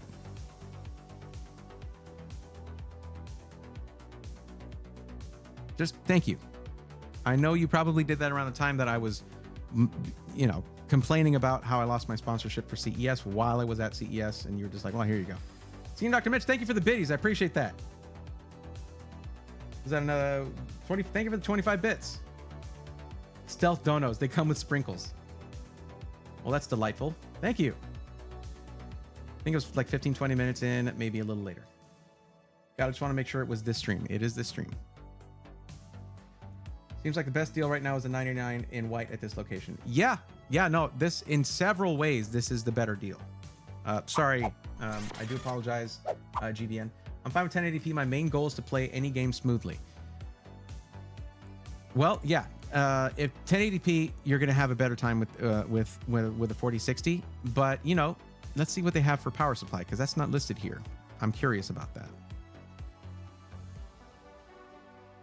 Speaker 1: Just thank you. I know you probably did that around the time that I was, you know, complaining about how I lost my sponsorship for CES while I was at CES, and you were just like, well, here you go. Senior Dr. Mitch, thank you for the biddies. I appreciate that. Is that another 20? Thank you for the 25 bits. Stealth donos, they come with sprinkles. Well, that's delightful. Thank you. I think it was like 15, 20 minutes in, maybe a little later. God, I just want to make sure it was this stream. It is this stream. Seems like the best deal right now is the 99 in white at this location. Yeah, no, this in several ways, this is the better deal. Sorry, I do apologize, GBN. I'm fine with 1080p. My main goal is to play any game smoothly. Well, yeah, if 1080p, you're going to have a better time with a 4060. But you know, let's see what they have for power supply, because that's not listed here. I'm curious about that.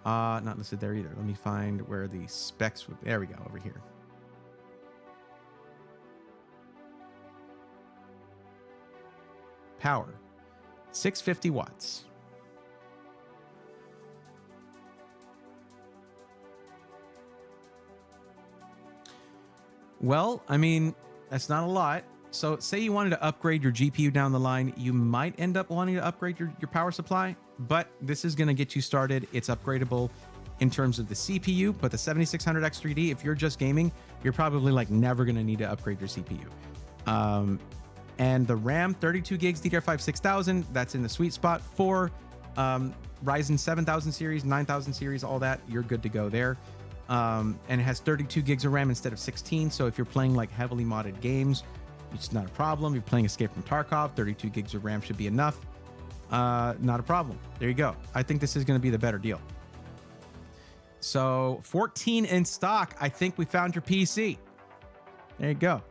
Speaker 1: Not listed there either. Let me find where the specs would. There we go, over here. Power, 650 watts. Well, I mean, that's not a lot. So say you wanted to upgrade your GPU down the line, you might end up wanting to upgrade your power supply, but this is going to get you started. It's upgradable in terms of the CPU, but the 7600X3D, if you're just gaming, you're probably like never going to need to upgrade your CPU. And the RAM, 32 gigs, DDR5 6000, that's in the sweet spot for Ryzen 7000 series, 9000 series, all that, you're good to go there. And it has 32 gigs of RAM instead of 16. So if you're playing like heavily modded games, it's not a problem. You're playing Escape from Tarkov, 32 gigs of RAM should be enough. Not a problem. There you go. I think this is going to be the better deal. So 14 in stock. I think we found your PC. There you go.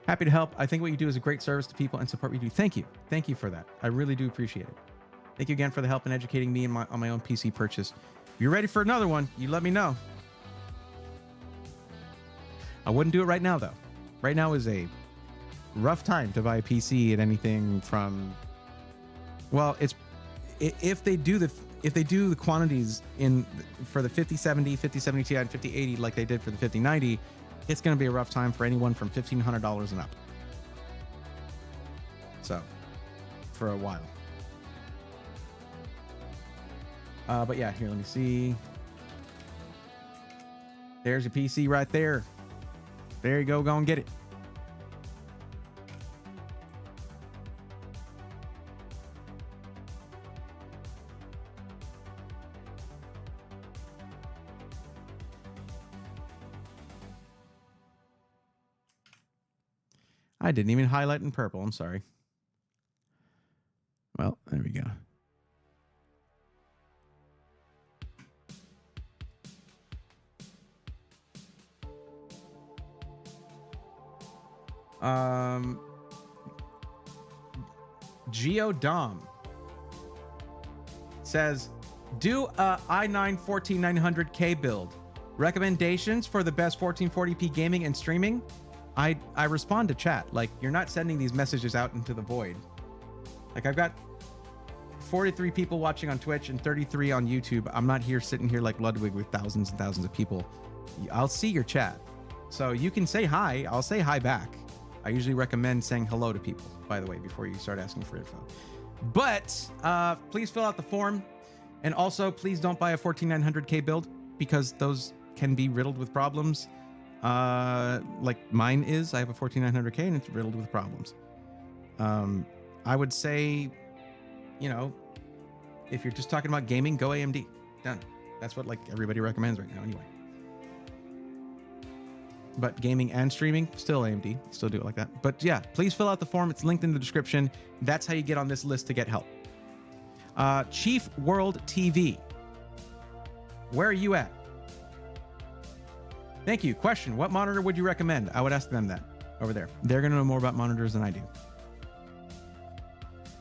Speaker 1: Happy to help. I think what you do is a great service to people and support what you do. Thank you. Thank you for that. I really do appreciate it. Thank you again for the help in educating me on my own PC purchase. If you're ready for another one, you let me know. I wouldn't do it right now, though. Right now is a rough time to buy a PC at anything from. Well, it's if they do the quantities for the 5070, 5070 Ti, and 5080 like they did for the 5090, it's going to be a rough time for anyone from $1,500 and up. So, for a while. But yeah, here, let me see. There's your PC right there. There you go. Go and get it. I didn't even highlight in purple. I'm sorry. Well, there we go. Geodom says, do a i9 14900K build. Recommendations for the best 1440p gaming and streaming? I respond to chat. Like, you're not sending these messages out into the void. Like, I've got 43 people watching on Twitch and 33 on YouTube. I'm not here sitting here like Ludwig with thousands and thousands of people. I'll see your chat. So you can say hi. I'll say hi back. I usually recommend saying hello to people, by the way, before you start asking for info. But please fill out the form. And also, please don't buy a 14900K build, because those can be riddled with problems. Like mine is. I have a 14900K and it's riddled with problems. I would say, you know, if you're just talking about gaming, go AMD. Done. That's what like everybody recommends right now anyway. But gaming and streaming, still AMD. Still do it like that. But yeah, please fill out the form. It's linked in the description. That's how you get on this list to get help. Chief World TV. Where are you at? Thank you. Question: what monitor would you recommend? I would ask them that over there. They're going to know more about monitors than I do.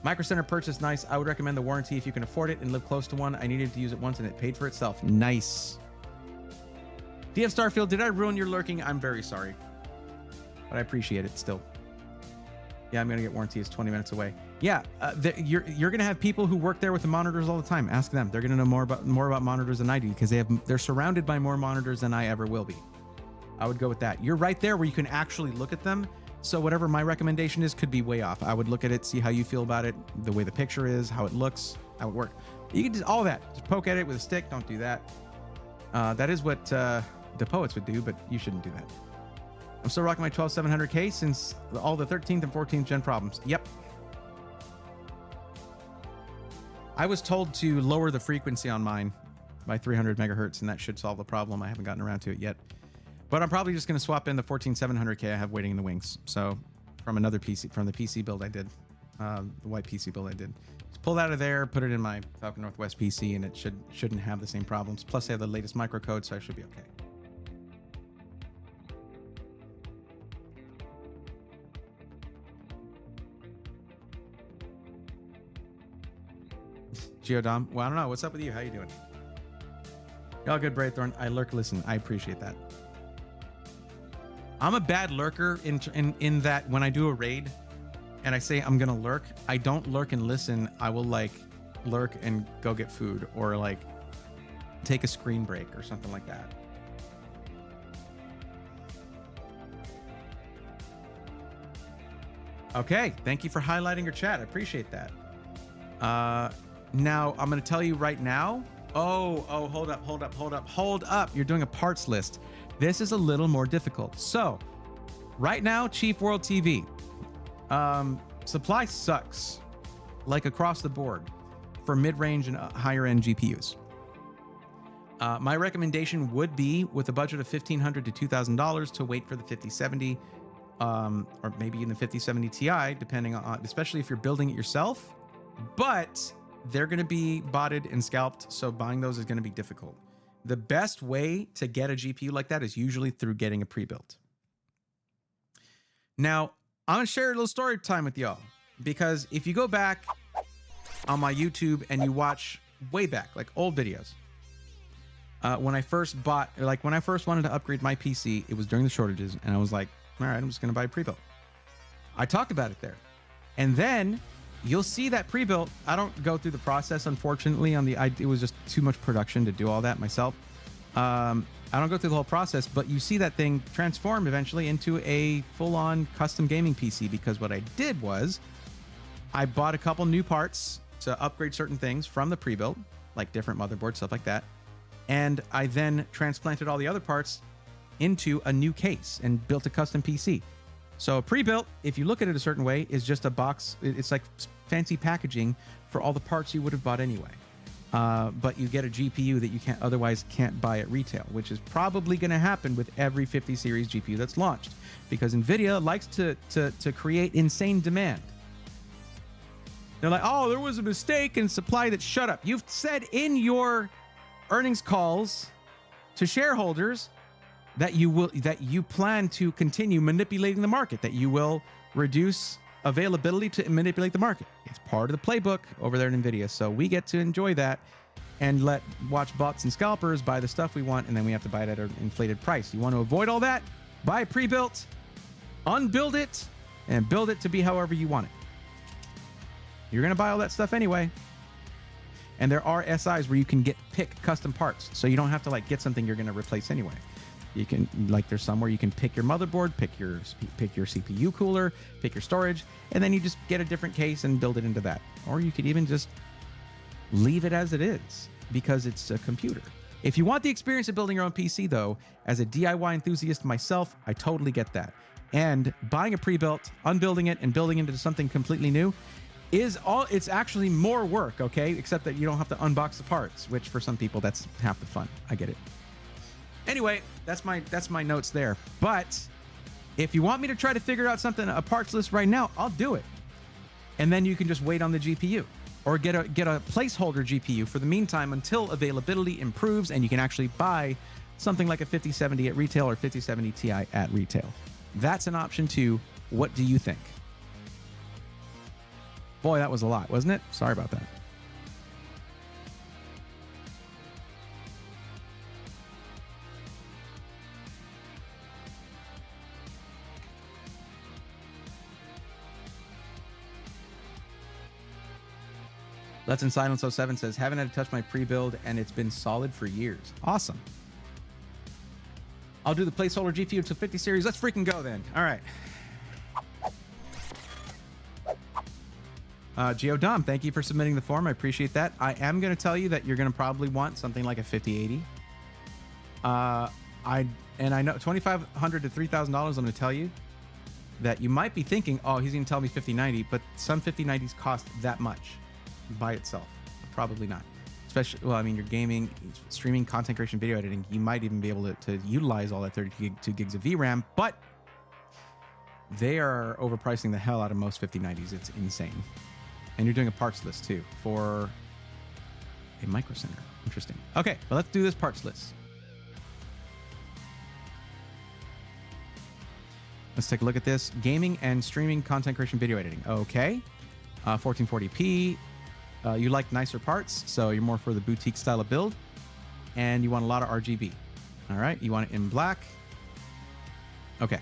Speaker 1: Micro Center purchase, nice. I would recommend the warranty if you can afford it and live close to one. I needed to use it once and it paid for itself. Nice. DF Starfield, did I ruin your lurking? I'm very sorry, but I appreciate it still. Yeah, I'm going to get warranty. It's 20 minutes away. Yeah, you're going to have people who work there with the monitors all the time. Ask them. They're going to know more about monitors than I do because they're surrounded by more monitors than I ever will be. I would go with that. You're right there where you can actually look at them. So whatever my recommendation is could be way off. I would look at it, see how you feel about it, the way the picture is, how it looks, how it works. You can just all that. Just poke at it with a stick. Don't do that. That is what the poets would do, but you shouldn't do that. I'm still rocking my 12700K since all the 13th and 14th gen problems. Yep. I was told to lower the frequency on mine by 300 megahertz, and that should solve the problem. I haven't gotten around to it yet. But I'm probably just going to swap in the 14700K I have waiting in the wings. So from another PC, from the PC build I did, the white PC build I did. Just pull that out of there, put it in my Falcon Northwest PC, and it shouldn't have the same problems. Plus I have the latest microcode, so I should be okay. Geodom, well, I don't know. What's up with you? How you doing? Y'all good, Braythorn? I lurk, listen. I appreciate that. I'm a bad lurker in that when I do a raid and I say I'm gonna lurk, I don't lurk and listen. I will like lurk and go get food or like take a screen break or something like that. Okay, thank you for highlighting your chat. I appreciate that. Now I'm gonna tell you right now. Oh, hold up. You're doing a parts list. This is a little more difficult. So right now, Chief World TV, supply sucks like across the board for mid-range and higher end GPUs. My recommendation would be with a budget of $1,500 to $2,000 to wait for the 5070 or maybe even the 5070 Ti, depending on, especially if you're building it yourself, but they're going to be botted and scalped. So buying those is going to be difficult. The best way to get a GPU like that is usually through getting a pre-built. Now, I'm going to share a little story time with y'all, because if you go back on my YouTube and you watch way back, like old videos, when I first wanted to upgrade my PC, it was during the shortages, and I was like, all right, I'm just going to buy a pre-built. I talked about it there. And then you'll see that pre-built. I don't go through the process, unfortunately. It was just too much production to do all that myself. I don't go through the whole process, but you see that thing transform eventually into a full-on custom gaming PC, because what I did was I bought a couple new parts to upgrade certain things from the pre-built, like different motherboards, stuff like that. And I then transplanted all the other parts into a new case and built a custom PC. So pre-built, if you look at it a certain way, is just a box. It's like fancy packaging for all the parts you would have bought anyway. But you get a GPU that you otherwise can't buy at retail, which is probably going to happen with every 50 series GPU that's launched, because NVIDIA likes to create insane demand. They're like, oh, there was a mistake in supply. That shut up. You've said in your earnings calls to shareholders that you plan to continue manipulating the market, that you will reduce availability to manipulate the market. It's part of the playbook over there in NVIDIA. So we get to enjoy that and watch bots and scalpers buy the stuff we want, and then we have to buy it at an inflated price. You want to avoid all that? Buy pre-built, unbuild it, and build it to be however you want it. You're going to buy all that stuff anyway. And there are SIs where you can pick custom parts, so you don't have to like get something you're going to replace anyway. You can, like, there's somewhere you can pick your motherboard, pick your CPU cooler, pick your storage, and then you just get a different case and build it into that. Or you could even just leave it as it is, because it's a computer. If you want the experience of building your own PC, though, as a DIY enthusiast myself, I totally get that. And buying a pre-built, unbuilding it, and building it into something completely new it's actually more work, okay? Except that you don't have to unbox the parts, which for some people, that's half the fun. I get it. Anyway, that's my notes there. But if you want me to try to figure out a parts list right now, I'll do it. And then you can just wait on the GPU. or get a placeholder GPU for the meantime until availability improves and you can actually buy something like a 5070 at retail or 5070 Ti at retail. That's an option too. What do you think? Boy, that was a lot, wasn't it? Sorry about that. Let's in Silence 07 says, haven't had to touch my pre-build and it's been solid for years. Awesome. I'll do the placeholder GPU to 50 series. Let's freaking go then. All right. Geodom, thank you for submitting the form. I appreciate that. I am going to tell you that you're going to probably want something like a 5080. I know $2,500 to $3,000. I'm going to tell you that you might be thinking, oh, he's going to tell me 5090, but some 5090s cost that much by itself. Probably not. Especially, well, I mean, you're gaming, streaming, content creation, video editing. You might even be able to utilize all that 32 gigs of VRAM, but they are overpricing the hell out of most 5090s. It's insane. And you're doing a parts list too for a micro center. Interesting. Okay, well, let's do this parts list. Let's take a look at this. Gaming and streaming, content creation, video editing. Okay. 1440p. You like nicer parts, so you're more for the boutique style of build. And you want a lot of RGB. All right. You want it in black. Okay.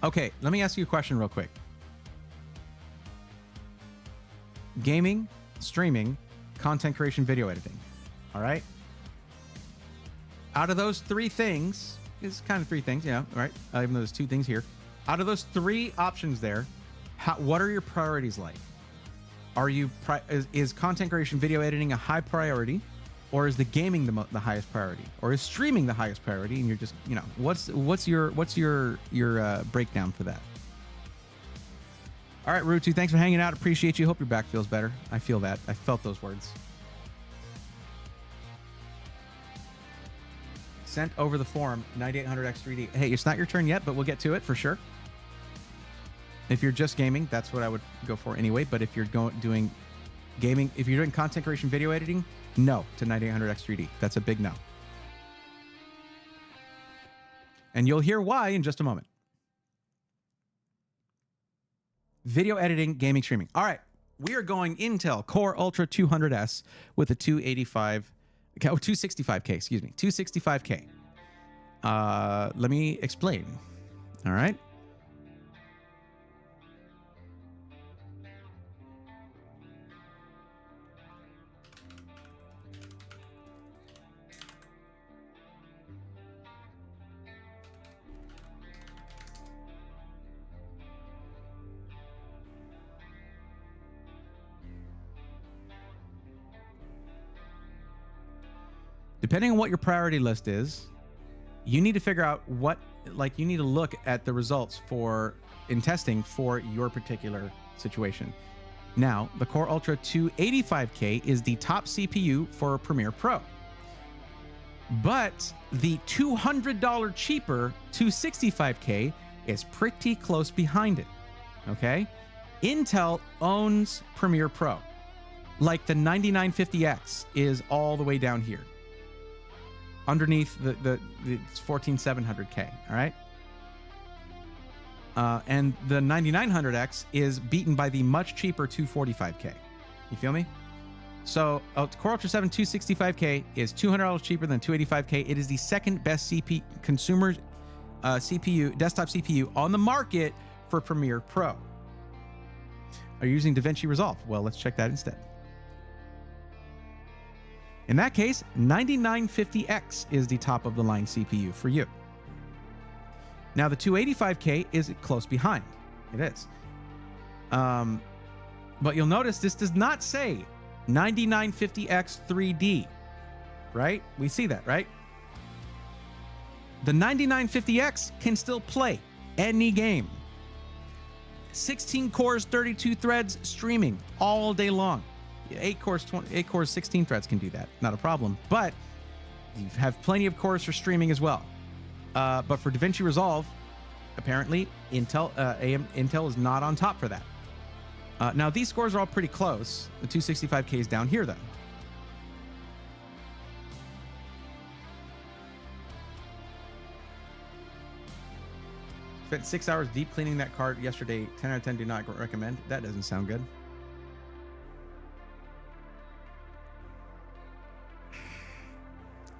Speaker 1: Okay, let me ask you a question real quick. Gaming, streaming, content creation, video editing. All right? Out of those three things, it's kind of three things, yeah, right? Even though there's two things here. Out of those three options there, what are your priorities like? Are you is content creation, video editing a high priority? Or is the gaming the highest priority, or is streaming the highest priority? And you're just, you know, what's your breakdown for that? All right, Rutu, thanks for hanging out. Appreciate you. Hope your back feels better. I feel that. I felt those words. Sent over the forum 9800X3D. Hey, it's not your turn yet, but we'll get to it for sure. If you're just gaming, that's what I would go for anyway. But if you're doing gaming, if you're doing content creation, video editing, no to 9800X3D. That's a big no. And you'll hear why in just a moment. Video editing, gaming, streaming. All right. We are going Intel Core Ultra 200S with a 265K, excuse me, 265K. Let me explain. All right. Depending on what your priority list is, you need to figure out what, you need to look at the results in testing for your particular situation. Now, the Core Ultra 285K is the top CPU for Premiere Pro. But the $200 cheaper 265K is pretty close behind it, okay? Intel owns Premiere Pro. Like the 9950X is all the way down here. Underneath it's 14700K, all right? And the 9900X is beaten by the much cheaper 245K. You feel me? So Core Ultra 7 265K is $200 cheaper than 285K. It is the second best consumer CPU, desktop CPU on the market for Premiere Pro. Are you using DaVinci Resolve? Well, let's check that instead. In that case, 9950X is the top of the line CPU for you. Now the 285K is close behind. It is. But you'll notice this does not say 9950X 3D, right? We see that, right? The 9950X can still play any game. 16 cores, 32 threads, streaming all day long. 8 cores, 16 threads can do that. Not a problem. But you have plenty of cores for streaming as well. But for DaVinci Resolve, apparently Intel is not on top for that. Now these scores are all pretty close. The 265K is down here though. Spent 6 hours deep cleaning that card yesterday. 10 out of 10 do not recommend. That doesn't sound good.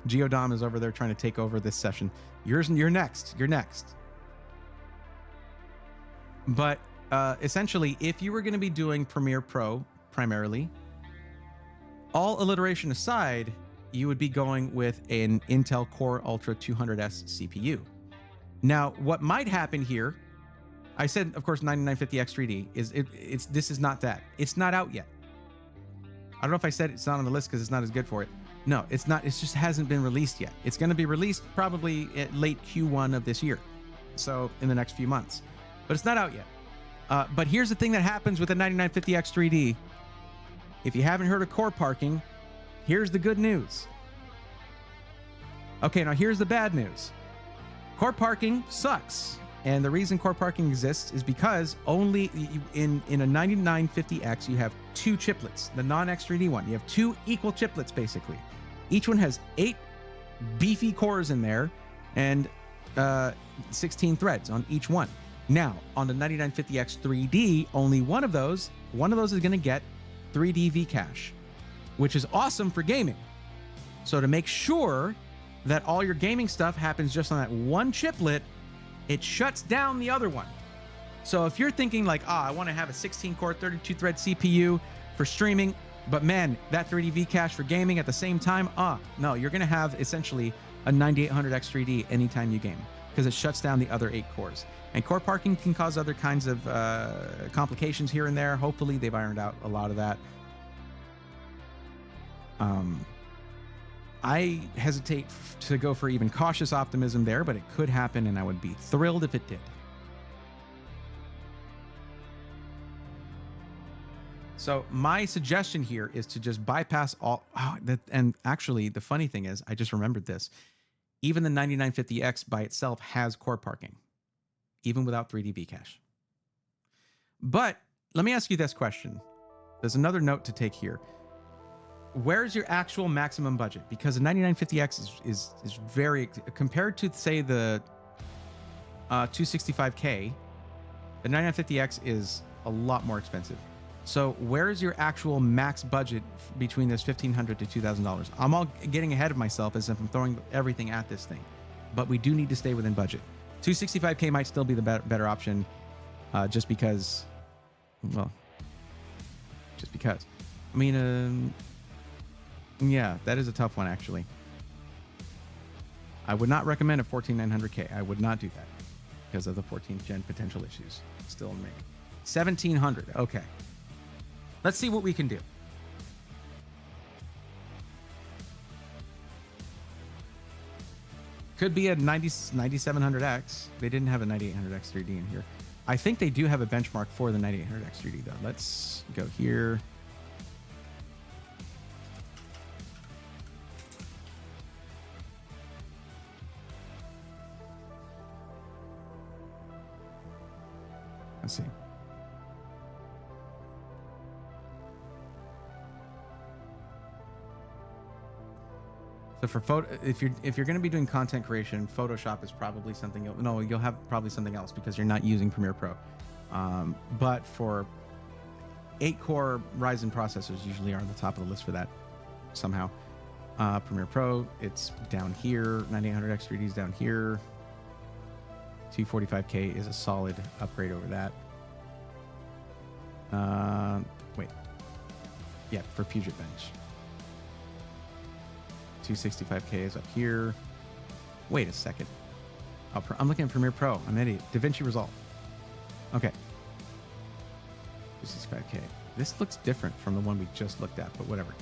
Speaker 1: Geodom is over there trying to take over this session. You're next. You're next. But essentially, if you were going to be doing Premiere Pro primarily, all alliteration aside, you would be going with an Intel Core Ultra 200S CPU. Now, what might happen here, I said, of course, 9950X3D this is not that. It's not out yet. I don't know if I said it's not on the list because it's not as good for it. No, it's not. It just hasn't been released yet. It's going to be released probably at late Q1 of this year, so in the next few months. But it's not out yet. But here's the thing that happens with the 9950X3D. If you haven't heard of core parking, here's the good news. Okay, now here's the bad news. Core parking sucks. And the reason core parking exists is because only in a 9950X, you have 2 chiplets, the non-X3D one. You have 2 equal chiplets, basically. Each one has 8 beefy cores in there and 16 threads on each one. Now, on the 9950X 3D, only one of those is going to get 3D V-cache, which is awesome for gaming. So to make sure that all your gaming stuff happens just on that one chiplet, it shuts down the other one. So if you're thinking like, I want to have a 16-core, 32-thread CPU for streaming, but man, that 3D V-cache for gaming at the same time, no, you're going to have essentially a 9800X 3D anytime you game because it shuts down the other 8 cores. And core parking can cause other kinds of complications here and there. Hopefully they've ironed out a lot of that. I hesitate to go for even cautious optimism there, but it could happen, and I would be thrilled if it did. So my suggestion here is to just bypass all. And actually, the funny thing is, I just remembered this. Even the 9950X by itself has core parking, even without 3D V-cache. But let me ask you this question. There's another note to take here. Where's your actual maximum budget? Because the 9950X is very, compared to say the 265K, the 9950X is a lot more expensive. So where is your actual max budget between this $1,500 to $2,000? I'm all getting ahead of myself as if I'm throwing everything at this thing, but we do need to stay within budget. 265K might still be the better option, just because, well, just because. I mean, yeah, that is a tough one, actually. I would not recommend a 14900K. I would not do that because of the 14th gen potential issues still in me. 1700. Okay. Let's see what we can do. Could be a 9700X. They didn't have a 9800X 3D in here. I think they do have a benchmark for the 9800X 3D, though. Let's go here. Let's see. So for photo, if you're going to be doing content creation, Photoshop is probably something. You'll have probably something else because you're not using Premiere Pro. But for 8-core Ryzen processors, usually are on the top of the list for that somehow. Premiere Pro, it's down here. 9800X 3D is down here. 245K is a solid upgrade over that. Wait. Yeah, for Puget Bench. 265K is up here. Wait a second. I'm looking at Premiere Pro. I'm an idiot. DaVinci Resolve. Okay. 265K. This looks different from the one we just looked at, but whatever.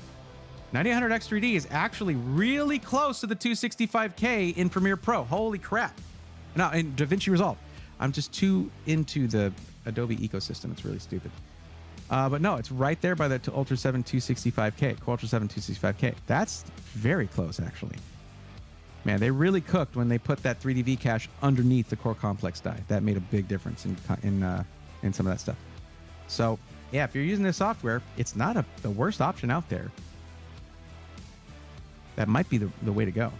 Speaker 1: 9800X 3D is actually really close to the 265K in Premiere Pro. Holy crap. No, in DaVinci Resolve. I'm just too into the Adobe ecosystem. It's really stupid. But no, it's right there by the Ultra 7 265K, Core Ultra 7 265K. That's very close, actually. Man, they really cooked when they put that 3D cache underneath the Core Complex die. That made a big difference in some of that stuff. So, yeah, if you're using this software, it's not the worst option out there. That might be the way to go.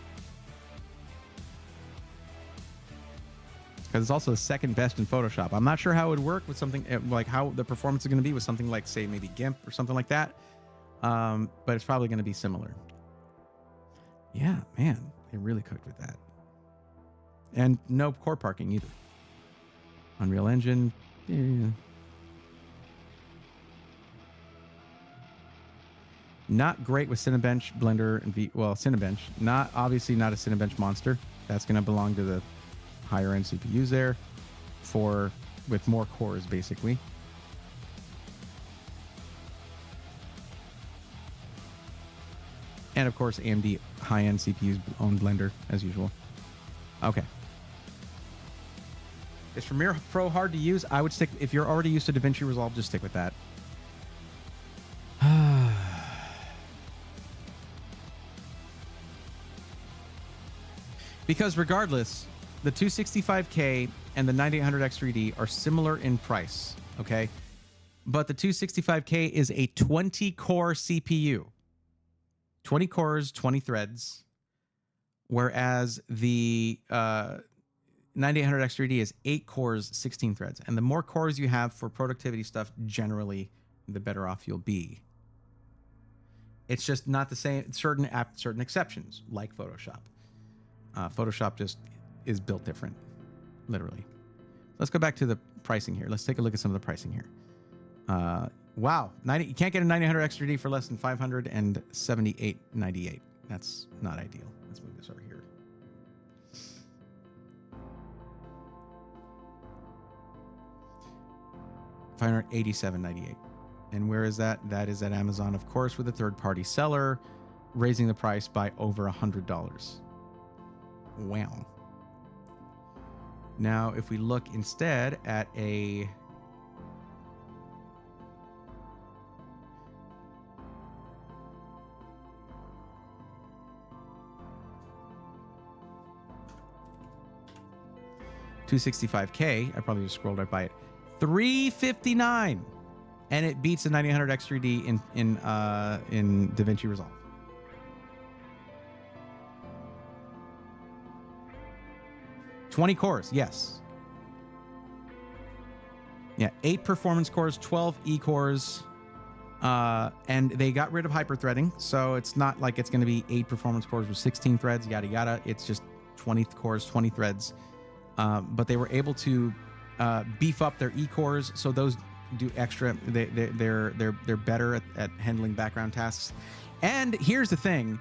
Speaker 1: Because it's also the second best in Photoshop. I'm not sure how it would work with something like how the performance is going to be with something like, say, maybe GIMP or something like that. But it's probably going to be similar. Yeah, man, they really cooked with that. And no core parking either. Unreal Engine. Yeah. Not great with Cinebench, Blender, and Cinebench. Obviously not a Cinebench monster. That's going to belong to the higher end CPUs there with more cores, basically. And of course, AMD high-end CPUs own Blender as usual. Okay. Is Premiere Pro hard to use? I would stick, if you're already used to DaVinci Resolve, just stick with that. Because regardless, the 265K and the 9800X3D are similar in price, okay? But the 265K is a 20-core CPU. 20 cores, 20 threads, whereas the 9800X3D is 8 cores, 16 threads. And the more cores you have for productivity stuff, generally, the better off you'll be. It's just not the same, certain exceptions, like Photoshop. Photoshop just is built different, literally. Let's go back to the pricing here. Let's take a look at some of the pricing here. Wow, you can't get a 9800X3D for less than $578.98. That's not ideal. Let's move this over here. $587.98. And where is that? That is at Amazon, of course, with a third-party seller, raising the price by over $100. Wow. Now, if we look instead at a $265K, I probably just scrolled right by it. $359, and it beats the 9800X3D in DaVinci Resolve. $20 cores, yes. Yeah, 8 performance cores, 12 E cores, and they got rid of hyperthreading, so it's not like it's going to be 8 performance cores with 16 threads, yada yada. It's just 20 cores, 20 threads. But they were able to beef up their E cores, so those do extra. They're better at handling background tasks. And here's the thing: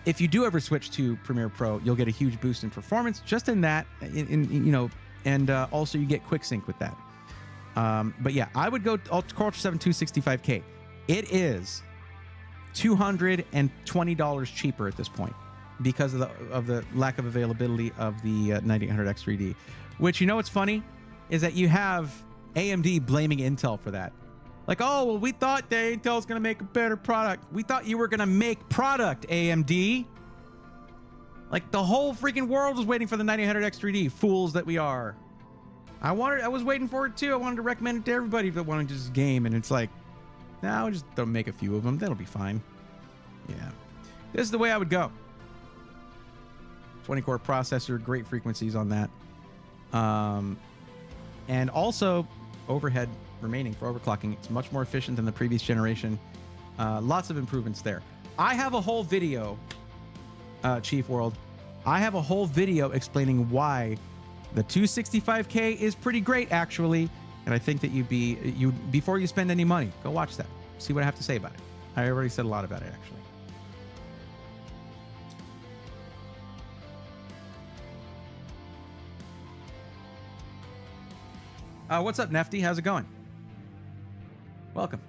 Speaker 1: if you do ever switch to Premiere Pro, you'll get a huge boost in performance just in that, and also you get quick sync with that. But yeah, I would go Core Ultra 7 265K. It is $220 cheaper at this point because of the lack of availability of the 9800X3D. Which, what's funny is that you have AMD blaming Intel for that. Like, oh, well, we thought that Intel's going to make a better product. We thought you were going to make product, AMD. Like, the whole freaking world was waiting for the 9800X3D. Fools that we are. I was waiting for it, too. I wanted to recommend it to everybody that wanted to just game. And it's like, no, just don't make a few of them. That'll be fine. Yeah. This is the way I would go. 20-core processor, great frequencies on that. And also, overhead remaining for overclocking. It's much more efficient than the previous generation. Lots of improvements there. I have a whole video, Chief World. I have a whole video explaining why the 265K is pretty great, actually. And I think that before you spend any money, go watch that. See what I have to say about it. I already said a lot about it, actually. What's up, Nefty? How's it going? Welcome.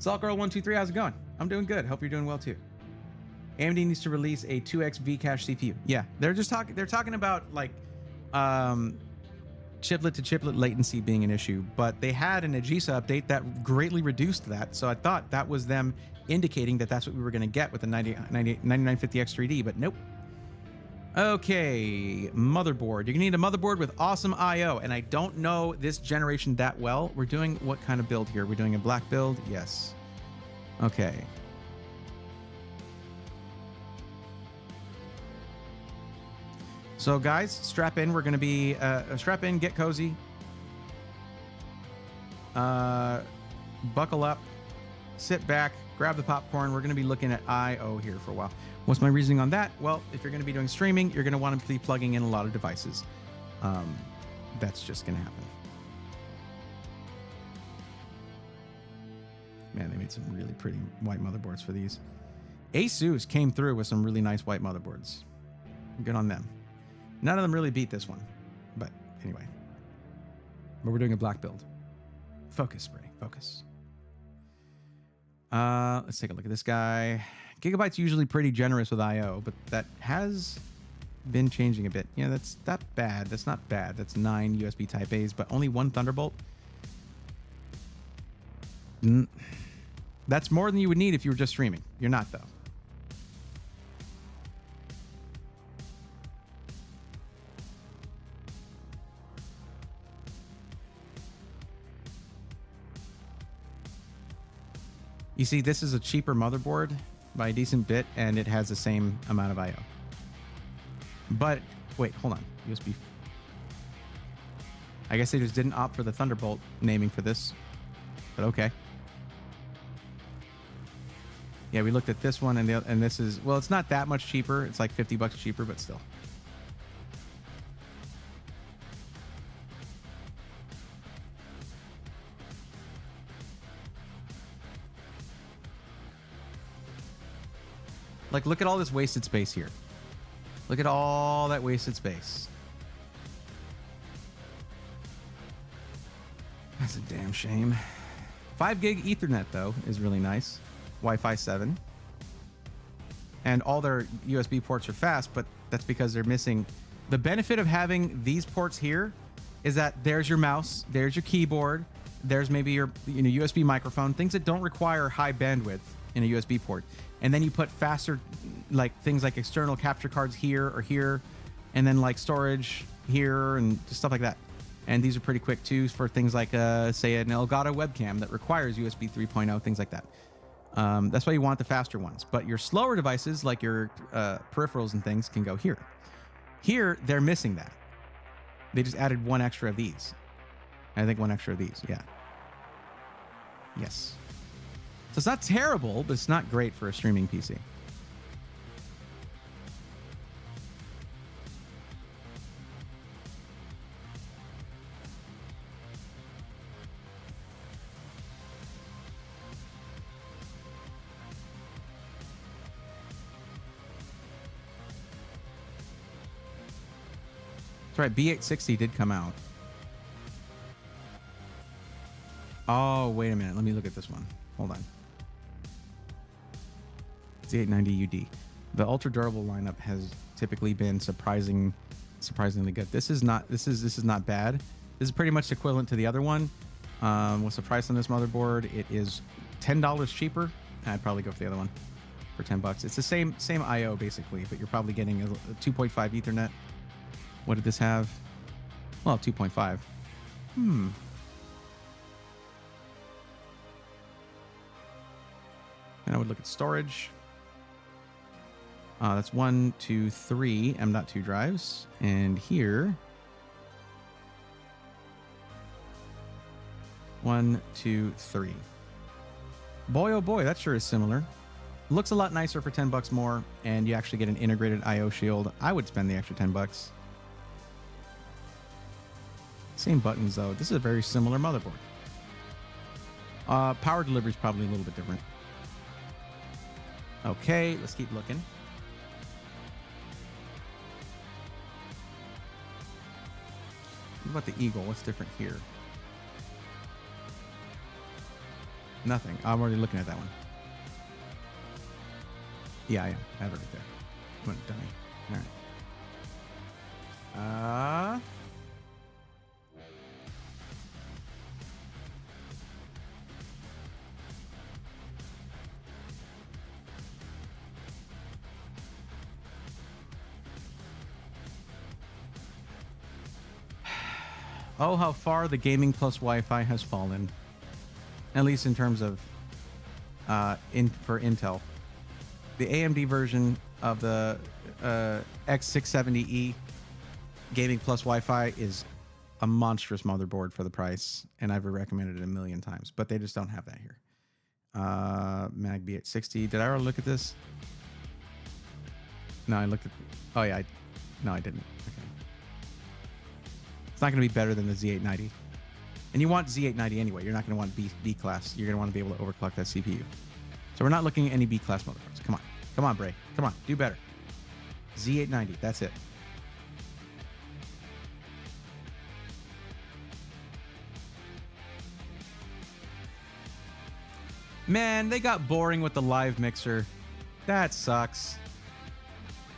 Speaker 1: Saltgirl123, how's it going? I'm doing good. Hope you're doing well too. AMD needs to release a 2x Vcache CPU. Yeah, they're talking about like chiplet to chiplet latency being an issue, but they had an AGISA update that greatly reduced that. So I thought that was them indicating that that's what we were going to get with the 9950X3D, but nope. Okay, motherboard. You're gonna need a motherboard with awesome I/O, and I don't know this generation that well. We're doing what kind of build here? We're doing a black build? Yes. Okay. So guys, strap in. We're gonna be strap in, get cozy, buckle up, sit back, grab the popcorn. We're gonna be looking at I/O here for a while. What's my reasoning on that? Well, if you're going to be doing streaming, you're going to want to be plugging in a lot of devices. That's just going to happen. Man, they made some really pretty white motherboards for these. Asus came through with some really nice white motherboards. Good on them. None of them really beat this one. But anyway. But we're doing a black build. Focus, Spray. Focus. Let's take a look at this guy. Gigabyte's usually pretty generous with I/O, but that has been changing a bit. Yeah, that's not bad. That's not bad. That's 9 USB Type A's, but only 1 Thunderbolt. That's more than you would need if you were just streaming. You're not, though. You see, this is a cheaper motherboard by a decent bit, and it has the same amount of I/O. But wait, hold on. USB. I guess they just didn't opt for the Thunderbolt naming for this, but okay. Yeah, we looked at this one, and this is, well, it's not that much cheaper. It's like $50 cheaper, but still. Like, look at all this wasted space here. Look at all that wasted space. That's a damn shame. 5 gig Ethernet, though, is really nice. Wi-Fi 7. And all their USB ports are fast, but that's because they're missing. The benefit of having these ports here is that there's your mouse, there's your keyboard, there's maybe your USB microphone, things that don't require high bandwidth in a USB port. And then you put faster, like things like external capture cards here or here, and then like storage here and just stuff like that. And these are pretty quick too for things like, say, an Elgato webcam that requires USB 3.0, things like that. That's why you want the faster ones. But your slower devices, like your peripherals and things, can go here. Here, they're missing that. They just added 1 extra of these. I think 1 extra of these, yeah. Yes. So it's not terrible, but it's not great for a streaming PC. That's right, B860 did come out. Oh, wait a minute. Let me look at this one. Hold on. It's the 890 UD. The ultra durable lineup has typically been surprisingly good. This is not bad. This is pretty much equivalent to the other one. What's the price on this motherboard? It is $10 cheaper. I'd probably go for the other one for $10. It's the same I/O basically, but you're probably getting a 2.5 Ethernet. What did this have? Well, 2.5. And I would look at storage. That's 1, 2, 3 M.2 drives. And here, 1, 2, 3. Boy, oh boy, that sure is similar. Looks a lot nicer for $10 more, and you actually get an integrated I/O shield. I would spend the extra $10. Same buttons though. This is a very similar motherboard. Power delivery is probably a little bit different. Okay, let's keep looking. What about the Eagle? What's different here? Nothing. I'm already looking at that one. Yeah, I am. I have it right there. I'm a dummy. All right. Oh, how far the gaming plus Wi-Fi has fallen. At least in terms of for Intel. The AMD version of the X670E gaming plus Wi-Fi is a monstrous motherboard for the price, and I've recommended it a million times, but they just don't have that here. Mag B860. Did I already look at this? No, I looked at. Oh yeah, no, I didn't. Okay. It's not going to be better than the Z890, and you want Z890 anyway. You're not going to want B class. You're going to want to be able to overclock that CPU. So we're not looking at any B class motherboards. Come on, Bray. Come on, do better. Z890. That's it. Man, they got boring with the live mixer. That sucks.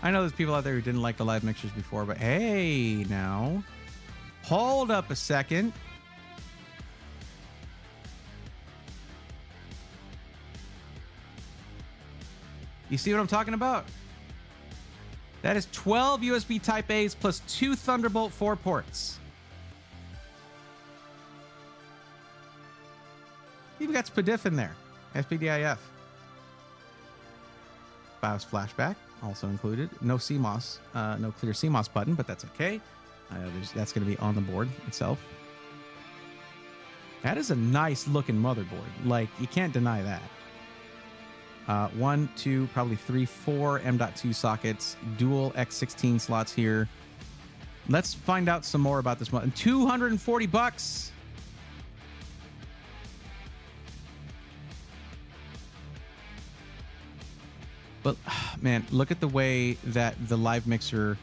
Speaker 1: I know there's people out there who didn't like the live mixers before, but hey, now. Hold up a second. You see what I'm talking about? That is 12 USB Type A's plus 2 Thunderbolt 4 ports. You've got SPDIF in there. SPDIF. BIOS flashback also included. No CMOS, no clear CMOS button, but that's okay. That's going to be on the board itself. That is a nice looking motherboard. Like, you can't deny that. 1, 2, probably 3, 4 M.2 sockets, dual X16 slots here. Let's find out some more about this one. $240. But man, look at the way that the live mixer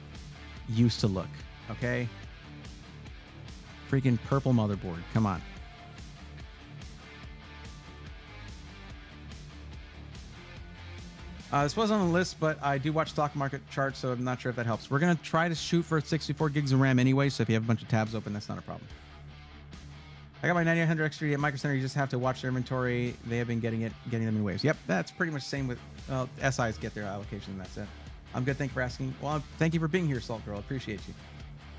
Speaker 1: used to look. Okay, freaking purple motherboard. Come on. This wasn't on the list, but I do watch stock market charts, so I'm not sure if that helps. We're going to try to shoot for 64 gigs of RAM anyway, so if you have a bunch of tabs open, that's not a problem. I got my 9800 X3 at Micro Center. You just have to watch their inventory. They have been getting them in waves. Yep, that's pretty much the same with SIs get their allocation, and that's it. I'm good. Thank you for asking. Well, thank you for being here, Salt Girl. Appreciate you.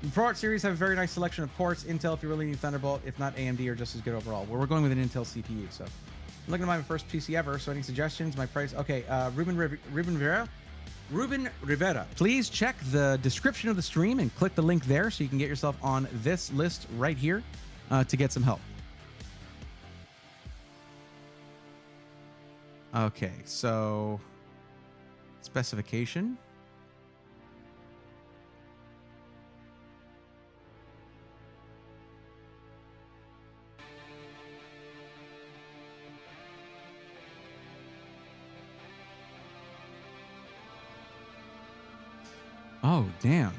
Speaker 1: The Pro Art series have a very nice selection of ports. Intel if you really need Thunderbolt. If not, AMD are just as good overall. Well, we're going with an Intel CPU, so... I'm looking at my first PC ever, so any suggestions? My price... Okay, Ruben Rivera. Please check the description of the stream and click the link there so you can get yourself on this list right here to get some help. Okay, so... Specification. Oh, damn.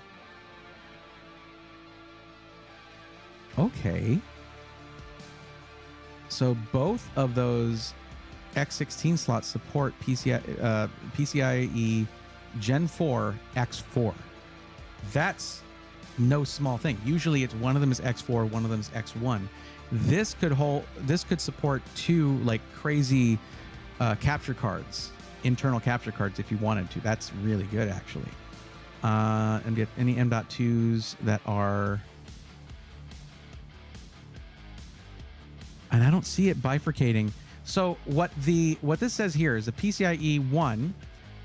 Speaker 1: Okay. So both of those X16 slots support PCIe Gen 4 X4. That's no small thing. Usually it's one of them is X4, one of them is X1. This could support two like crazy capture cards, internal capture cards if you wanted to. That's really good actually. And get any M.2s that are, and I don't see it bifurcating. So what this says here is the PCIe 1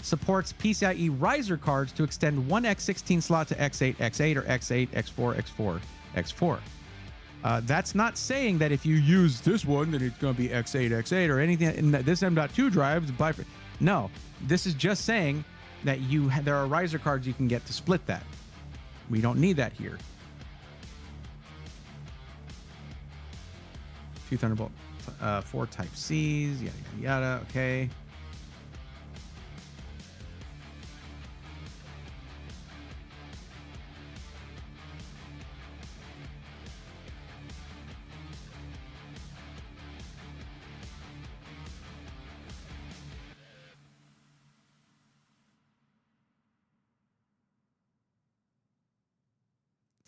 Speaker 1: supports PCIe riser cards to extend one X16 slot to X8, X8, or X8, X4, X4, X4. That's not saying that if you use this one, then it's going to be X8, X8, or anything in this M.2 drive is bifurcated. No, this is just saying that there are riser cards you can get to split that. We don't need that here. 2 Thunderbolt 4 Type C's, yada yada yada. Okay.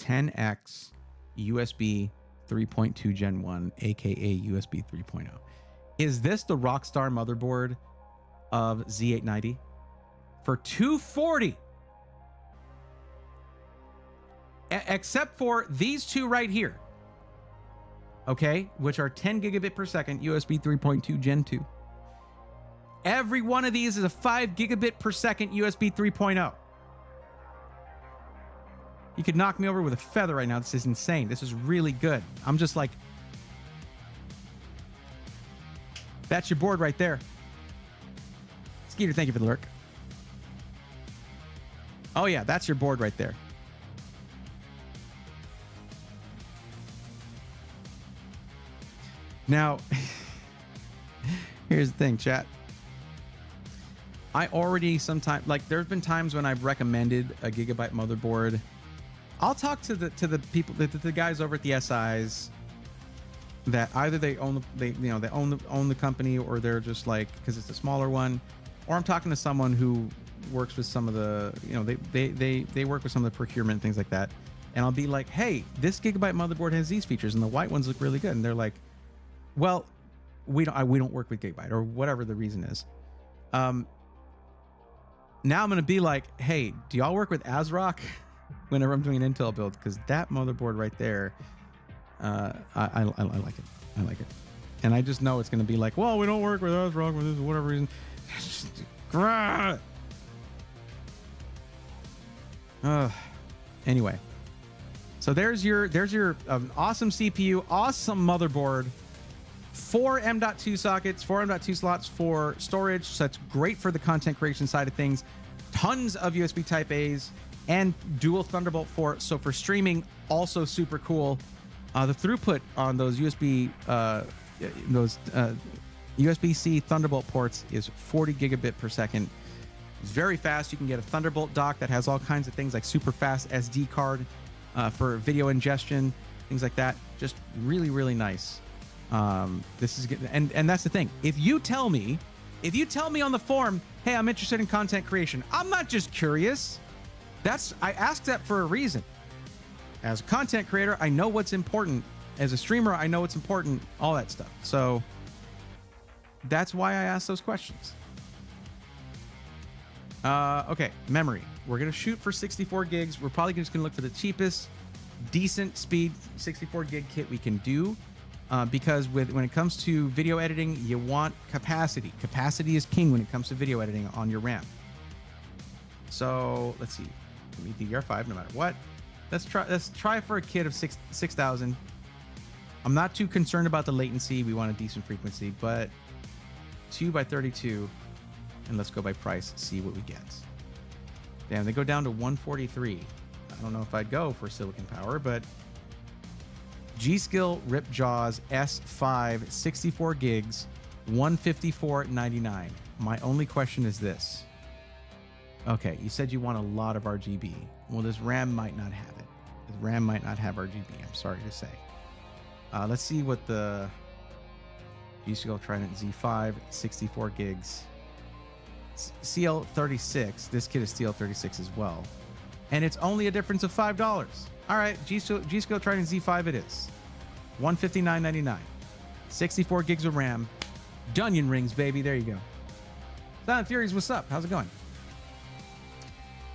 Speaker 1: $10X USB 3.2 Gen 1, aka USB 3.0. Is this the Rockstar motherboard of Z890? For $240. Except for these two right here. okay, which are 10 gigabit per second, USB 3.2 Gen 2. Every one of these is a 5 gigabit per second USB 3.0. You could knock me over with a feather right now. This is insane. This is really good. I'm just like, that's your board right there. Skeeter, thank you for the lurk. Oh yeah, that's your board right there. Now, here's the thing, chat. I already sometimes, like, there's been times when I've recommended a gigabyte motherboard. I'll talk to the people, the guys over at the SIs that either they own they own the company, or they're just like, because it's a smaller one, or I'm talking to someone who works with some of the, they work with some of the procurement and things like that, and I'll be like, hey, this gigabyte motherboard has these features and the white ones look really good, and they're like, well, we don't work with gigabyte, or whatever the reason is. Now I'm gonna be like, hey, do y'all work with ASRock whenever I'm doing an Intel build? Because that motherboard right there, I like it. I like it. And I just know it's gonna be like, well, we don't work with ASRock for this or whatever reason. Anyway, so there's your awesome CPU, awesome motherboard. 4 M.2 sockets, 4 M.2 slots for storage, so that's great for the content creation side of things. Tons of USB Type A's and dual Thunderbolt 4, so for streaming, also super cool. The throughput on those USB-C Thunderbolt ports is 40 gigabit per second. It's very fast. You can get a Thunderbolt dock that has all kinds of things like super fast SD card for video ingestion, things like that. Just really, really nice. This is good. And that's the thing. If you tell me on the forum, hey, I'm interested in content creation, I'm not just curious. I asked that for a reason. As a content creator, I know what's important. As a streamer, I know what's important, all that stuff. So that's why I asked those questions. Okay, memory. We're going to shoot for 64 gigs. We're probably just going to look for the cheapest, decent speed 64 gig kit we can do. Because when it comes to video editing, you want capacity. Capacity is king when it comes to video editing on your RAM. So let's see. Give me DDR5 no matter what. Let's try for a kit of 6,000. I'm not too concerned about the latency. We want a decent frequency, but 2x32, and let's go by price. See what we get. Damn, they go down to 143. I don't know if I'd go for silicon power, but G.Skill Rip Jaws S5 64 gigs, $154.99. My only question is this. Okay, you said you want a lot of RGB. Well, this RAM might not have it. This RAM might not have RGB, I'm sorry to say. Let's see what the G.Skill Trident Z5 64 gigs. CL36. This kit is CL36 as well. And it's only a difference of $5. All right, G.Skill Trident Z5 it is. $159.99. 64 gigs of RAM. Dunion rings, baby. There you go. Silent Furies, what's up? How's it going?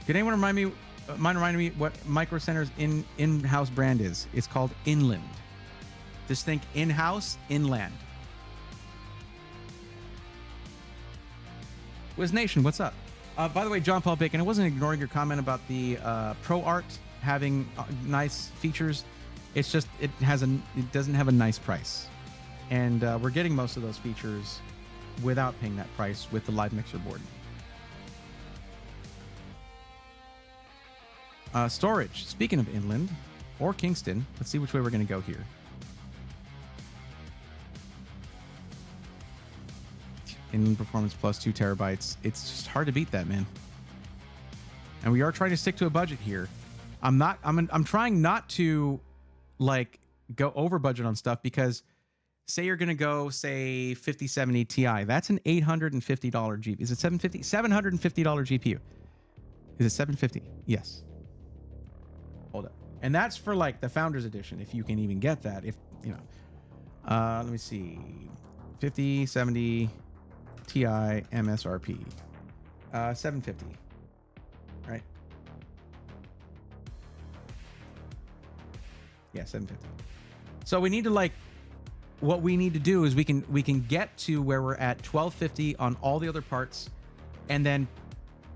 Speaker 1: Could anyone mind reminding me what Micro Center's in-house brand is? It's called Inland. Just think in-house, inland. Wiz Nation, what's up? By the way, John Paul Bacon, I wasn't ignoring your comment about the ProArt having nice features. It's just it doesn't have a nice price, and we're getting most of those features without paying that price with the live mixer board. Storage. Speaking of Inland or Kingston, let's see which way we're going to go here. Inland Performance plus 2 terabytes. It's just hard to beat that, man. And we are trying to stick to a budget here. I'm trying not to like go over budget on stuff, because say you're going to go say 5070 Ti. That's an $850 GPU. Is it $750? $750 GPU. Is it 750? Yes. Hold up. And that's for like the Founders Edition, if you can even get that. If you know, let me see. 5070 Ti MSRP. 750. Right? Yeah, 750. So we need to like what we need to do is we can get to where we're at 1250 on all the other parts, and then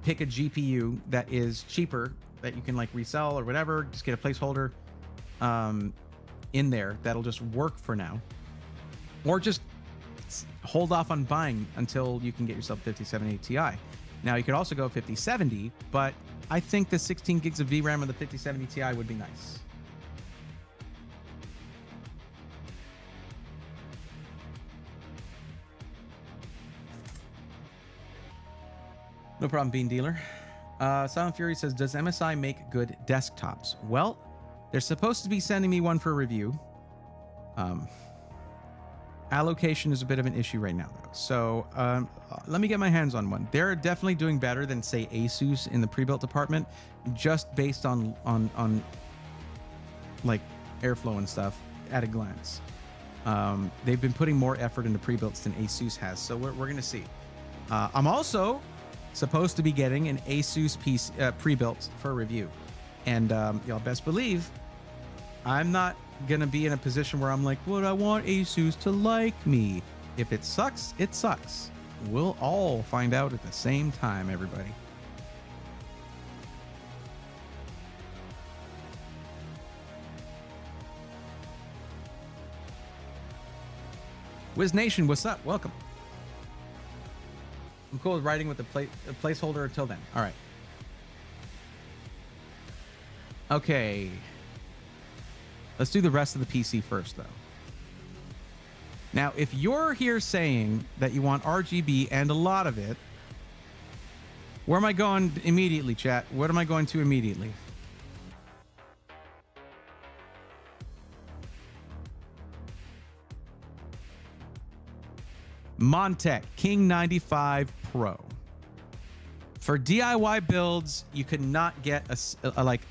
Speaker 1: pick a GPU that is cheaper that you can like resell or whatever. Just get a placeholder in there that'll just work for now, or just hold off on buying until you can get yourself 5070 Ti. Now you could also go 5070, but I think the 16 gigs of VRAM of the 5070 Ti would be nice. No problem, Bean Dealer. Silent Fury says, does MSI make good desktops? Well, they're supposed to be sending me one for review. Allocation is a bit of an issue right now, though. So let me get my hands on one. They're definitely doing better than, say, Asus in the pre-built department, just based on like airflow and stuff at a glance. They've been putting more effort into pre-builts than Asus has, so we're going to see. I'm also supposed to be getting an Asus piece pre-built for review, and y'all best believe I'm not gonna be in a position where I'm like, well, I want Asus to like me. If it sucks, it sucks. We'll all find out at the same time, everybody. Wiz Nation, what's up? Welcome. I'm cool with writing with the placeholder until then. All right. Okay. Let's do the rest of the PC first, though. Now, if you're here saying that you want RGB and a lot of it, where am I going immediately, chat? What am I going to immediately? Montech King 95 Pro. For DIY builds, you could not get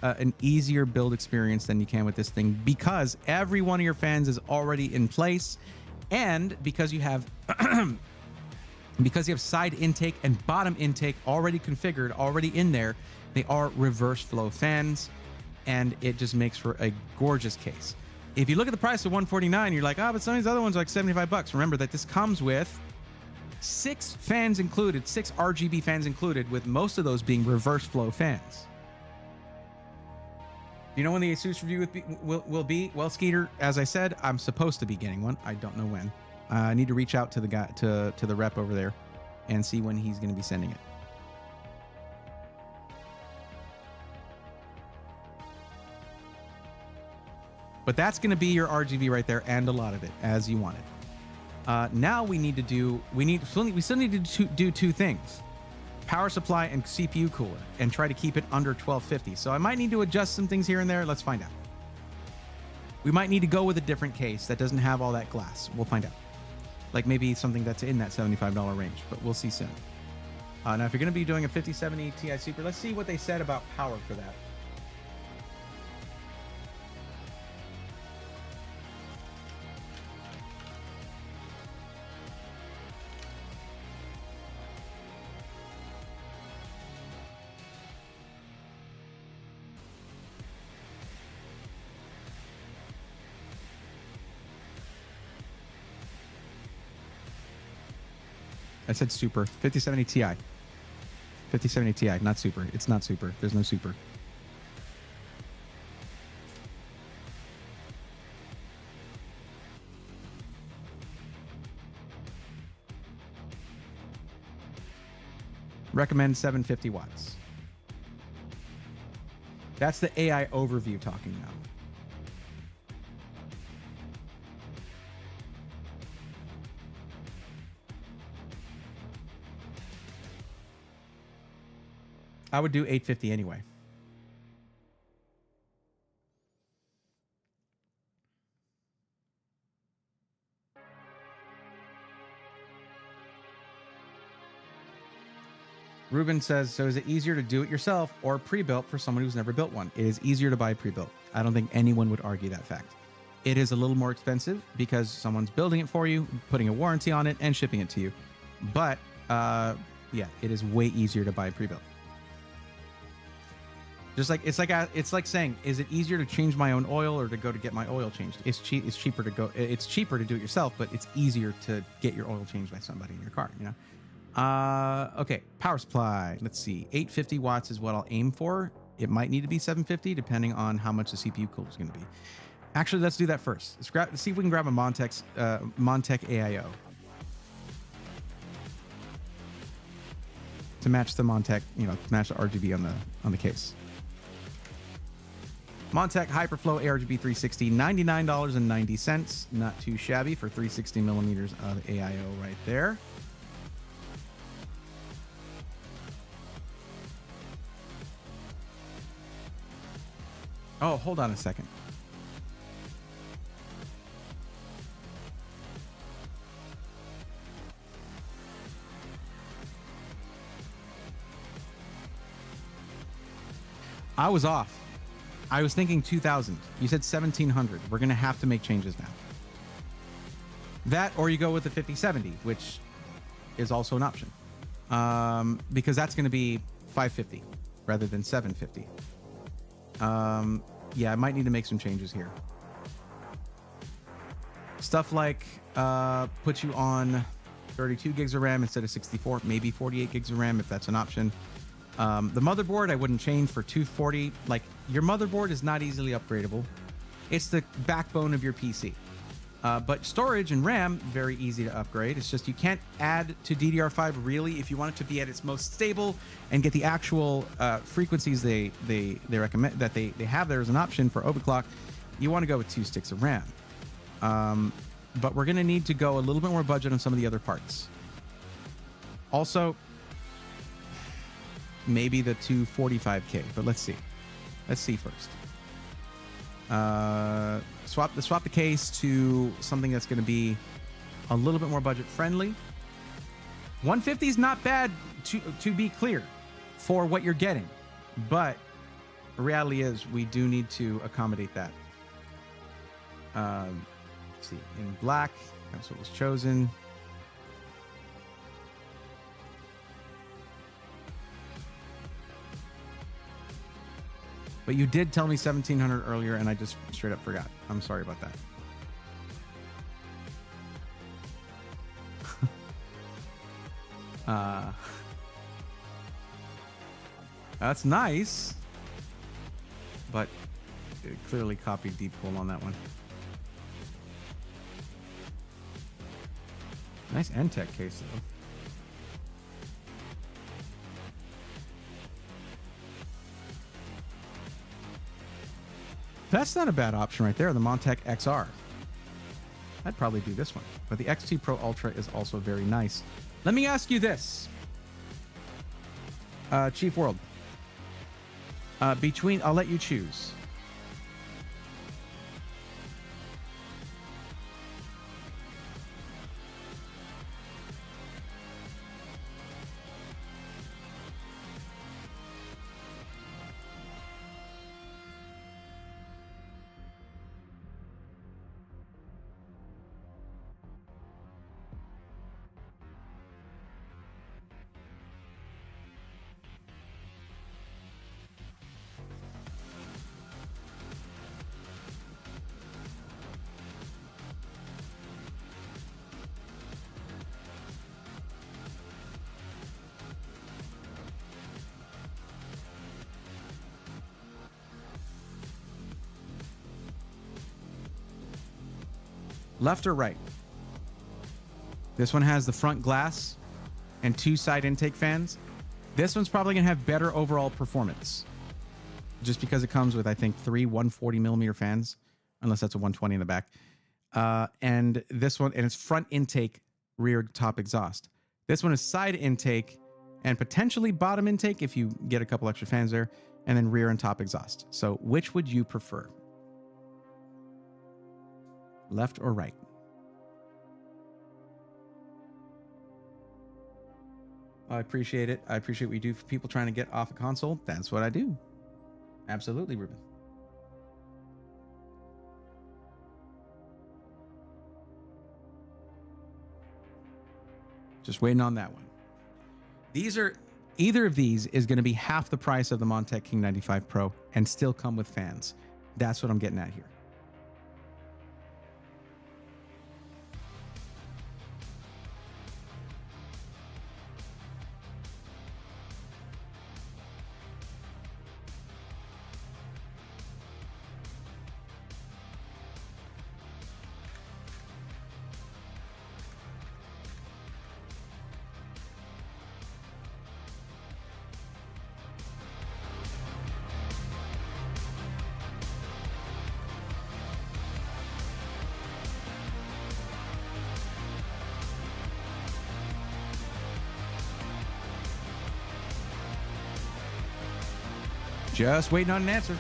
Speaker 1: an easier build experience than you can with this thing, because every one of your fans is already in place, and because you have side intake and bottom intake already configured, already in there. They are reverse flow fans, and it just makes for a gorgeous case. If you look at the price of $149, you're like, but some of these other ones are like $75. Remember that this comes with 6 fans included, 6 RGB fans included, with most of those being reverse flow fans. Do you know when the Asus review will be? Well, Skeeter, as I said, I'm supposed to be getting one. I don't know when. I need to reach out to the guy, to the rep over there, and see when he's going to be sending it. But that's going to be your RGB right there, and a lot of it, as you want it. Now we still need to do 2 things: power supply and CPU cooler, and try to keep it under 1250. So I might need to adjust some things here and there. Let's find out. We might need to go with a different case that doesn't have all that glass. We'll find out. Like maybe something that's in that $75 range, but we'll see soon. Now, if you're going to be doing a 5070 Ti Super, let's see what they said about power for that. I said super. 5070 Ti. 5070 Ti, not super. It's not super. There's no super. Recommend 750 watts. That's the AI overview talking now. I would do 850 anyway. Ruben says, so is it easier to do it yourself or pre-built for someone who's never built one? It is easier to buy pre-built. I don't think anyone would argue that fact. It is a little more expensive because someone's building it for you, putting a warranty on it, and shipping it to you. But yeah, it is way easier to buy pre-built. Just like it's like saying, is it easier to change my own oil or to go to get my oil changed? It's cheap. It's cheaper to go. It's cheaper to do it yourself, but it's easier to get your oil changed by somebody in your car. You know. Okay. Power supply. Let's see. 850 watts is what I'll aim for. It might need to be 750 depending on how much the CPU cooler is going to be. Actually, let's do that first. Let's see if we can grab a Montech AIO to match the Montech. You know, to match the RGB on the case. Montech Hyperflow ARGB 360, $99.90. Not too shabby for 360 millimeters of AIO right there. Oh, hold on a second. I was off. I was thinking 2,000. You said 1,700. We're going to have to make changes now. That, or you go with the 5070, which is also an option. Because that's going to be 550 rather than 750. Yeah, I might need to make some changes here. Stuff like put you on 32 gigs of RAM instead of 64, maybe 48 gigs of RAM if that's an option. The motherboard I wouldn't change for 240. Like, your motherboard is not easily upgradable. It's the backbone of your PC. But storage and RAM, very easy to upgrade. It's just you can't add to DDR5 really if you want it to be at its most stable and get the actual frequencies they recommend that they have there as an option for overclock. You want to go with 2 sticks of RAM. But we're going to need to go a little bit more budget on some of the other parts. Also, maybe the 245K, but let's see. Let's see first. Swap the case to something that's going to be a little bit more budget friendly. 150 is not bad to be clear for what you're getting, but the reality is we do need to accommodate that. Let's see, in black, that's what was chosen. But you did tell me 1,700 earlier, and I just straight up forgot. I'm sorry about that. That's nice, but it clearly copied deep pull on that one. Nice NTech case, though. That's not a bad option right there, the Montech XR. I'd probably do this one, but the X2 Pro Ultra is also very nice. Let me ask you this, Chief World. I'll let you choose. Left or right? This one has the front glass and 2 side intake fans. This one's probably going to have better overall performance just because it comes with, I think, 3 140 millimeter fans, unless that's a 120 in the back. And this one, and it's front intake, rear top exhaust. This one is side intake and potentially bottom intake if you get a couple extra fans there, and then rear and top exhaust. So which would you prefer? Left or right? I appreciate it. I appreciate what you do for people trying to get off a console. That's what I do. Absolutely, Ruben. Just waiting on that one. These are, Either of these is going to be half the price of the Montech King 95 Pro and still come with fans. That's what I'm getting at here. Just waiting on an answer.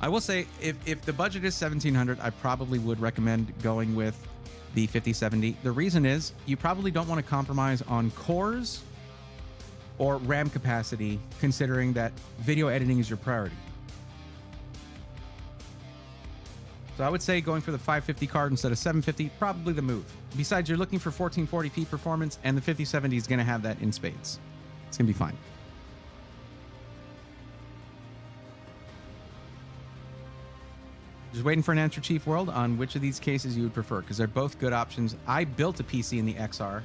Speaker 1: I will say, if the budget is $1,700, I probably would recommend going with the 5070. The reason is you probably don't want to compromise on cores or RAM capacity, considering that video editing is your priority. So I would say going for the 550 card instead of 750, probably the move. Besides, you're looking for 1440p performance, and the 5070 is going to have that in spades. It's going to be fine. Just waiting for an answer, Chief World, on which of these cases you would prefer, because they're both good options. I built a PC in the XR.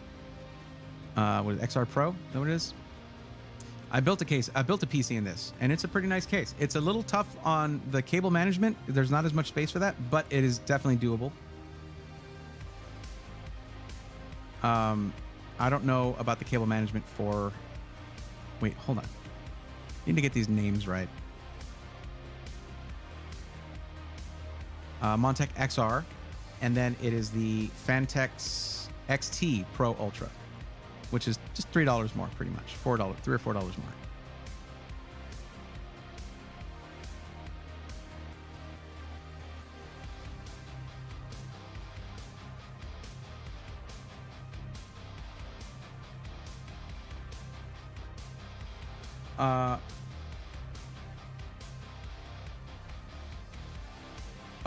Speaker 1: What is it, XR Pro? Is that what it is? I built a PC in this, and it's a pretty nice case. It's a little tough on the cable management. There's not as much space for that, but it is definitely doable. I don't know about the cable management for... Wait, hold on. Need to get these names right. Montech XR, and then it is the Fantex XT Pro Ultra, which is just $3 more, pretty much. $3 or $4 more.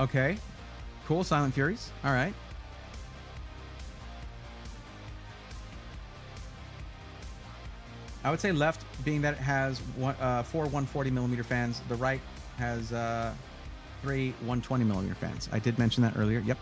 Speaker 1: Okay, cool. Silent Furies. All right. I would say left, being that it has four 140mm fans. The right has 3 120mm fans. I did mention that earlier. Yep.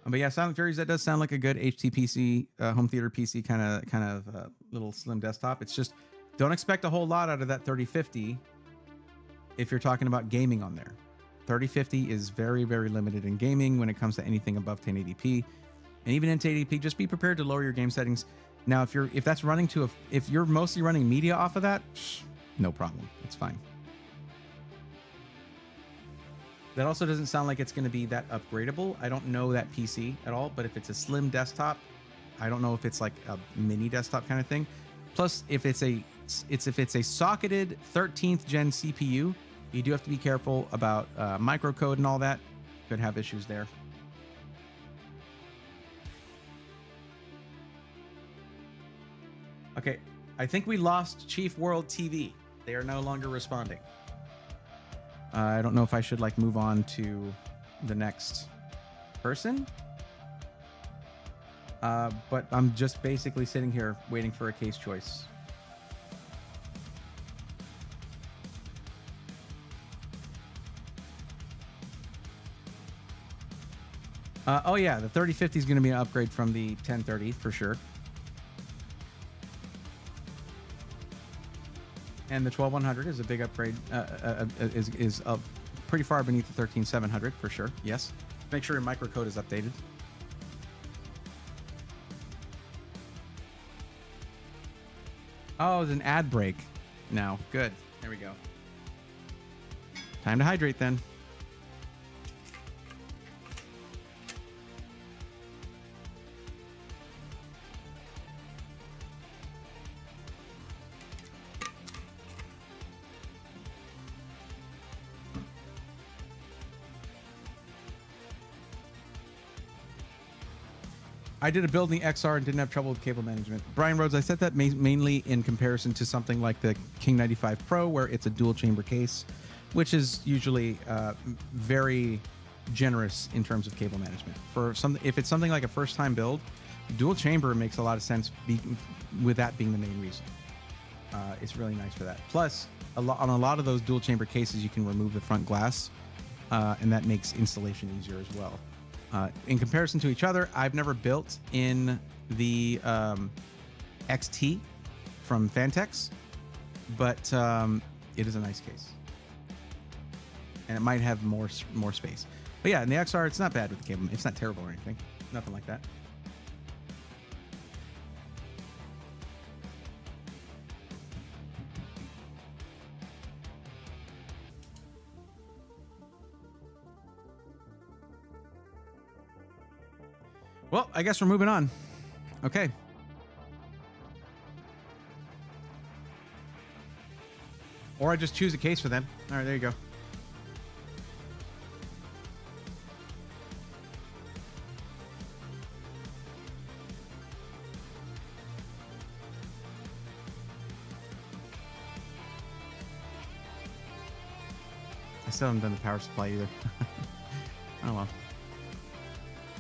Speaker 1: But yeah, Silent Furies, that does sound like a good HTPC, home theater PC kind of little slim desktop. It's just, don't expect a whole lot out of that 3050 if you're talking about gaming on there. 3050 is very, very limited in gaming when it comes to anything above 1080p. And even in 1080p, just be prepared to lower your game settings. Now, if that's running to if you're mostly running media off of that, no problem. It's fine. That also doesn't sound like it's going to be that upgradable. I don't know that PC at all, but if it's a slim desktop, I don't know if it's like a mini desktop kind of thing. Plus, if it's a socketed 13th gen CPU, you do have to be careful about microcode and all that. Could have issues there. Okay, I think we lost Chief World TV. They are no longer responding. I don't know if I should like move on to the next person. But I'm just basically sitting here waiting for a case choice. Oh yeah, the 3050 is going to be an upgrade from the 1030 for sure. And the 12100 is a big upgrade. Is pretty far beneath the 13700 for sure. Yes. Make sure your microcode is updated. Oh, there's an ad break now. Good. There we go. Time to hydrate then. I did a build in the XR and didn't have trouble with cable management. Brian Rhodes, I said that mainly in comparison to something like the King 95 Pro, where it's a dual chamber case, which is usually very generous in terms of cable management. If it's something like a first time build, dual chamber makes a lot of sense with that being the main reason. It's really nice for that. Plus, on a lot of those dual chamber cases, you can remove the front glass, and that makes installation easier as well. In comparison to each other, I've never built in the XT from Fantex, but it is a nice case, and it might have more space. But yeah, in the XR, it's not bad with the cable. It's not terrible or anything. Nothing like that. Well, I guess we're moving on. Okay. Or I just choose a case for them. All right, there you go. I still haven't done the power supply either. Oh well.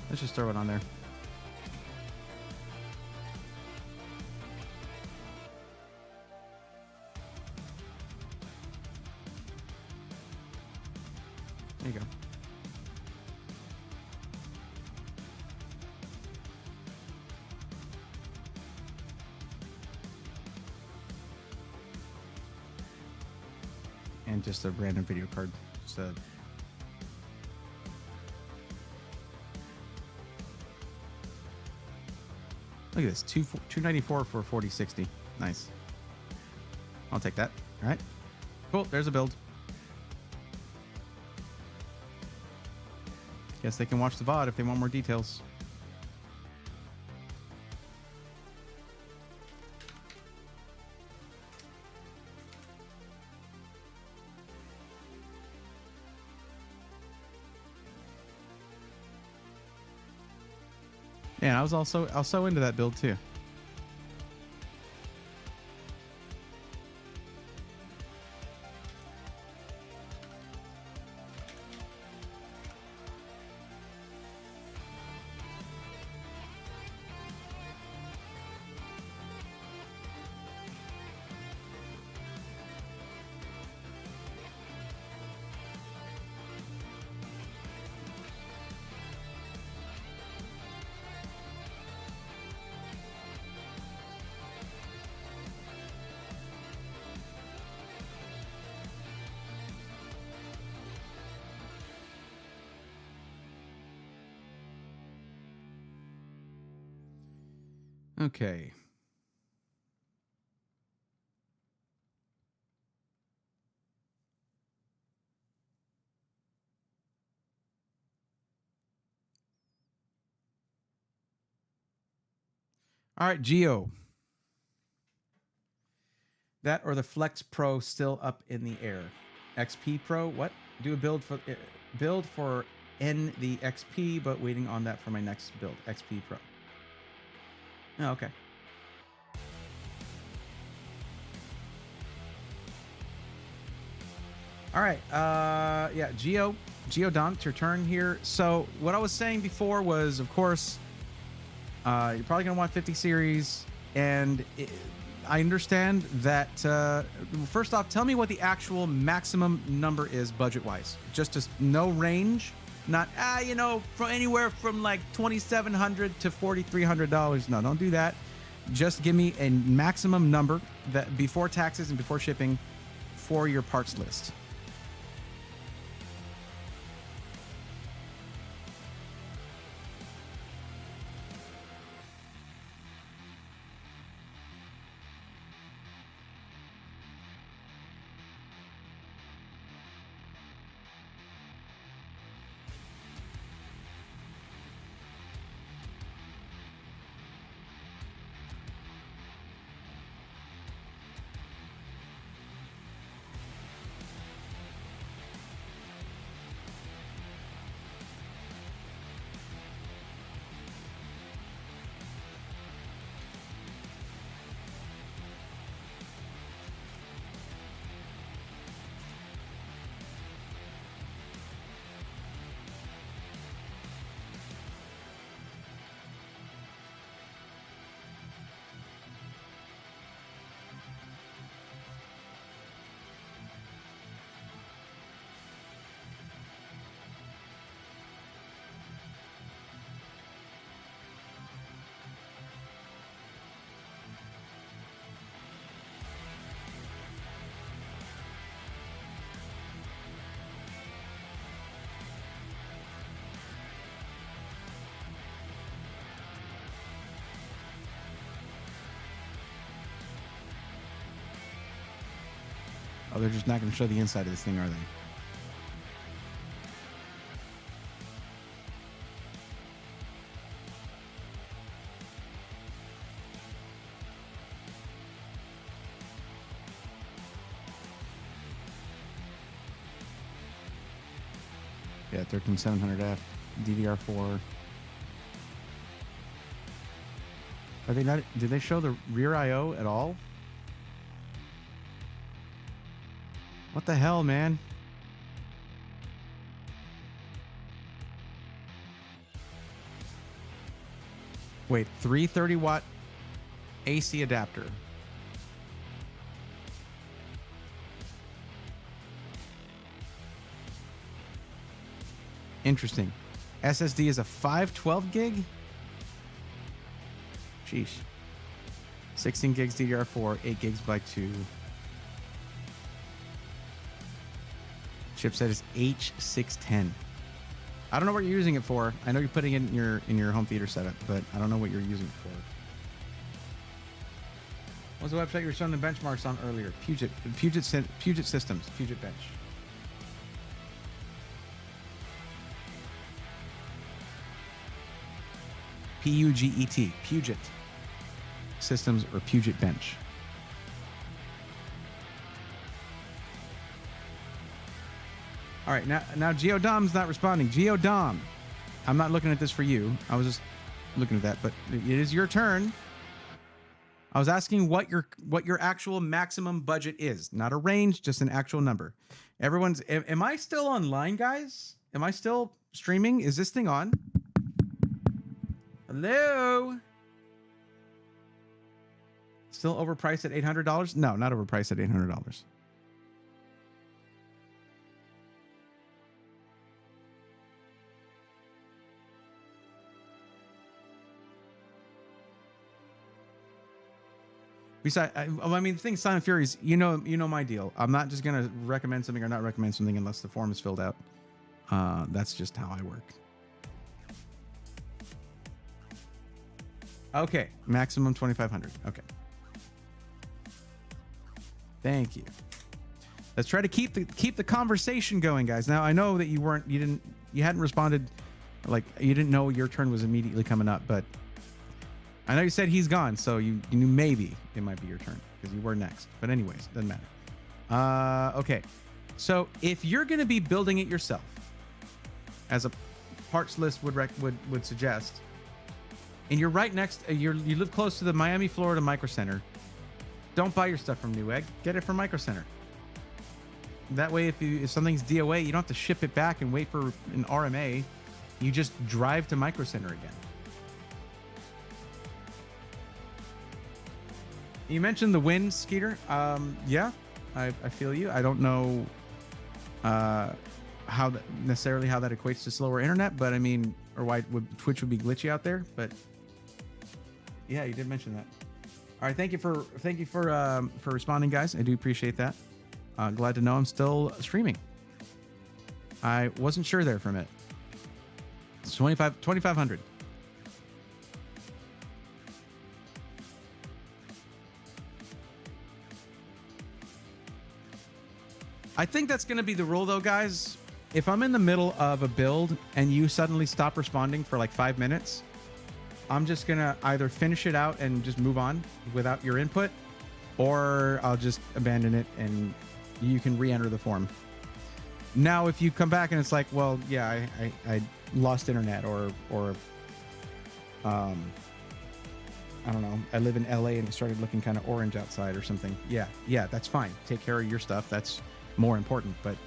Speaker 1: Let's just throw it on there. There you go. And just a random video card. Just a look at this, 294 for 4060. Nice. I'll take that. All right. Cool. There's a build. Guess they can watch the VOD if they want more details. Yeah, I was also into that build too. Okay. All right, Geo. That or the Flex Pro still up in the air. XP Pro, what? Do a build for N the XP, but waiting on that for my next build. XP Pro. Oh, okay. All right. Yeah, Geo Don, it's your turn here. So what I was saying before was, of course, you're probably gonna want 50 series, and I understand that. First off, tell me what the actual maximum number is budget-wise. Just no range, not from anywhere from like $2,700 to $4,300. No, don't do that. Just give me a maximum number that before taxes and before shipping for your parts list. Oh, they're just not going to show the inside of this thing, are they? Yeah, 13700F, DDR4. Are they not? Did they show the rear I/O at all? What the hell, man? Wait, 330-watt AC adapter. Interesting. SSD is a 512 gig? Sheesh. 16 gigs DDR4, 8 gigs by 2. Chipset is H610. I don't know what you're using it for. I know you're putting it in your home theater setup, but I don't know what you're using it for. What's the website you were showing the benchmarks on earlier? Puget Systems, Puget Bench. Puget, Puget Systems or Puget Bench. All right, now Geodom's not responding. Geodom, I'm not looking at this for you. I was just looking at that, but it is your turn. I was asking what your actual maximum budget is, not a range, just an actual number. Everyone's. Am I still online, guys? Am I still streaming? Is this thing on? Hello? Still overpriced at $800? No, not overpriced at $800. Besides, I mean, the thing, Silent Furies, you know my deal. I'm not just gonna recommend something or not recommend something unless the form is filled out. That's just how I work. Okay, maximum 2,500. Okay. Thank you. Let's try to keep the conversation going, guys. Now I know that you hadn't responded, like you didn't know your turn was immediately coming up, but I know you said he's gone, so you knew maybe it might be your turn because you were next. But anyways, doesn't matter. Okay, so if you're going to be building it yourself, as a parts list would suggest, and you're right next, you live close to the Miami, Florida Micro Center, don't buy your stuff from Newegg. Get it from Micro Center. That way, if something's DOA, you don't have to ship it back and wait for an RMA. You just drive to Micro Center again. You mentioned the wind, Skeeter. Yeah, I feel you. I don't know how that equates to slower internet, but I mean, or why Twitch would be glitchy out there. But yeah, you did mention that. All right, thank you for responding, guys. I do appreciate that. Glad to know I'm still streaming. I wasn't sure there for a minute. It's 2,500. I think that's going to be the rule, though, guys. If I'm in the middle of a build and you suddenly stop responding for like 5 minutes, I'm just going to either finish it out and just move on without your input, or I'll just abandon it and you can re-enter the form. Now, if you come back and it's like, well, yeah, I lost internet or I don't know, I live in LA and it started looking kind of orange outside or something. Yeah, that's fine. Take care of your stuff. That's more important. But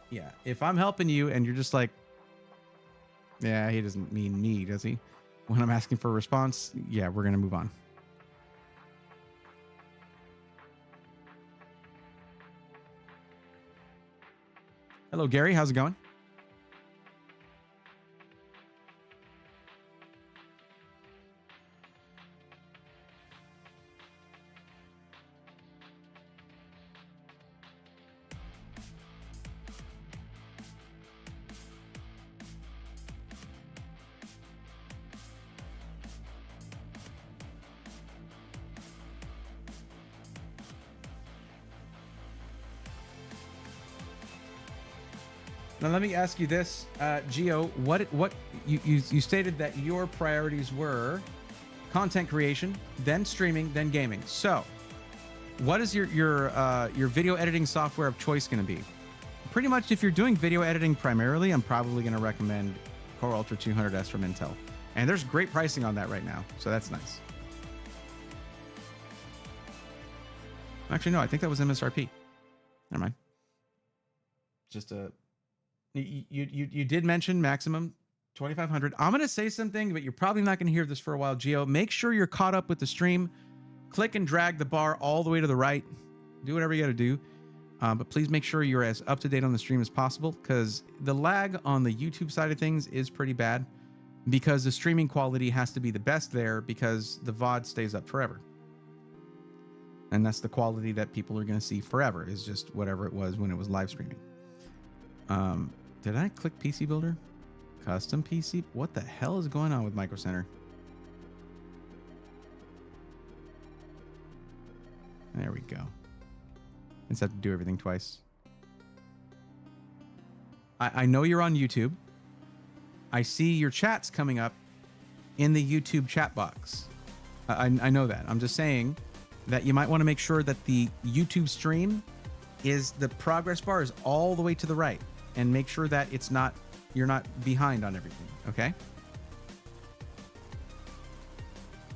Speaker 1: yeah, if I'm helping you and you're just like, yeah, he doesn't mean me, does he? When I'm asking for a response, yeah, we're gonna move on. Hello, Gary. How's it going? Now let me ask you this, Gio. What you stated that your priorities were content creation, then streaming, then gaming. So, what is your video editing software of choice going to be? Pretty much, if you're doing video editing primarily, I'm probably going to recommend Core Ultra 200S from Intel, and there's great pricing on that right now, so that's nice. Actually, no, I think that was MSRP. Never mind. Just a you did mention maximum 2,500. I'm going to say something, but you're probably not going to hear this for a while, Gio. Make sure you're caught up with the stream. Click and drag the bar all the way to the right. Do whatever you got to do. But please make sure you're as up to date on the stream as possible, because the lag on the YouTube side of things is pretty bad, because the streaming quality has to be the best there because the VOD stays up forever. And that's the quality that people are going to see forever, is just whatever it was when it was live streaming. Did I click PC Builder? Custom PC? What the hell is going on with Micro Center? There we go. I just have to do everything twice. I know you're on YouTube. I see your chats coming up in the YouTube chat box. I know that. I'm just saying that you might want to make sure that the YouTube stream is, the progress bar is all the way to the right, and make sure that it's not, you're not behind on everything, okay?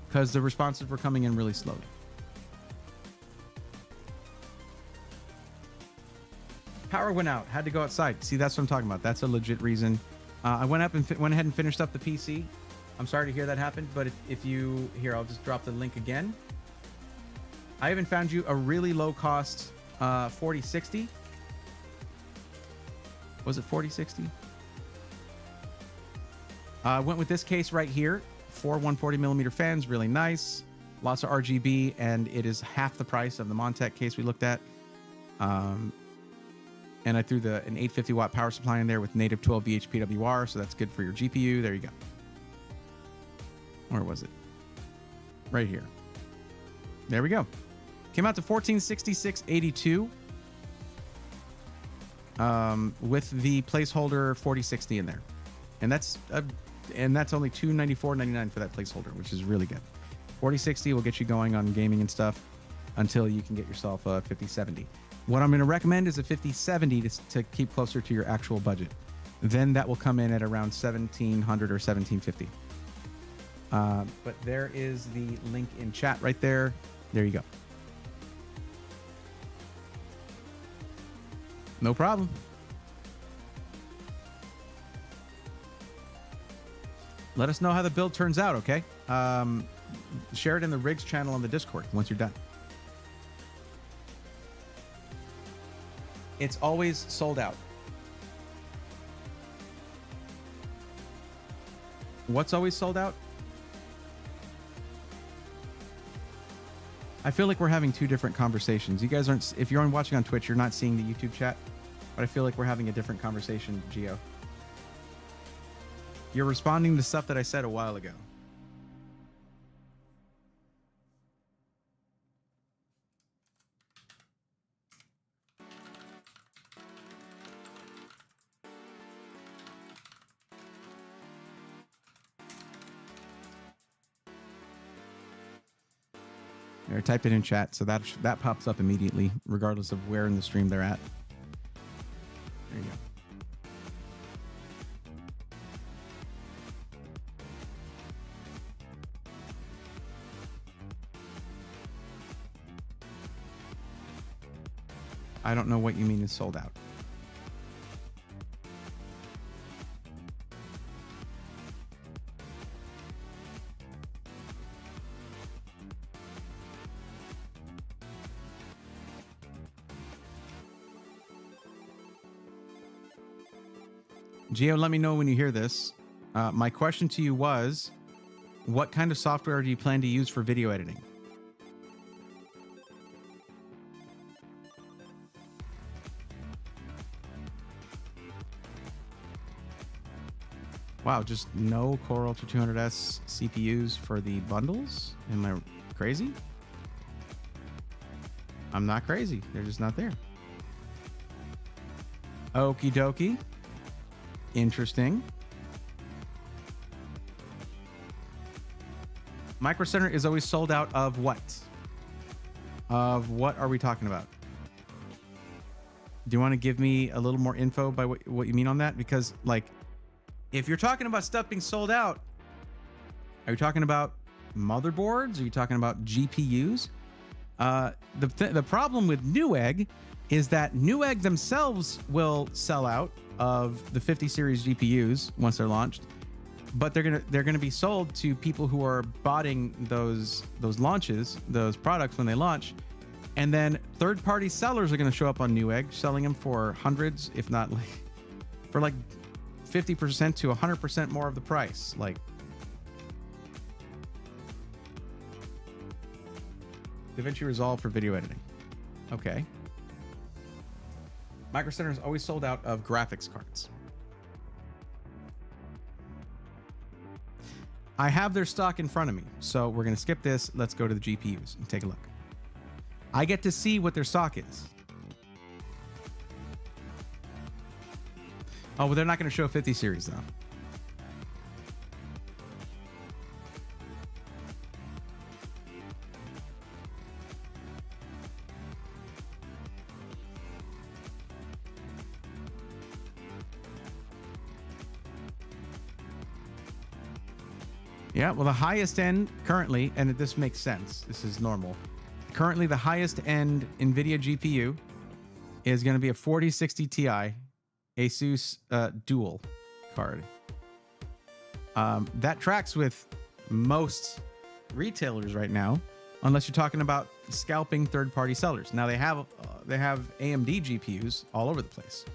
Speaker 1: Because the responses were coming in really slowly. Power went out, had to go outside. See, that's what I'm talking about. That's a legit reason. I went up and went ahead and finished up the PC. I'm sorry to hear that happened, but if you, here, I'll just drop the link again. I haven't found you a really low cost 4060. Was it 4060? I went with this case right here. 4 140mm fans, really nice. Lots of RGB, and it is half the price of the Montec case we looked at. And I threw an 850 watt power supply in there with native 12 VH PWR, so that's good for your GPU. There you go. Where was it? Right here. There we go. Came out to 1466.82 with the placeholder 4060 in there, and that's only $294.99 for that placeholder, which is really good. 4060 will get you going on gaming and stuff until you can get yourself a 5070. What I'm going to recommend is a 5070 to keep closer to your actual budget. Then that will come in at around 1700 or 1750. But there is the link in chat right there. There you go. No problem. Let us know how the build turns out, okay? Share it in the rigs channel on the Discord once you're done. It's always sold out. What's always sold out? I feel like we're having two different conversations. You guys aren't, if you're watching on Twitch, you're not seeing the YouTube chat, but I feel like we're having a different conversation, Gio. You're responding to stuff that I said a while ago. Or type it in chat, so that pops up immediately, regardless of where in the stream they're at. There you go. I don't know what you mean is sold out. Gio, let me know when you hear this. My question to you was, what kind of software do you plan to use for video editing? Wow, just no Core Ultra 200S CPUs for the bundles? Am I crazy? I'm not crazy. They're just not there. Okie dokie. Interesting. Micro Center is always sold out of what? Of what are we talking about? Do you want to give me a little more info by what you mean on that? Because, like, if you're talking about stuff being sold out, are you talking about motherboards? Are you talking about GPUs? The problem with Newegg is that Newegg themselves will sell out of the 50 series GPUs once they're launched, but they're gonna be sold to people who are botting those launches, those products when they launch, and then third-party sellers are gonna show up on Newegg selling them for hundreds, if not like for like 50% to 100% more of the price. Like, DaVinci Resolve for video editing. Okay. Micro Center is always sold out of graphics cards. I have their stock in front of me, so we're going to skip this. Let's go to the GPUs and take a look. I get to see what their stock is. Oh, well, they're not going to show 50 series, though. Yeah, well, the highest end currently, and this makes sense, this is normal. Currently, the highest end NVIDIA GPU is going to be a 4060 Ti Asus dual card. That tracks with most retailers right now, unless you're talking about scalping third-party sellers. Now, they have AMD GPUs all over the place,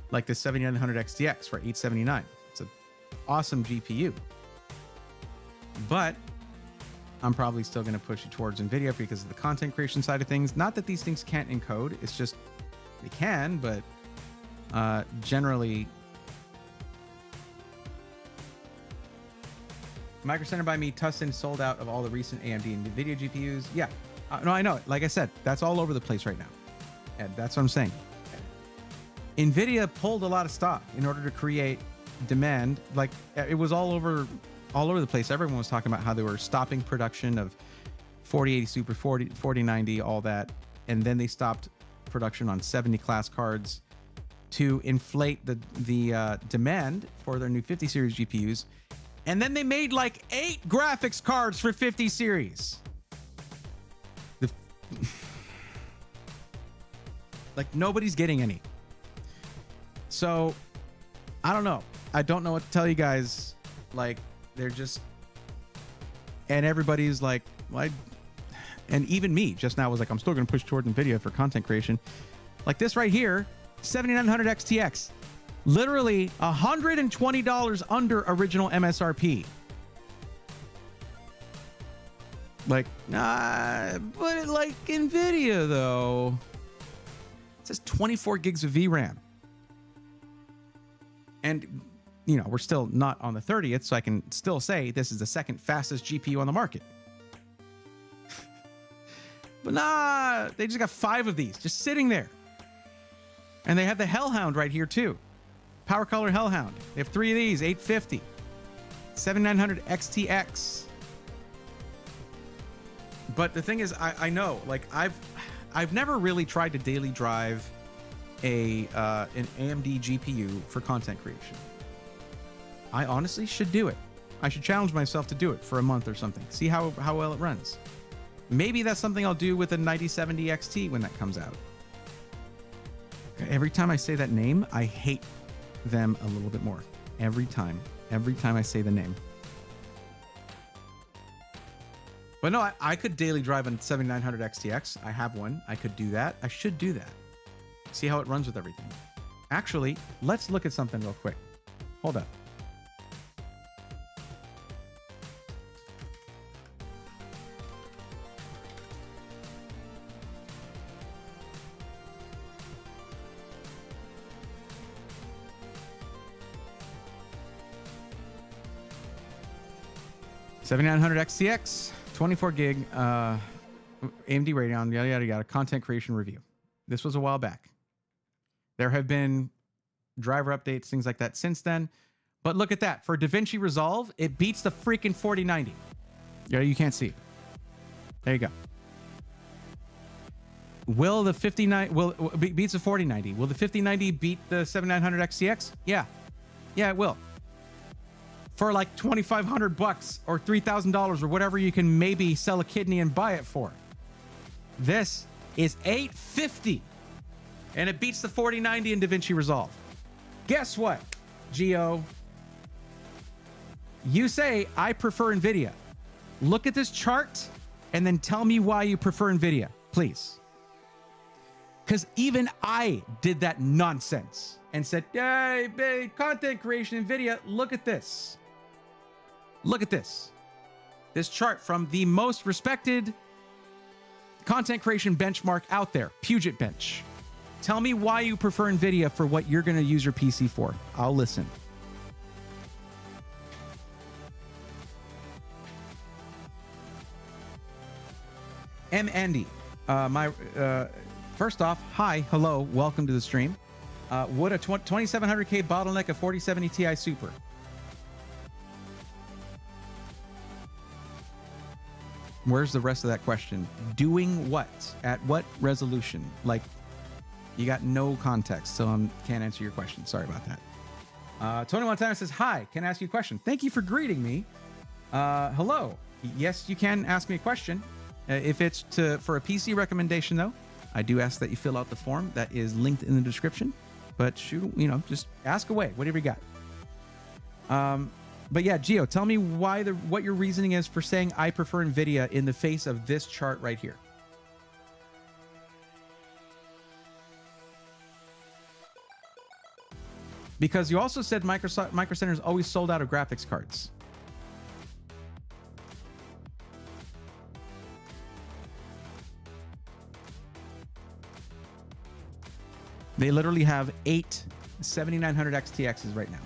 Speaker 1: like the 7900 XTX for $879. It's an awesome GPU. But I'm probably still going to push it towards NVIDIA because of the content creation side of things. Not that these things can't encode. It's just they can, but generally... Micro Center by me, Tussin sold out of all the recent AMD and NVIDIA GPUs. Yeah, no, I know. Like I said, that's all over the place right now. And that's what I'm saying. NVIDIA pulled a lot of stock in order to create demand. Like, it was all over the place. Everyone was talking about how they were stopping production of 4080 Super, 4090, all that. And then they stopped production on 70 class cards to inflate the demand for their new 50 series GPUs. And then they made like 8 graphics cards for 50 series. Like, nobody's getting any. So, I don't know. I don't know what to tell you guys. Like, they're just... And everybody's like... And even me just now was like, I'm still going to push toward NVIDIA for content creation. Like this right here, 7900 XTX. Literally $120 under original MSRP. Like, but like NVIDIA though, it says 24 gigs of VRAM. And, you know, we're still not on the 30th, so I can still say this is the second fastest GPU on the market. But nah, they just got 5 of these just sitting there. And they have the Hellhound right here too. Power Color Hellhound. They have 3 of these, 850. 7900 XTX. But the thing is, I know, like, I've never really tried to daily drive an AMD GPU for content creation. I honestly should do it. I should challenge myself to do it for a month or something. See how well it runs. Maybe that's something I'll do with a 9070 XT when that comes out. Every time I say that name, I hate them a little bit more. Every time I say the name. But no, I could daily drive a 7900 XTX. I have one. I could do that. I should do that. See how it runs with everything. Actually, let's look at something real quick. Hold up. $7,900 XTX, 24 gig, AMD Radeon, yada, yada, yada, content creation review. This was a while back. There have been driver updates, things like that since then. But look at that. For DaVinci Resolve, it beats the freaking 4090. Yeah, you can't see. There you go. Will the 59 beats the 4090? Will the 5090 beat the 7900 XTX? Yeah. Yeah, it will. For like $2,500 or $3,000 or whatever you can maybe sell a kidney and buy it for. This is $850 and it beats the 4090 in DaVinci Resolve. Guess what, Geo? You say, I prefer NVIDIA. Look at this chart and then tell me why you prefer NVIDIA, please. Because even I did that nonsense and said, hey, babe, content creation, NVIDIA, look at this. Look at this. This chart from the most respected content creation benchmark out there, Puget Bench. Tell me why you prefer NVIDIA for what you're going to use your PC for. I'll listen. Andy, first off, hi, hello, welcome to the stream. Would a 2700K bottleneck a 4070 Ti Super? Where's the rest of that question? Doing what? At what resolution? Like, you got no context, so I can't answer your question. Sorry about that. Tony Montana says, hi, can I ask you a question? Thank you for greeting me. Hello. Yes, you can ask me a question. If it's for a PC recommendation, though, I do ask that you fill out the form that is linked in the description. But shoot, just ask away, whatever you got. But yeah, Gio, tell me what your reasoning is for saying I prefer NVIDIA in the face of this chart right here. Because you also said Micro Center is always sold out of graphics cards. They literally have 8 7900 XTXs right now.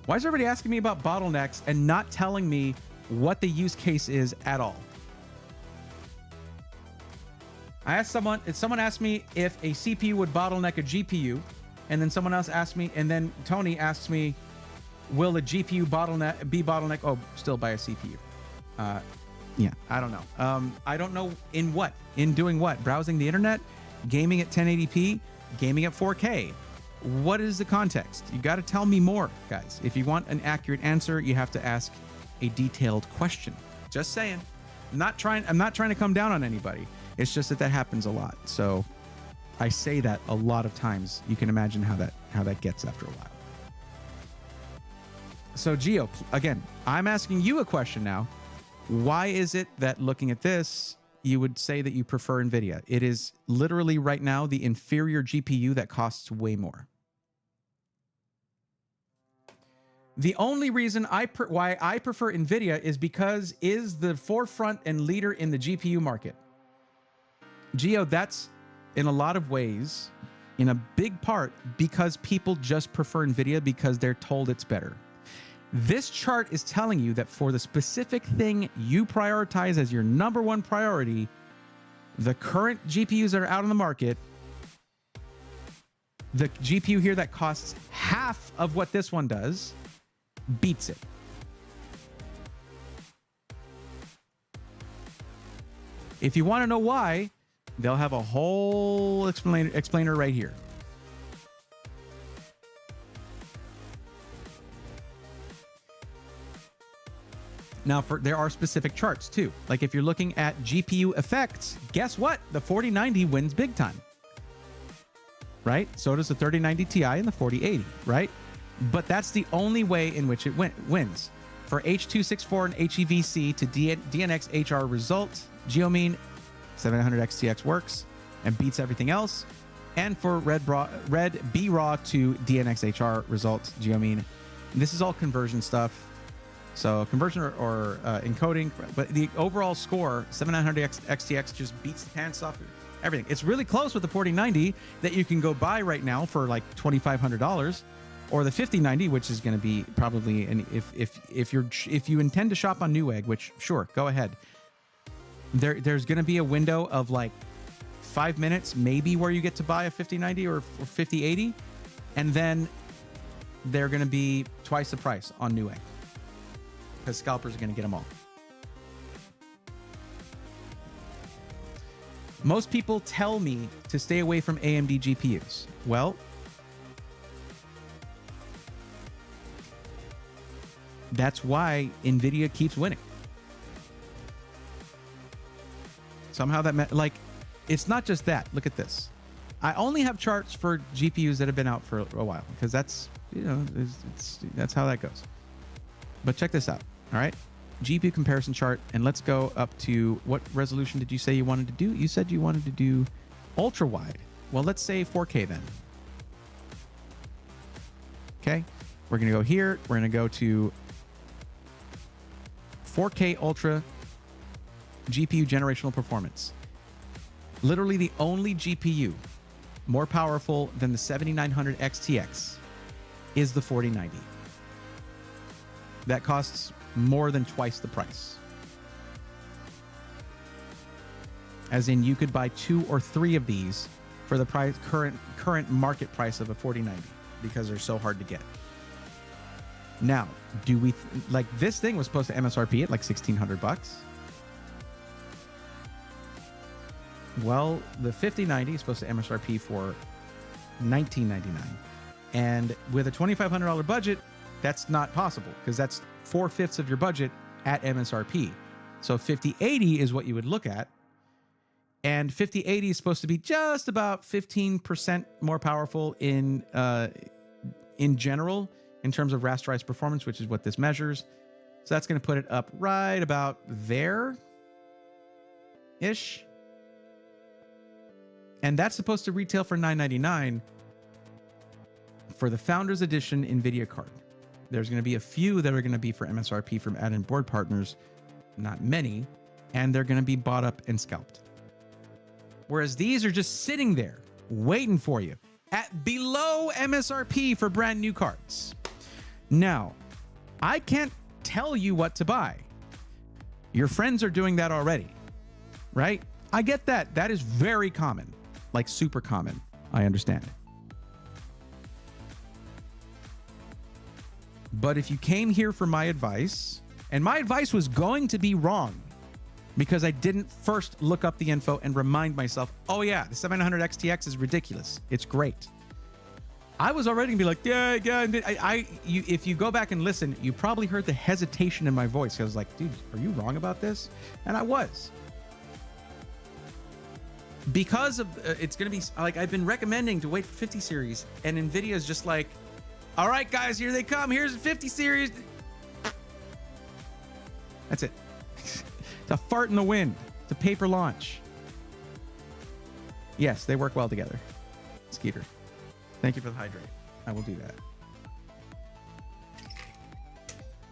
Speaker 1: Why is everybody asking me about bottlenecks and not telling me what the use case is at all? I asked someone asked me if a CPU would bottleneck a GPU, and then someone else asked me, and then Tony asked me, will a GPU be bottleneck? Oh, still by a CPU. Yeah, I don't know. I don't know in what? In doing what? Browsing the internet? Gaming at 1080p? Gaming at 4K? What is the context? You got to tell me more, guys. If you want an accurate answer, you have to ask a detailed question. Just saying. I'm not trying to come down on anybody. It's just that happens a lot. So I say that a lot of times. You can imagine how that gets after a while. So Gio, again, I'm asking you a question now. Why is it that looking at this, you would say that you prefer NVIDIA? It is literally right now the inferior GPU that costs way more. The only reason why I prefer NVIDIA is because is the forefront and leader in the GPU market. Gio, that's in a lot of ways, in a big part, because people just prefer NVIDIA because they're told it's better. This chart is telling you that for the specific thing you prioritize as your number one priority, the current GPUs that are out on the market, the GPU here that costs half of what this one does, beats it. If you want to know why, they'll have a whole explainer right here. Now, there are specific charts too. Like if you're looking at GPU effects, guess what? The 4090 wins big time, right? So does the 3090 Ti and the 4080, right? But that's the only way in which it wins. For H.264 and HEVC to DNX HR result, GeoMean 700 XTX works and beats everything else. And for red BRAW to DNX HR results, GeoMean. This is all conversion stuff. So conversion or encoding, but the overall score, 7900 XTX just beats the pants off everything. It's really close with the 4090 that you can go buy right now for like $2,500, or the 5090, which is going to be probably, and if you intend to shop on Newegg, which sure, go ahead. There's going to be a window of like 5 minutes, maybe where you get to buy a 5090 or 5080, and then they're going to be twice the price on Newegg because scalpers are going to get them all. Most people tell me to stay away from AMD GPUs. Well, that's why NVIDIA keeps winning. Somehow that like, it's not just that. Look at this. I only have charts for GPUs that have been out for a while because that's, you know, that's how that goes. But check this out. All right. GPU comparison chart. And let's go up to, what resolution did you say you wanted to do? You said you wanted to do ultra wide. Well, let's say 4K then. Okay. We're going to go here. We're going to go to 4K ultra GPU generational performance. Literally the only GPU more powerful than the 7900 XTX is the 4090. That costs more than twice the price. As in, you could buy 2 or 3 of these for the price current market price of a 4090 because they're so hard to get. Now, do we like this thing was supposed to MSRP at like $1,600? Well, the 5090 is supposed to MSRP for $1,999, and with a $2,500 budget, that's not possible because that's 4/5 of your budget at MSRP. So 5080 is what you would look at, and 5080 is supposed to be just about 15% more powerful in general in terms of rasterized performance, which is what this measures. So that's going to put it up right about there-ish. And that's supposed to retail for $999 for the Founders Edition NVIDIA card. There's going to be a few that are going to be for MSRP from add-in board partners, not many, and they're going to be bought up and scalped. Whereas these are just sitting there waiting for you at below MSRP for brand new cards. Now, I can't tell you what to buy. Your friends are doing that already, right? I get that. That is very common. Like super common. I understand. But if you came here for my advice, and my advice was going to be wrong because I didn't first look up the info and remind myself, oh yeah, the 700 XTX is ridiculous. It's great. I was already gonna be like, yeah. If you go back and listen, you probably heard the hesitation in my voice. I was like, dude, are you wrong about this? And I was. Because of it's going to be like I've been recommending to wait for 50 series, and NVIDIA is just like, all right, guys, here they come. Here's the 50 series. That's it. It's a fart in the wind. It's a paper launch. Yes, they work well together. Skeeter, thank you for the hydrate. I will do that.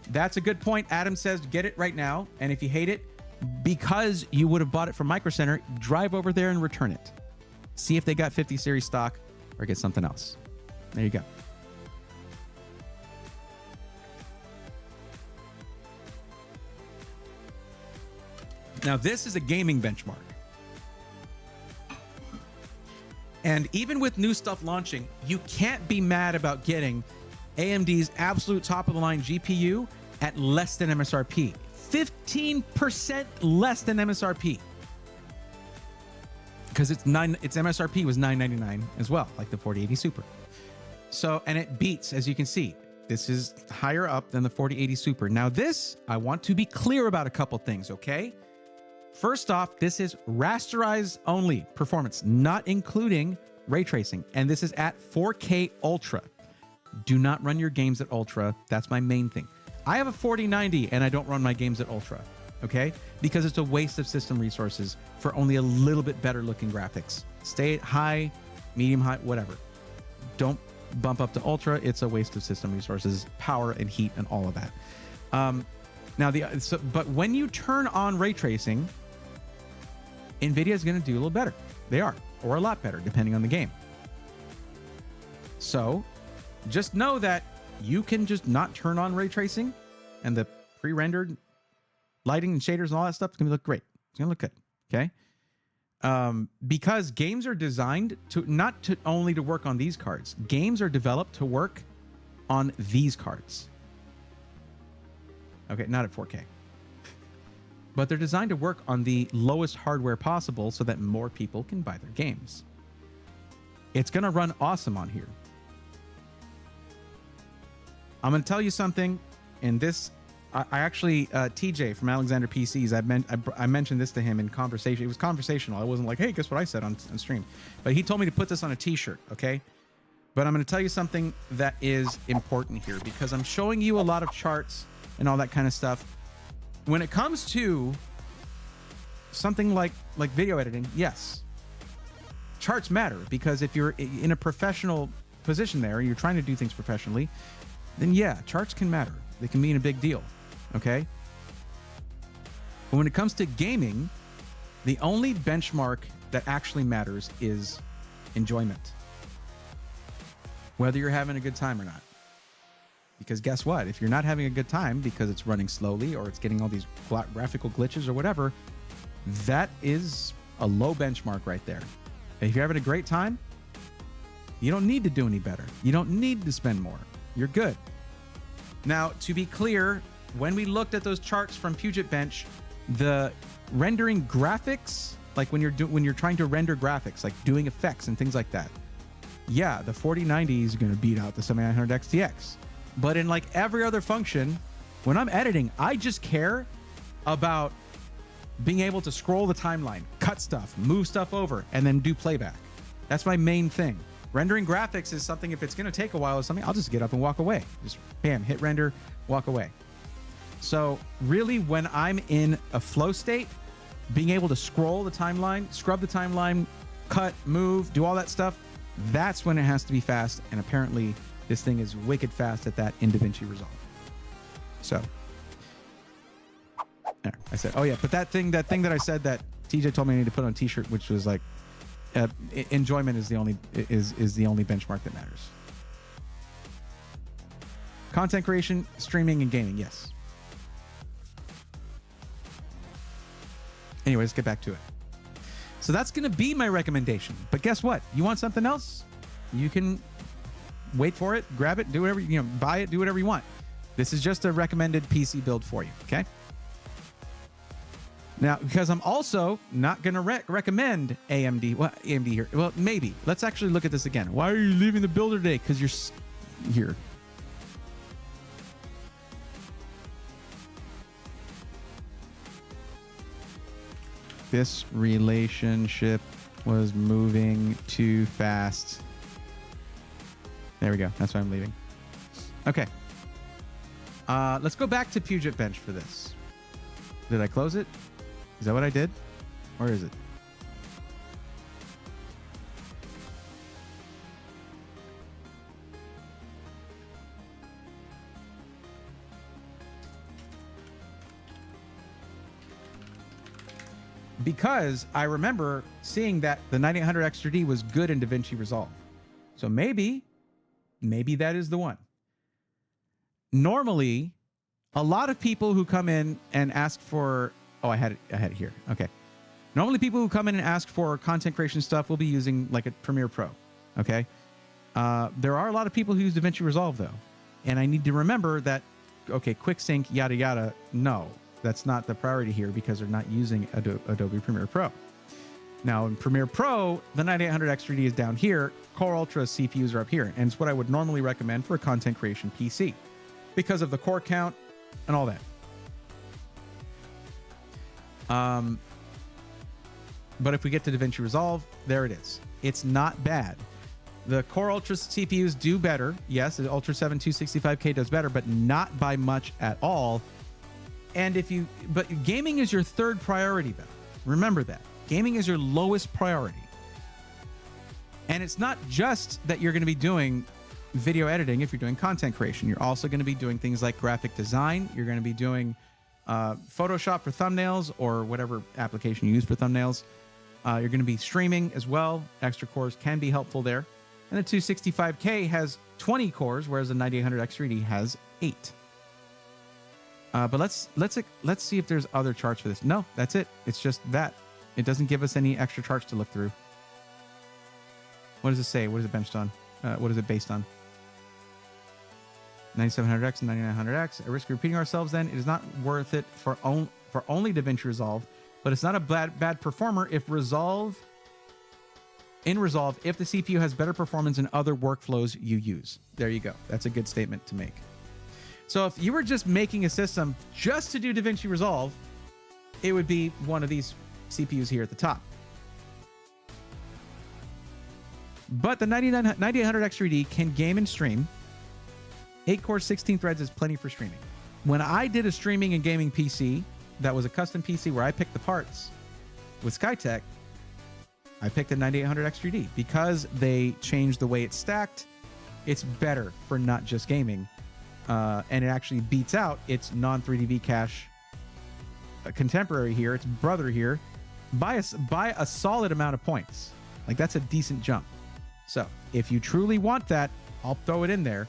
Speaker 1: That's a good point. Adam says, get it right now. And if you hate it, because you would have bought it from Micro Center, drive over there and return it. See if they got 50 series stock or get something else. There you go. Now, this is a gaming benchmark. And even with new stuff launching, you can't be mad about getting AMD's absolute top-of-the-line GPU at less than MSRP. 15% less than MSRP. Because its MSRP was $999 as well, like the 4080 Super. So, and it beats, as you can see, this is higher up than the 4080 Super. Now this, I want to be clear about a couple things, okay? First off, this is rasterized only performance, not including ray tracing. And this is at 4K Ultra. Do not run your games at Ultra. That's my main thing. I have a 4090 and I don't run my games at Ultra, okay? Because it's a waste of system resources for only a little bit better looking graphics. Stay at high, medium high, whatever. Don't bump up to Ultra. It's a waste of system resources, power and heat and all of that. But when you turn on ray tracing, NVIDIA is going to do a little better. They are, or a lot better, depending on the game. So just know that you can just not turn on ray tracing and the pre-rendered lighting and shaders and all that stuff is going to look great. It's going to look good. Okay. because games are designed to not to only to work on these cards. Games are developed to work on these cards. Okay, not at 4K. But they're designed to work on the lowest hardware possible so that more people can buy their games. It's going to run awesome on here. I'm going to tell you something, and this, I actually, TJ from Alexander PCs, I mentioned this to him in conversation. It was conversational. I wasn't like, hey, guess what I said on stream? But he told me to put this on a t-shirt, okay? But I'm going to tell you something that is important here, because I'm showing you a lot of charts and all that kind of stuff. When it comes to something like video editing, yes, charts matter, because if you're in a professional position there, you're trying to do things professionally, then yeah, charts can matter. They can mean a big deal, okay? But when it comes to gaming, the only benchmark that actually matters is enjoyment. Whether you're having a good time or not. Because guess what? If you're not having a good time because it's running slowly or it's getting all these graphical glitches or whatever, that is a low benchmark right there. And if you're having a great time, you don't need to do any better. You don't need to spend more. You're good. Now, to be clear, when we looked at those charts from Puget Bench, the rendering graphics, like when you're trying to render graphics, like doing effects and things like that, yeah, the 4090 is going to beat out the 7900 XTX. But in like every other function, when I'm editing, I just care about being able to scroll the timeline, cut stuff, move stuff over, and then do playback. That's my main thing. Rendering graphics is something, if it's going to take a while or something, I'll just get up and walk away. Just bam, hit render, walk away. So really, when I'm in a flow state, being able to scroll the timeline, scrub the timeline, cut, move, do all that stuff, that's when it has to be fast. And apparently this thing is wicked fast at that in DaVinci Resolve. So there, I said, oh yeah, but that thing that I said that TJ told me I need to put on a t-shirt, which was like, enjoyment is the only benchmark that matters. Content creation, streaming, and gaming, yes. Anyway, let's get back to it. So that's going to be my recommendation. But guess what? You want something else? You can wait for it, grab it, do whatever, buy it, do whatever you want. This is just a recommended PC build for you, okay? Now, because I'm also not going to recommend AMD. Well, AMD here. Well, maybe. Let's actually look at this again. Why are you leaving the builder today? Because you're here. This relationship was moving too fast. There we go. That's why I'm leaving. Okay. Let's go back to Puget Bench for this. Did I close it? Is that what I did? Or is it? Because I remember seeing that the 9800 X3D was good in DaVinci Resolve. So maybe that is the one. Normally, a lot of people who come in and ask for... Oh, I had it here. Okay. Normally, people who come in and ask for content creation stuff will be using like a Premiere Pro. Okay. There are a lot of people who use DaVinci Resolve though, and I need to remember that. Okay, quick sync, yada yada. No, that's not the priority here because they're not using Adobe Premiere Pro. Now in Premiere Pro, the 9800 X3D is down here. Core Ultra CPUs are up here, and it's what I would normally recommend for a content creation PC because of the core count and all that. But if we get to DaVinci Resolve, there it is. It's not bad. The Core Ultra CPUs do better. Yes, the Ultra 7 265K does better, but not by much at all. And but gaming is your third priority though. Remember that. Gaming is your lowest priority. And it's not just that you're going to be doing video editing if you're doing content creation. You're also going to be doing things like graphic design. You're going to be doing Photoshop for thumbnails or whatever application you use for thumbnails. You're going to be streaming as well. Extra cores can be helpful there. And the 265K has 20 cores, whereas the 9800 X3D has 8. But let's see if there's other charts for this. No, that's it. It's just that. It doesn't give us any extra charts to look through. What does it say? What is it benched on? What is it based on? 9700X and 9900X. At risk of repeating ourselves then, it is not worth it for only DaVinci Resolve, but it's not a bad performer if Resolve, if the CPU has better performance in other workflows you use. There you go. That's a good statement to make. So if you were just making a system just to do DaVinci Resolve, it would be one of these CPUs here at the top. But the 9800X3D can game and stream. 8 cores, 16 threads is plenty for streaming. When I did a streaming and gaming PC that was a custom PC where I picked the parts with Skytech, I picked a 9800X3D because they changed the way it's stacked. It's better for not just gaming, and it actually beats out its non-3D cache contemporary here, its brother here, by a solid amount of points. Like, that's a decent jump. So if you truly want that, I'll throw it in there.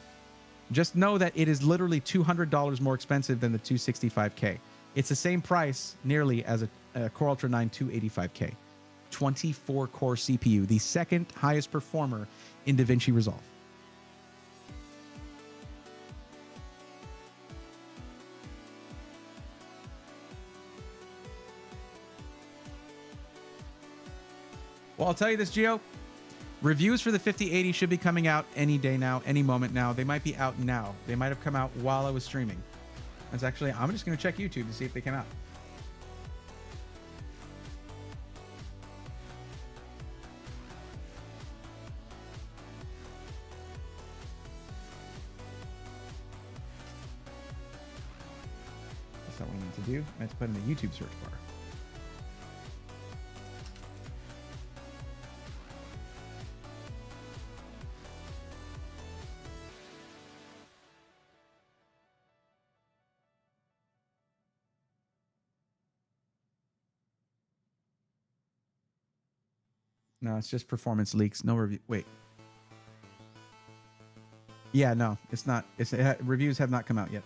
Speaker 1: Just know that it is literally $200 more expensive than the 265K. It's the same price nearly as a Core Ultra 9 285K. 24-core CPU, the second highest performer in DaVinci Resolve. Well, I'll tell you this, Gio. Reviews for the 5080 should be coming out any day now, any moment now. They might be out now. They might have come out while I was streaming. That's actually, I'm just going to check YouTube to see if they came out. That's not what I meant to do. I have to put in the YouTube search bar. No, it's just performance leaks. No review. Wait. Yeah, no, it's not. Reviews have not come out yet.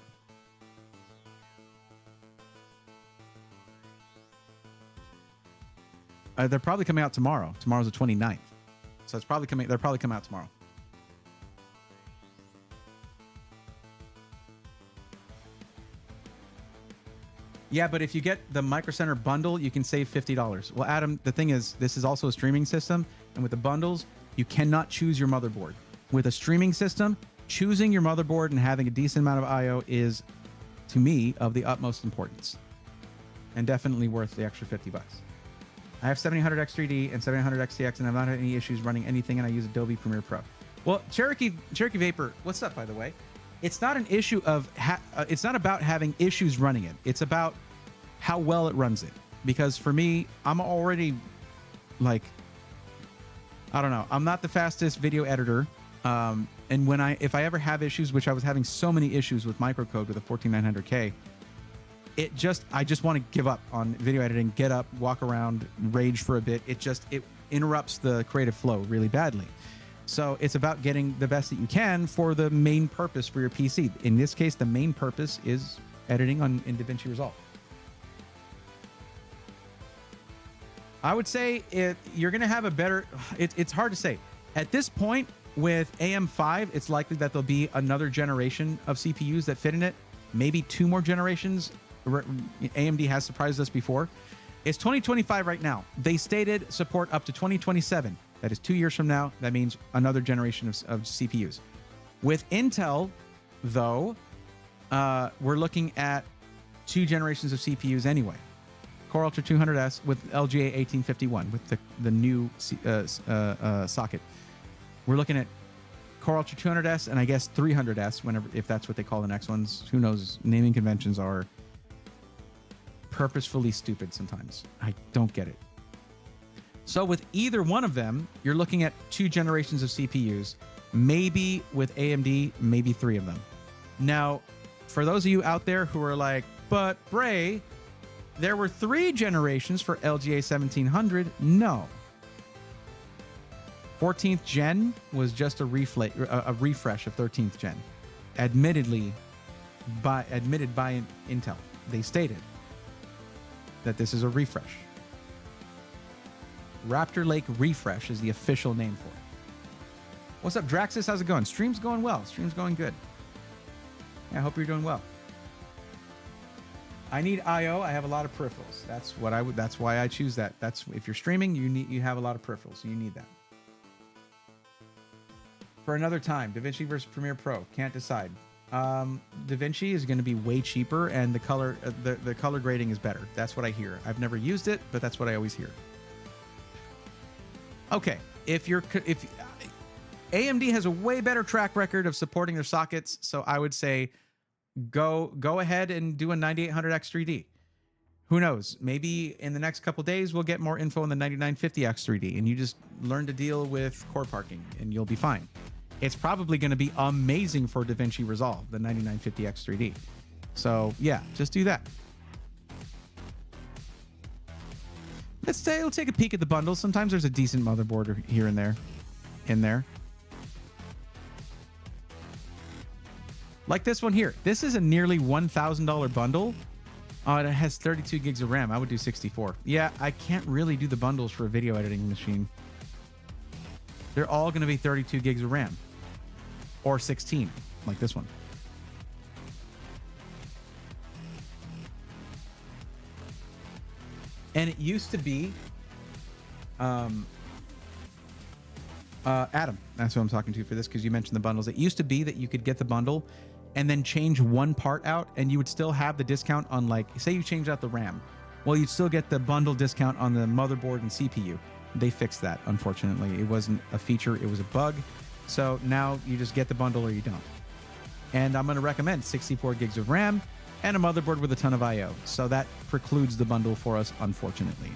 Speaker 1: They're probably coming out tomorrow. Tomorrow's the 29th. So it's probably coming. They're probably coming out tomorrow. Yeah, but if you get the Micro Center bundle, you can save $50. Well, Adam, the thing is, this is also a streaming system, and with the bundles, you cannot choose your motherboard. With a streaming system, choosing your motherboard and having a decent amount of I/O is, to me, of the utmost importance, and definitely worth the extra $50. I have 7800X3D and 7800XTX, and I've not had any issues running anything, and I use Adobe Premiere Pro. Well, Cherokee Vapor, what's up, by the way? It's not an issue of, it's not about having issues running it. It's about how well it runs it. Because for me, I'm already like, I don't know. I'm not the fastest video editor. And if I ever have issues, which I was having so many issues with microcode with a 14900K, I just want to give up on video editing, get up, walk around, rage for a bit. It interrupts the creative flow really badly. So it's about getting the best that you can for the main purpose for your PC. In this case, the main purpose is editing in DaVinci Resolve. I would say you're going to have a better... It's hard to say. At this point, with AM5, it's likely that there'll be another generation of CPUs that fit in it. Maybe 2 more generations. AMD has surprised us before. It's 2025 right now. They stated support up to 2027. That is 2 years from now. That means another generation of CPUs. With Intel, though, we're looking at 2 generations of CPUs anyway. Core Ultra 200S with LGA 1851 with the new socket. We're looking at Core Ultra 200S and I guess 300S, if that's what they call the next ones. Who knows? Naming conventions are purposefully stupid sometimes. I don't get it. So with either one of them, you're looking at 2 generations of CPUs, maybe with AMD, maybe 3 of them. Now, for those of you out there who are like, but Bray, there were 3 generations for LGA 1700. No. 14th gen was just a refresh of 13th gen. Admitted by Intel. They stated that this is a refresh. Raptor Lake Refresh is the official name for it. What's up, Draxus? How's it going? Stream's going well. Stream's going good. Yeah, I hope you're doing well. I need I/O. I have a lot of peripherals. That's what I would. That's why I choose that. That's if you're streaming, you have a lot of peripherals. So you need that. For another time, DaVinci versus Premiere Pro. Can't decide. DaVinci is going to be way cheaper, and the color grading is better. That's what I hear. I've never used it, but that's what I always hear. Okay, if AMD has a way better track record of supporting their sockets, so I would say go ahead and do a 9800X3D. Who knows? Maybe in the next couple days we'll get more info on the 9950X3D, and you just learn to deal with core parking, and you'll be fine. It's probably going to be amazing for DaVinci Resolve, the 9950X3D. So yeah, just do that. We'll take a peek at the bundles. Sometimes there's a decent motherboard here and there, in there. Like this one here. This is a nearly $1,000 bundle. It has 32 gigs of RAM. I would do 64. Yeah, I can't really do the bundles for a video editing machine. They're all going to be 32 gigs of RAM. Or 16, like this one. And it used to be Adam, that's who I'm talking to for this, because you mentioned the bundles. It used to be that you could get the bundle and then change one part out, and you would still have the discount on, like, say you change out the RAM. Well, you'd still get the bundle discount on the motherboard and CPU. They fixed that, unfortunately. It wasn't a feature, it was a bug. So now you just get the bundle or you don't. And I'm going to recommend 64 gigs of RAM and a motherboard with a ton of I/O. So that precludes the bundle for us, unfortunately.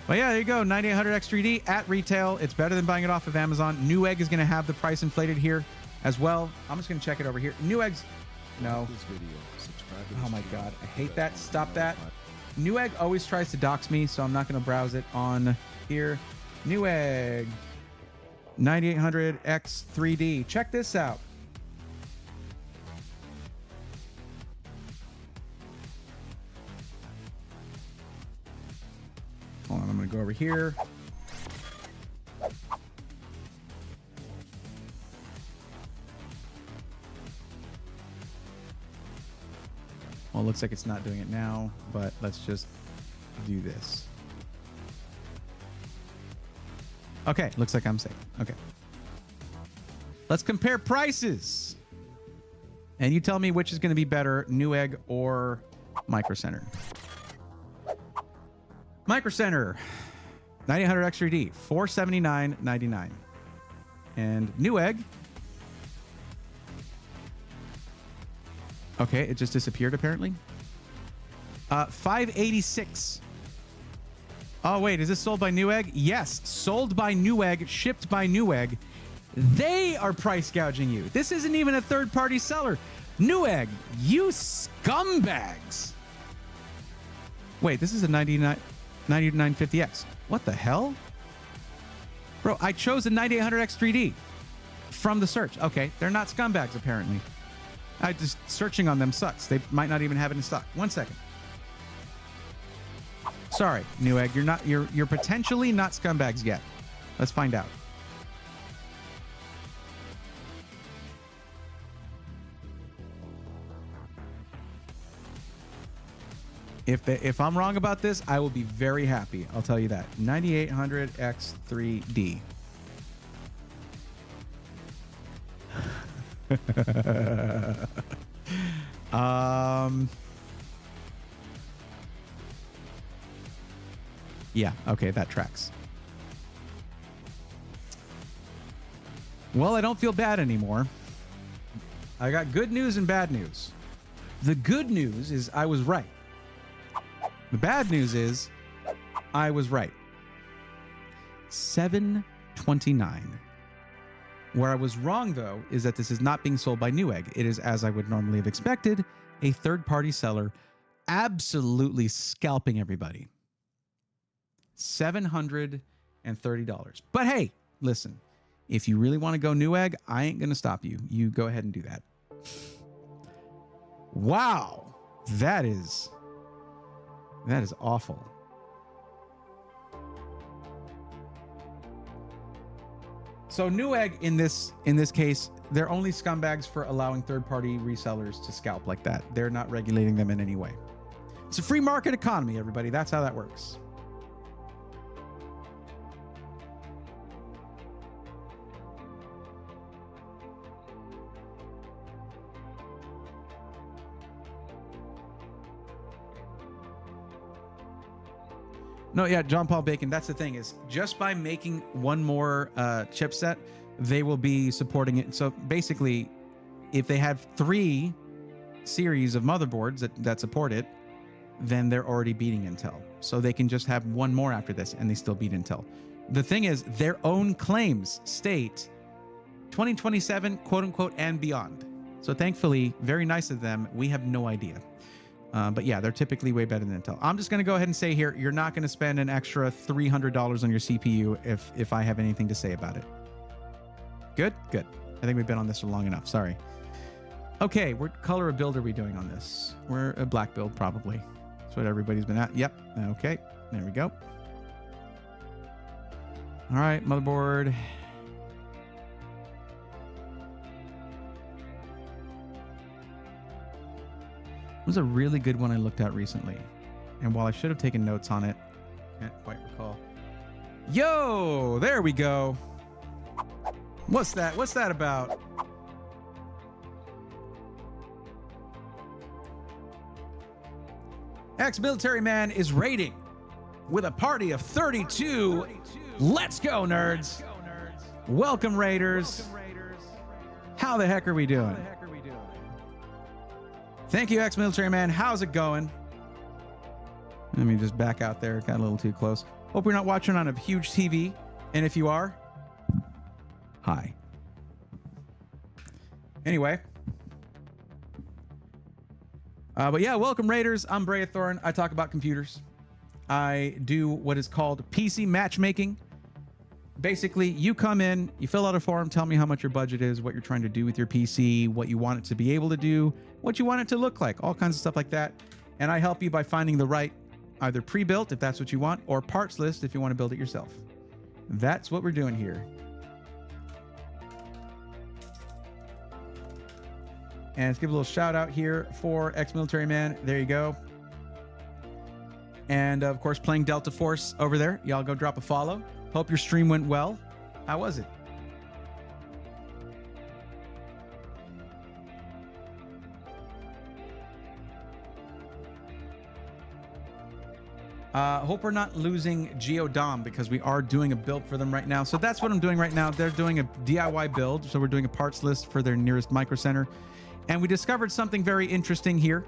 Speaker 1: But yeah, there you go. 9800X3D at retail. It's better than buying it off of Amazon. Newegg is going to have the price inflated here as well. I'm just going to check it over here. Newegg's... No. Oh my God. I hate that. Stop that. Newegg always tries to dox me, so I'm not going to browse it on here. Newegg 9800X3D. Check this out. Hold on, I'm going to go over here. Well, it looks like it's not doing it now, but let's just do this. Okay, looks like I'm safe. Okay. Let's compare prices. And you tell me which is going to be better, Newegg or Micro Center. Micro Center, 9800X3D, $479.99. And Newegg, okay, it just disappeared apparently. $586. Oh, wait, is this sold by Newegg? Yes, sold by Newegg, shipped by Newegg. They are price gouging you. This isn't even a third-party seller. Newegg, you scumbags. Wait, this is a 9950X. What the hell? Bro, I chose a 9800X3D from the search. Okay, they're not scumbags, apparently. Searching on them sucks. They might not even have it in stock. 1 second. Sorry, Newegg, you're potentially not scumbags yet. Let's find out. If I'm wrong about this, I will be very happy. I'll tell you that. 9800X3D. Yeah, okay, that tracks. Well, I don't feel bad anymore. I got good news and bad news. The good news is I was right. The bad news is I was right. $729. Where I was wrong, though, is that this is not being sold by Newegg. It is, as I would normally have expected, a third-party seller absolutely scalping everybody. $730. But hey, listen, if you really want to go Newegg, I ain't going to stop you. You go ahead and do that. Wow. That is awful. So Newegg in this case, they're only scumbags for allowing third-party resellers to scalp like that. They're not regulating them in any way. It's a free market economy, everybody. That's how that works. No, yeah, John Paul Bacon. That's the thing, is just by making one more chipset, they will be supporting it. So basically, if they have 3 series of motherboards that support it, then they're already beating Intel. So they can just have one more after this and they still beat Intel. The thing is, their own claims state 2027, quote unquote, and beyond. So thankfully, very nice of them. We have no idea. But yeah, they're typically way better than Intel. I'm just going to go ahead and say here, you're not going to spend an extra $300 on your CPU if I have anything to say about it. Good? Good. I think we've been on this for long enough. Sorry. Okay, what color of build are we doing on this? We're a black build, probably. That's what everybody's been at. Yep. Okay, there we go. All right, motherboard. It was a really good one I looked at recently. And while I should have taken notes on it, can't quite recall. Yo, there we go. What's that? What's that about? Ex-military man is raiding with a party of 32. Let's go, nerds. Welcome, raiders. How the heck are we doing? Thank you, ex-military man. How's it going? Let me just back out there. Got a little too close. Hope you're not watching on a huge TV. And if you are, hi. Anyway. But yeah, welcome, Raiders. I'm Brea Thorne. I talk about computers. I do what is called PC Matchmaking. Basically, you come in, you fill out a form, tell me how much your budget is, what you're trying to do with your PC, what you want it to be able to do, what you want it to look like, all kinds of stuff like that. And I help you by finding the right, either pre-built, if that's what you want, or parts list if you want to build it yourself. That's what we're doing here. And let's give a little shout out here for ex-military man. There you go. And of course, playing Delta Force over there. Y'all go drop a follow. Hope your stream went well. How was it? Hope we're not losing Geodom because we are doing a build for them right now. So that's what I'm doing right now. They're doing a DIY build. So we're doing a parts list for their nearest Micro Center. And we discovered something very interesting here.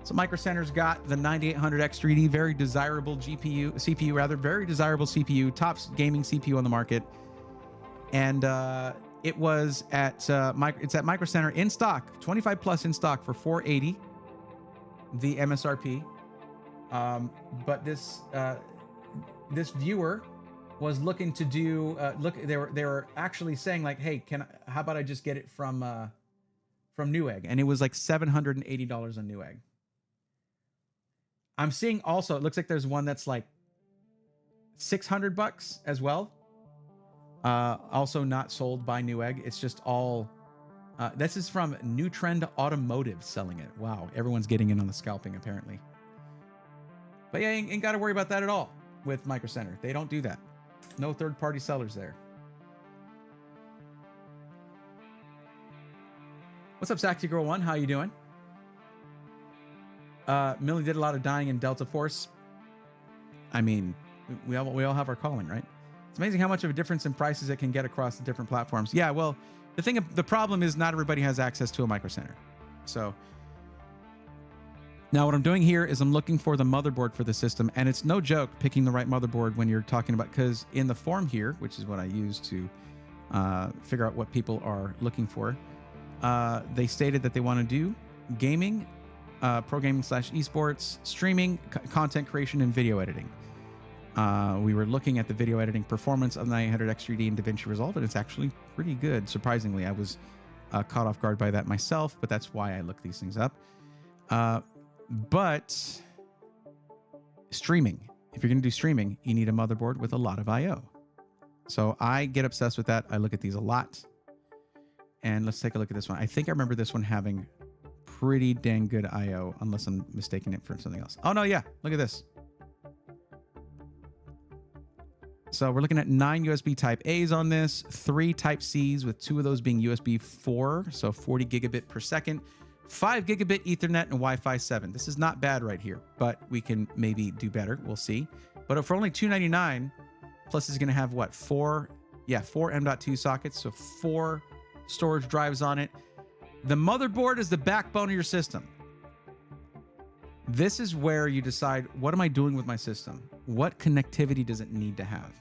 Speaker 1: So Micro Center's got the 9800X3D, very desirable CPU rather, very desirable CPU, top gaming CPU on the market. And it was at it's at Micro Center in stock, 25 plus in stock for $480, the MSRP. But this viewer was looking to do they were actually saying like, hey, how about I just get it from Newegg? And it was like $780 on Newegg. I'm seeing also, it looks like there's one that's like $600 as well. Also not sold by Newegg. It's just all, this is from New Trend Automotive selling it. Wow. Everyone's getting in on the scalping apparently. But yeah, ain't got to worry about that at all with Micro Center. They don't do that. No third-party sellers there. What's up, Saxy Girl 1? How you doing? Millie did a lot of dying in Delta Force. I mean, we all have our calling, right? It's amazing how much of a difference in prices it can get across the different platforms. Yeah, well, the problem is not everybody has access to a Micro Center. So now what I'm doing here is I'm looking for the motherboard for the system, and it's no joke picking the right motherboard when you're talking about, because in the form here, which is what I use to figure out what people are looking for, they stated that they want to do gaming, pro gaming / esports, streaming, content creation, and video editing. We were looking at the video editing performance of the 900X3D in DaVinci Resolve, and it's actually pretty good. Surprisingly, I was caught off guard by that myself, but that's why I look these things up. But streaming, if you're going to do streaming, you need a motherboard with a lot of I/O. So I get obsessed with that. I look at these a lot. And let's take a look at this one. I think I remember this one having pretty dang good I/O, unless I'm mistaking it for something else. Oh, no, yeah. Look at this. So we're looking at 9 USB Type A's on this, 3 Type C's, with 2 of those being USB 4, so 40 gigabit per second, 5 gigabit Ethernet, and Wi-Fi 7. This is not bad right here, but we can maybe do better. We'll see. But for only $299, plus is going to have what? 4 M.2 sockets, so 4 storage drives on it. The motherboard is the backbone of your system. This is where you decide, what am I doing with my system? What connectivity does it need to have?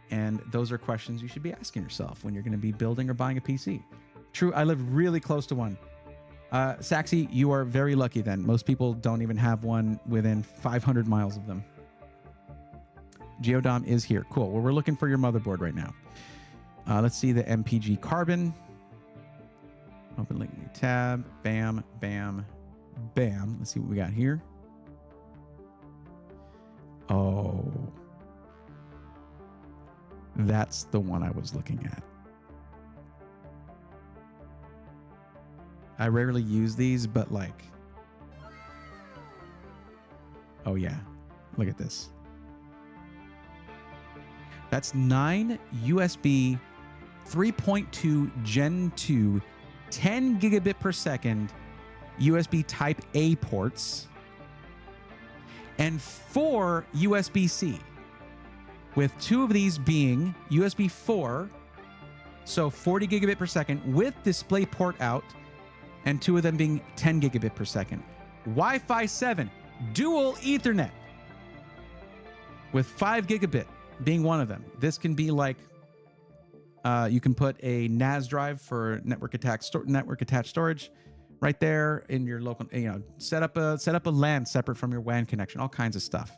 Speaker 1: And those are questions you should be asking yourself when you're going to be building or buying a PC. True, I live really close to one. Saxy, you are very lucky then. Most people don't even have one within 500 miles of them. Geodom is here. Cool. Well, we're looking for your motherboard right now. Let's see the MPG Carbon. Open link, new tab. Bam, bam, bam. Let's see what we got here. Oh, that's the one I was looking at. I rarely use these, but like, oh yeah, look at this. That's 9 USB 3.2 Gen 2, 10 gigabit per second USB Type A ports, and 4 USB-C, with 2 of these being USB 4, so 40 gigabit per second with DisplayPort out, and 2 of them being 10 gigabit per second. Wi-Fi 7, dual Ethernet, with 5 gigabit being one of them. This can be like, you can put a NAS drive for network attached storage right there in your local, set up a LAN separate from your WAN connection, all kinds of stuff.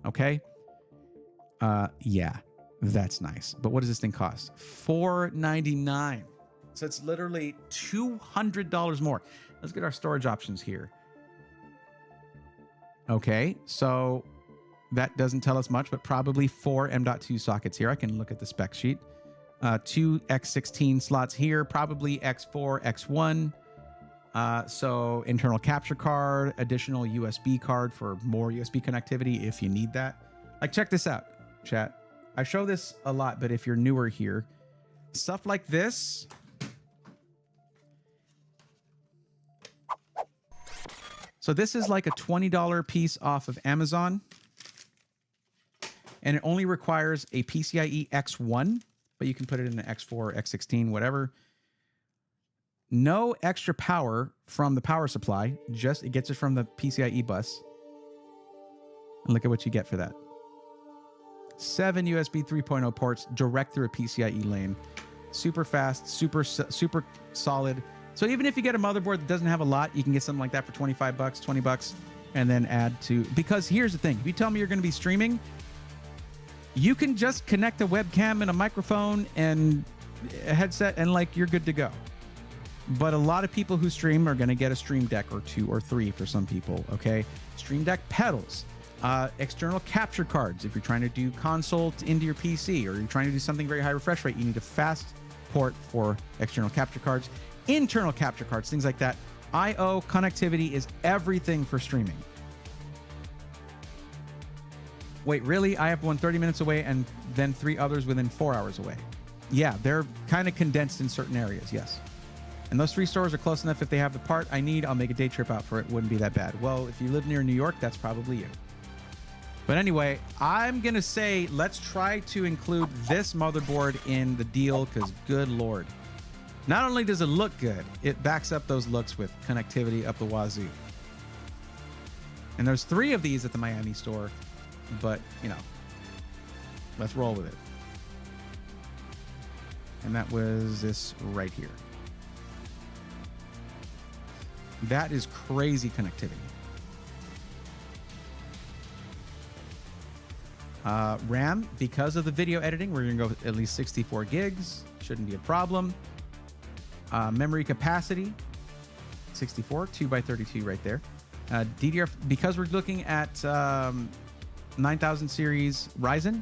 Speaker 1: Okay. Yeah, that's nice. But what does this thing cost? $499. So it's literally $200 more. Let's get our storage options here. Okay, so that doesn't tell us much, but probably 4 M.2 sockets here. I can look at the spec sheet. 2 X16 slots here, probably X4, X1. So internal capture card, additional USB card for more USB connectivity if you need that. Like, check this out, chat. I show this a lot, but if you're newer here, stuff like this. So this is like a $20 piece off of Amazon. And it only requires a PCIe X1, but you can put it in an X4, X16, whatever. No extra power from the power supply, just it gets it from the PCIe bus. And look at what you get for that. 7 USB 3.0 ports direct through a PCIe lane. Super fast, super solid. So even if you get a motherboard that doesn't have a lot, you can get something like that for 25 bucks, 20 bucks, and then add to, because here's the thing. If you tell me you're going to be streaming, you can just connect a webcam and a microphone and a headset and like you're good to go. But a lot of people who stream are going to get a Stream Deck or 2 or 3 for some people, okay? Stream Deck pedals, external capture cards. If you're trying to do console into your PC or you're trying to do something very high refresh rate, you need a fast port for external capture cards, internal capture cards, things like that. I/O connectivity is everything for streaming. Wait, really? I have one 30 minutes away and then 3 others within 4 hours away. Yeah, they're kind of condensed in certain areas, yes. And those 3 stores are close enough. If they have the part I need, I'll make a day trip out for it. Wouldn't be that bad. Well, if you live near New York, that's probably you. But anyway, I'm going to say let's try to include this motherboard in the deal because good Lord. Not only does it look good, it backs up those looks with connectivity up the wazoo. And there's 3 of these at the Miami store, but, let's roll with it. And that was this right here. That is crazy connectivity. RAM, because of the video editing, we're going to go at least 64 gigs. Shouldn't be a problem. Memory capacity, 64, 2x32 right there. DDR, because we're looking at 9000 series Ryzen,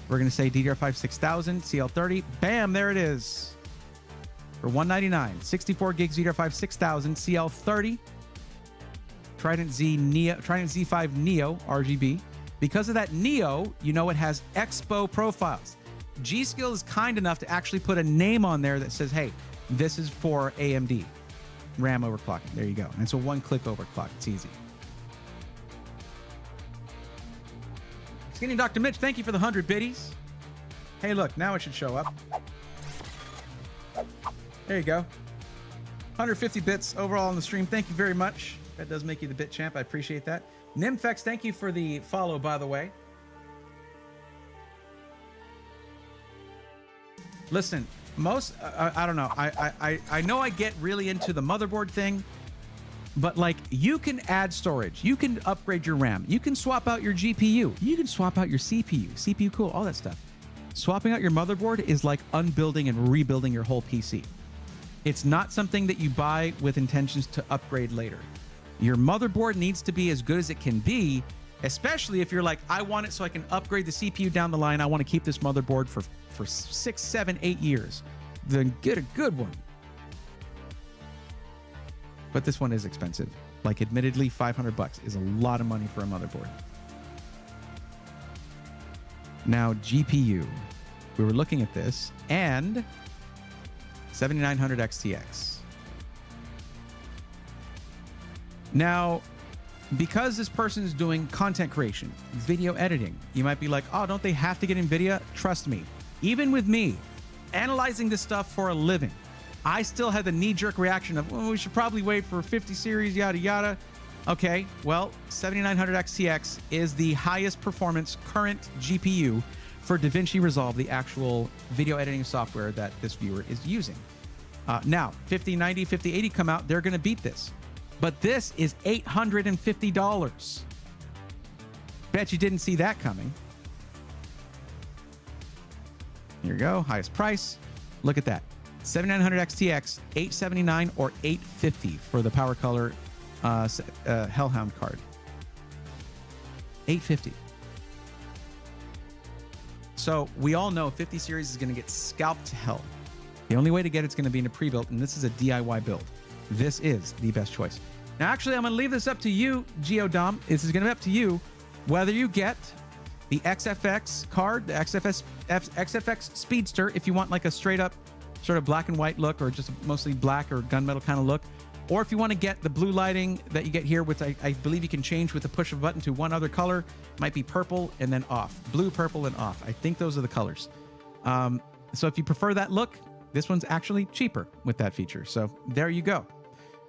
Speaker 1: We're going to say DDR5 6000 CL30. Bam, there it is. For $199, 64 gigs DDR5 6000 CL30. Trident Z5 Neo RGB. Because of that Neo, you know it has Expo profiles. G.Skill is kind enough to actually put a name on there that says, hey, this is for AMD RAM overclocking. There you go. And it's a one-click overclock. It's easy. Skinny Dr. Mitch, thank you for the 100 biddies. Hey, look, now it should show up. There you go. 150 bits overall on the stream. Thank you very much. That does make you the bit champ. I appreciate that. Nimfex, thank you for the follow, by the way. Listen, I don't know. I know I get really into the motherboard thing, but like you can add storage, you can upgrade your RAM, you can swap out your GPU, you can swap out your CPU cool, all that stuff. Swapping out your motherboard is like unbuilding and rebuilding your whole PC. It's not something that you buy with intentions to upgrade later. Your motherboard needs to be as good as it can be, especially if you're like, I want it so I can upgrade the CPU down the line. I want to keep this motherboard for 6, 7, 8 years. Then get a good one. But this one is expensive. Like, admittedly, $500 is a lot of money for a motherboard. Now, GPU. We were looking at this, and 7900 XTX. Now, because this person is doing content creation, video editing, you might be like, oh, don't they have to get NVIDIA? Trust me, even with me analyzing this stuff for a living, I still had the knee-jerk reaction of, well, we should probably wait for 50 series, yada, yada. Okay, well, 7900 XTX is the highest performance current GPU for DaVinci Resolve, the actual video editing software that this viewer is using. Now, 5090, 5080 come out, they're going to beat this. But this is $850. Bet you didn't see that coming. Here you go, highest price. Look at that. 7900 XTX, $879 or $850 for the Power Color Hellhound card. $850. So we all know 50 series is going to get scalped to hell. The only way to get it's going to be in a pre-built, and this is a DIY build. This is the best choice. Now, actually, I'm going to leave this up to you, Geodom. This is going to be up to you whether you get the XFX card, the XFX Speedster, if you want like a straight up sort of black and white look, or just mostly black or gunmetal kind of look, or if you want to get the blue lighting that you get here, which I believe you can change with the push of a button to one other color. Might be purple and then off. Blue, purple, and off. I think those are the colors. So if you prefer that look, this one's actually cheaper with that feature. So there you go.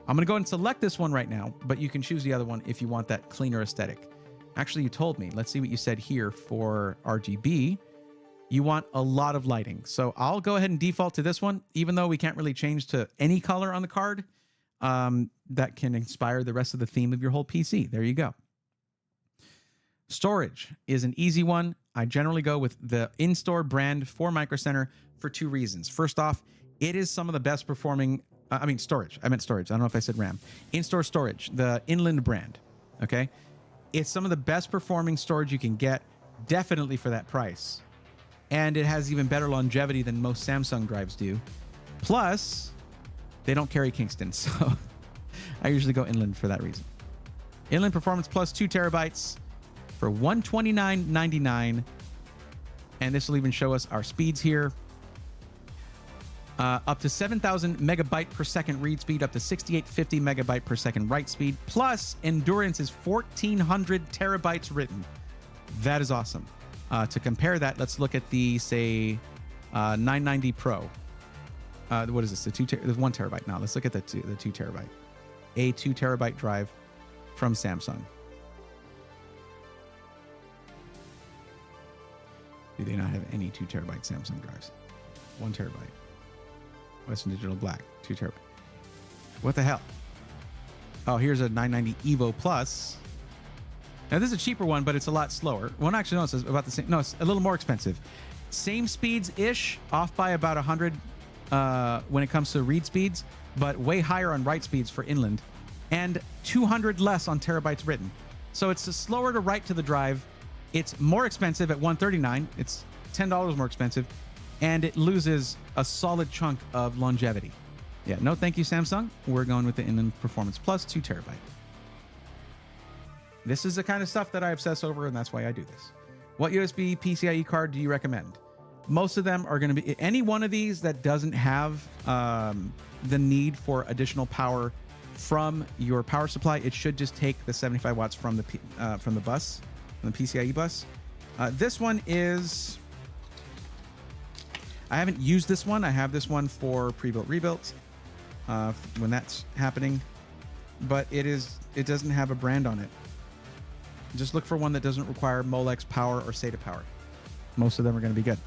Speaker 1: I'm going to go and select this one right now, but you can choose the other one if you want that cleaner aesthetic. Actually, you told me. Let's see what you said here for RGB. You want a lot of lighting. So I'll go ahead and default to this one, even though we can't really change to any color on the card. That can inspire the rest of the theme of your whole PC. There you go. Storage is an easy one. I generally go with the in-store brand for Micro Center for two reasons. First off, it is some of the best performing, storage. I meant storage. I don't know if I said RAM. In-store storage, the Inland brand, okay? It's some of the best performing storage you can get, definitely for that price. And it has even better longevity than most Samsung drives do. Plus, they don't carry Kingston, so I usually go Inland for that reason. Inland Performance Plus 2 terabytes for $129.99. And this will even show us our speeds here. Up to 7,000 megabyte per second read speed, up to 6,850 megabyte per second write speed, plus endurance is 1,400 terabytes written. That is awesome. To compare that, let's look at the, say, 990 Pro. What is this? There's 1 terabyte now. Let's look at the 2 terabyte. A 2 terabyte drive from Samsung. Do they not have any 2 terabyte Samsung drives? 1 terabyte. Western Digital Black, 2 terabyte. What the hell? Oh, here's a 990 Evo Plus. Now, this is a cheaper one, but it's a lot slower. Well, actually, no, it's about the same. No, it's a little more expensive. Same speeds-ish, off by about 100 when it comes to read speeds, but way higher on write speeds for Inland, and 200 less on terabytes written. So it's slower to write to the drive. It's more expensive at $139. It's $10 more expensive, and it loses a solid chunk of longevity. Yeah, no thank you, Samsung. We're going with the Inland Performance Plus 2 terabyte. This is the kind of stuff that I obsess over, and that's why I do this. What USB PCIe card do you recommend? Most of them are going to be any one of these that doesn't have the need for additional power from your power supply. It should just take the 75 watts from the bus, from the PCIe bus. This one is, I haven't used this one. I have this one for pre-built rebuilt when that's happening, but it doesn't have a brand on it. Just look for one that doesn't require Molex power or SATA power. Most of them are going to be good.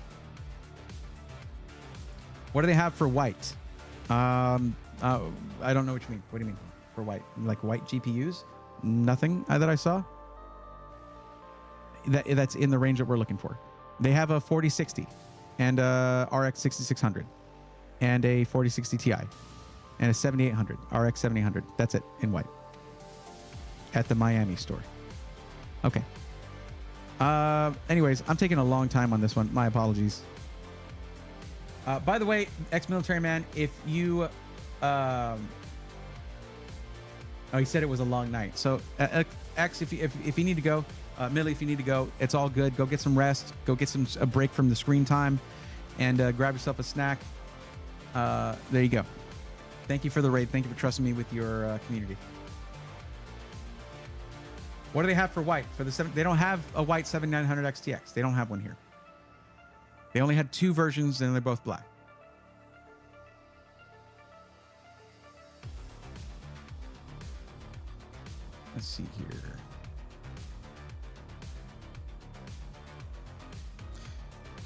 Speaker 1: What do they have for white? I don't know what you mean. What do you mean for white? Like white GPUs? Nothing that I saw. That's in the range that we're looking for. They have a 4060 and a RX 6600 and a 4060 Ti and a 7800 RX 7800. That's it in white at the Miami store. Okay. Anyways, I'm taking a long time on this one. My apologies. By the way, ex-military man, if you... oh, he said it was a long night. So, X, if you need to go, Millie, if you need to go, it's all good. Go get some rest. Go get a break from the screen time, and grab yourself a snack. There you go. Thank you for the raid. Thank you for trusting me with your community. What do they have for white? They don't have a white 7900 XTX. They don't have one here. They only had 2 versions, and they're both black. Let's see here.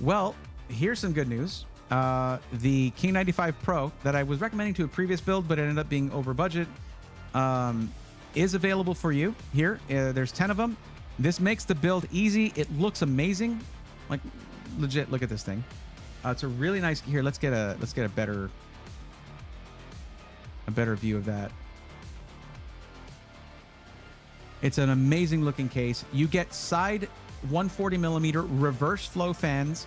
Speaker 1: Well, here's some good news. The King 95 Pro that I was recommending to a previous build, but it ended up being over budget, is available for you here. There's 10 of them. This makes the build easy. It looks amazing. Like, legit, look at this thing. It's a really nice. Here, let's get a better view of that. It's an amazing looking case. You get side 140 millimeter reverse flow fans.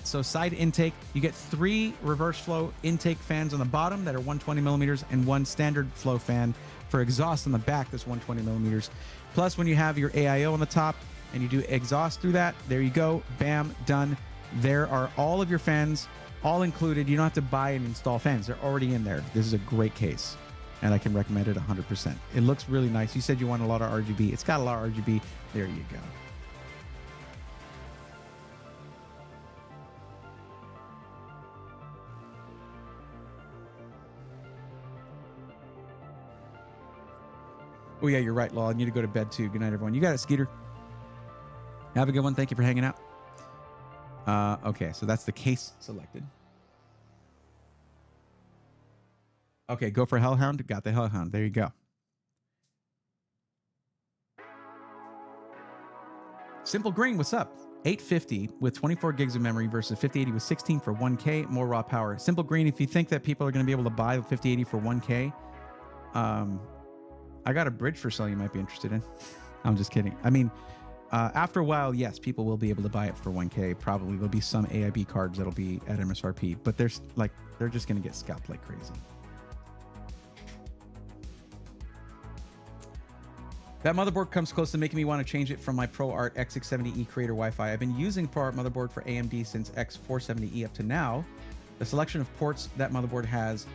Speaker 1: So side intake, you get 3 reverse flow intake fans on the bottom that are 120 millimeters and 1 standard flow fan for exhaust on the back that's 120 millimeters. Plus, when you have your AIO on the top and you do exhaust through that, there you go. Bam, done. There are all of your fans, all included. You don't have to buy and install fans. They're already in there. This is a great case, and I can recommend it 100%. It looks really nice. You said you want a lot of RGB. It's got a lot of RGB. There you go. Oh, yeah, you're right, Law. I need to go to bed, too. Good night, everyone. You got it, Skeeter. Have a good one. Thank you for hanging out. Okay, so that's the case selected. Okay, go for Hellhound. Got the Hellhound. There you go. Simple Green, what's up? 850 with 24 gigs of memory versus 5080 with 16 for 1K, more raw power. Simple Green, if you think that people are going to be able to buy the 5080 for 1K, I got a bridge for sale you might be interested in. I'm just kidding. I mean, after a while, yes, people will be able to buy it for 1K. Probably there'll be some AIB cards that'll be at MSRP, but they're just going to get scalped like crazy. That motherboard comes close to making me want to change it from my ProArt X670E Creator Wi-Fi. I've been using ProArt motherboard for AMD since X470E up to now. The selection of ports that motherboard has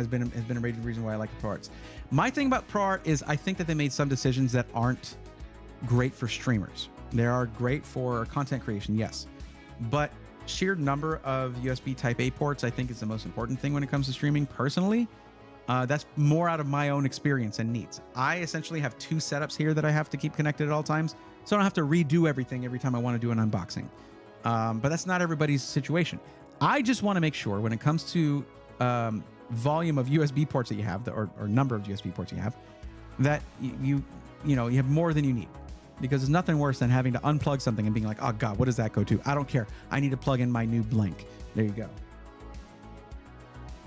Speaker 1: been a major reason why I like the ProArts. My thing about ProArt is I think that they made some decisions that aren't great for streamers. They are great for content creation, yes, but sheer number of USB Type A ports I think is the most important thing when it comes to streaming. Personally, that's more out of my own experience and needs. I essentially have 2 setups here that I have to keep connected at all times, so I don't have to redo everything every time I want to do an unboxing. But that's not everybody's situation. I just want to make sure when it comes to volume of USB ports that you have, or number of USB ports you have, that you have more than you need. Because there's nothing worse than having to unplug something and being like, oh God, what does that go to? I don't care. I need to plug in my new blank. There you go.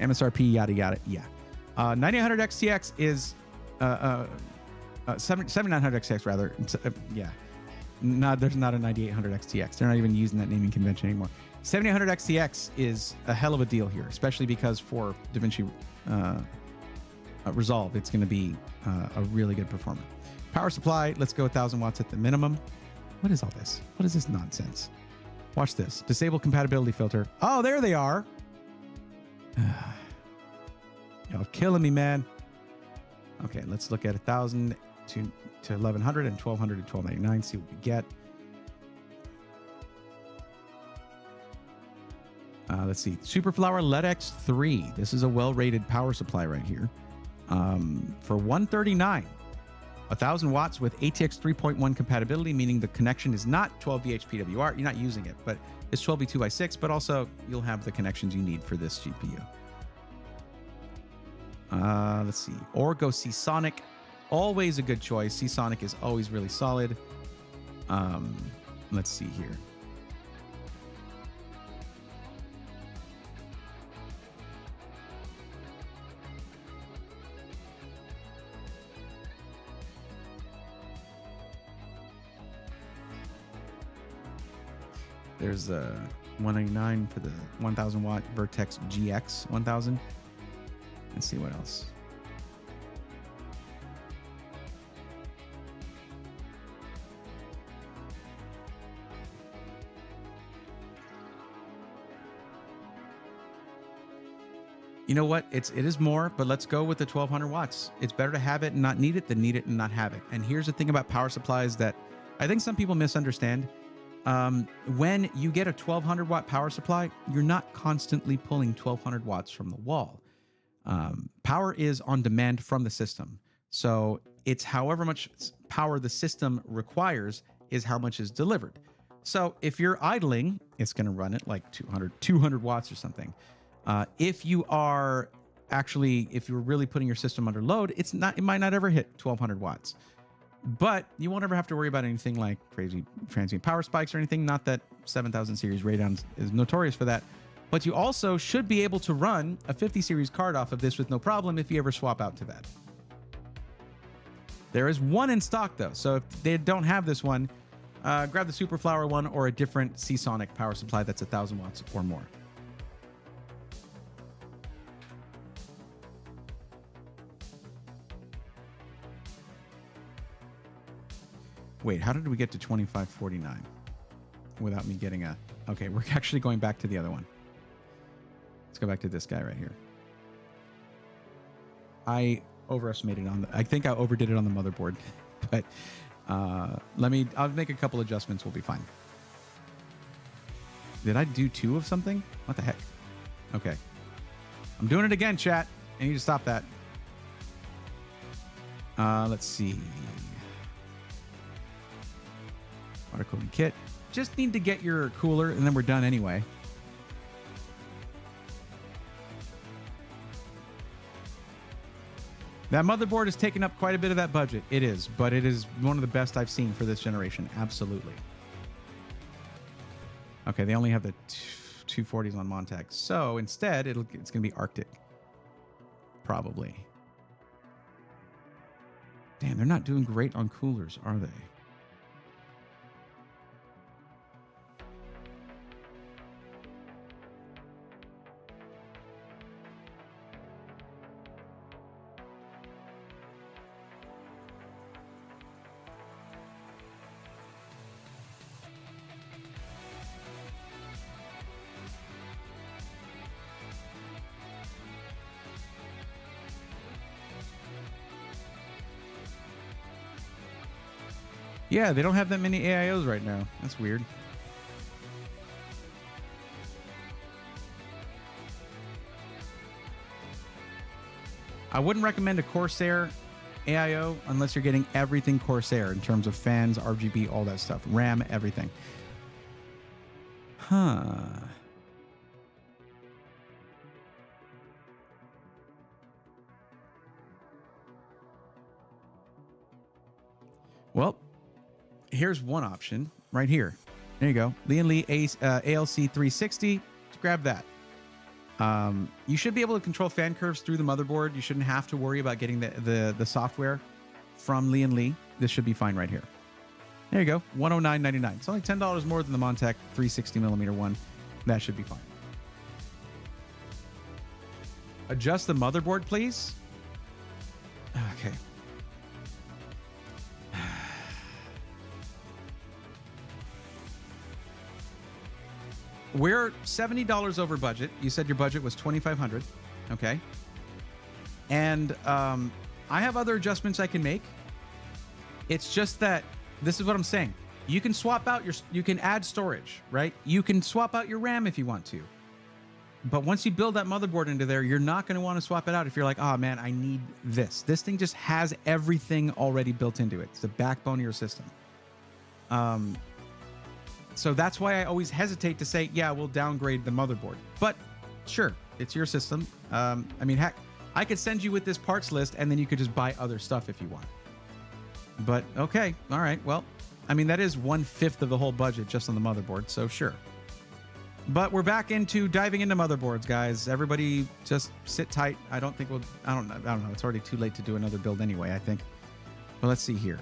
Speaker 1: MSRP, yada, yada. Yeah. 9800 XTX is 7900 XTX rather. Yeah. there's not a 9800 XTX. They're not even using that naming convention anymore. 7800 XTX is a hell of a deal here, especially because for DaVinci Resolve, it's going to be a really good performer. Power supply, let's go 1000 watts at the minimum. What is all this? What is this nonsense? Watch this. Disable compatibility filter. Oh, there they are. Y'all killing me, man. Okay, let's look at 1000 to 1100 and 1200 to 1299. See what we get. Let's see. Superflower LED X3. This is a well-rated power supply right here. For 139, 1000 watts with ATX 3.1 compatibility, meaning the connection is not 12VH PWR. You're not using it, but it's 12V2x6, but also you'll have the connections you need for this GPU. Let's see. Or go Seasonic. Always a good choice. Seasonic is always really solid. Let's see here. There's a 199 for the 1000 watt Vertex GX 1000. Let's see what else. You know what? It is more, but let's go with the 1200 watts. It's better to have it and not need it than need it and not have it. And here's the thing about power supplies that I think some people misunderstand. When you get a 1200 watt power supply, you're not constantly pulling 1200 watts from the wall. Power is on demand from the system. So it's however much power the system requires is how much is delivered. So if you're idling, it's going to run it like 200 watts or something. If you're really putting your system under load, it might not ever hit 1200 watts. But you won't ever have to worry about anything like crazy transient power spikes or anything. Not that 7000 series Radeon is notorious for that. But you also should be able to run a 50 series card off of this with no problem if you ever swap out to that. There is one in stock though. So if they don't have this one, grab the Superflower one or a different Seasonic power supply that's 1000 watts or more. Wait, how did we get to 2549 without me getting a... Okay, we're actually going back to the other one. Let's go back to this guy right here. I overestimated on the... I think I overdid it on the motherboard, but I'll make a couple adjustments. We'll be fine. Did I do 2 of something? What the heck? Okay. I'm doing it again, chat. I need to stop that. Let's see. Water cooling kit. Just need to get your cooler and then we're done anyway. That motherboard is taking up quite a bit of that budget. It is, but it is one of the best I've seen for this generation. Absolutely. Okay, they only have the 240s on Montag. So instead, it's going to be Arctic. Probably. Damn, they're not doing great on coolers, are they? Yeah, they don't have that many AIOs right now. That's weird. I wouldn't recommend a Corsair AIO unless you're getting everything Corsair in terms of fans, RGB, all that stuff. RAM, everything. Huh. Well, here's one option right here. There you go. Lian Li ALC 360. Grab that. You should be able to control fan curves through the motherboard. You shouldn't have to worry about getting the software from Lian Li. This should be fine right here. There you go, $109.99. It's only $10 more than the Montec 360mm one. That should be fine. Adjust the motherboard, please. Okay. We're $70 over budget. You said your budget was $2,500. Okay. And I have other adjustments I can make. It's just that this is what I'm saying. You can swap out you can add storage, right? You can swap out your RAM if you want to. But once you build that motherboard into there, you're not going to want to swap it out if you're like, oh man, I need this. This thing just has everything already built into it. It's the backbone of your system. So that's why I always hesitate to say, yeah, we'll downgrade the motherboard. But sure, it's your system. I mean, heck, I could send you with this parts list and then you could just buy other stuff if you want. But okay, all right, well, I mean, that is 1/5 of the whole budget just on the motherboard, so sure. But we're back into diving into motherboards, guys. Everybody just sit tight. I don't know. It's already too late to do another build anyway, I think. Well, let's see here.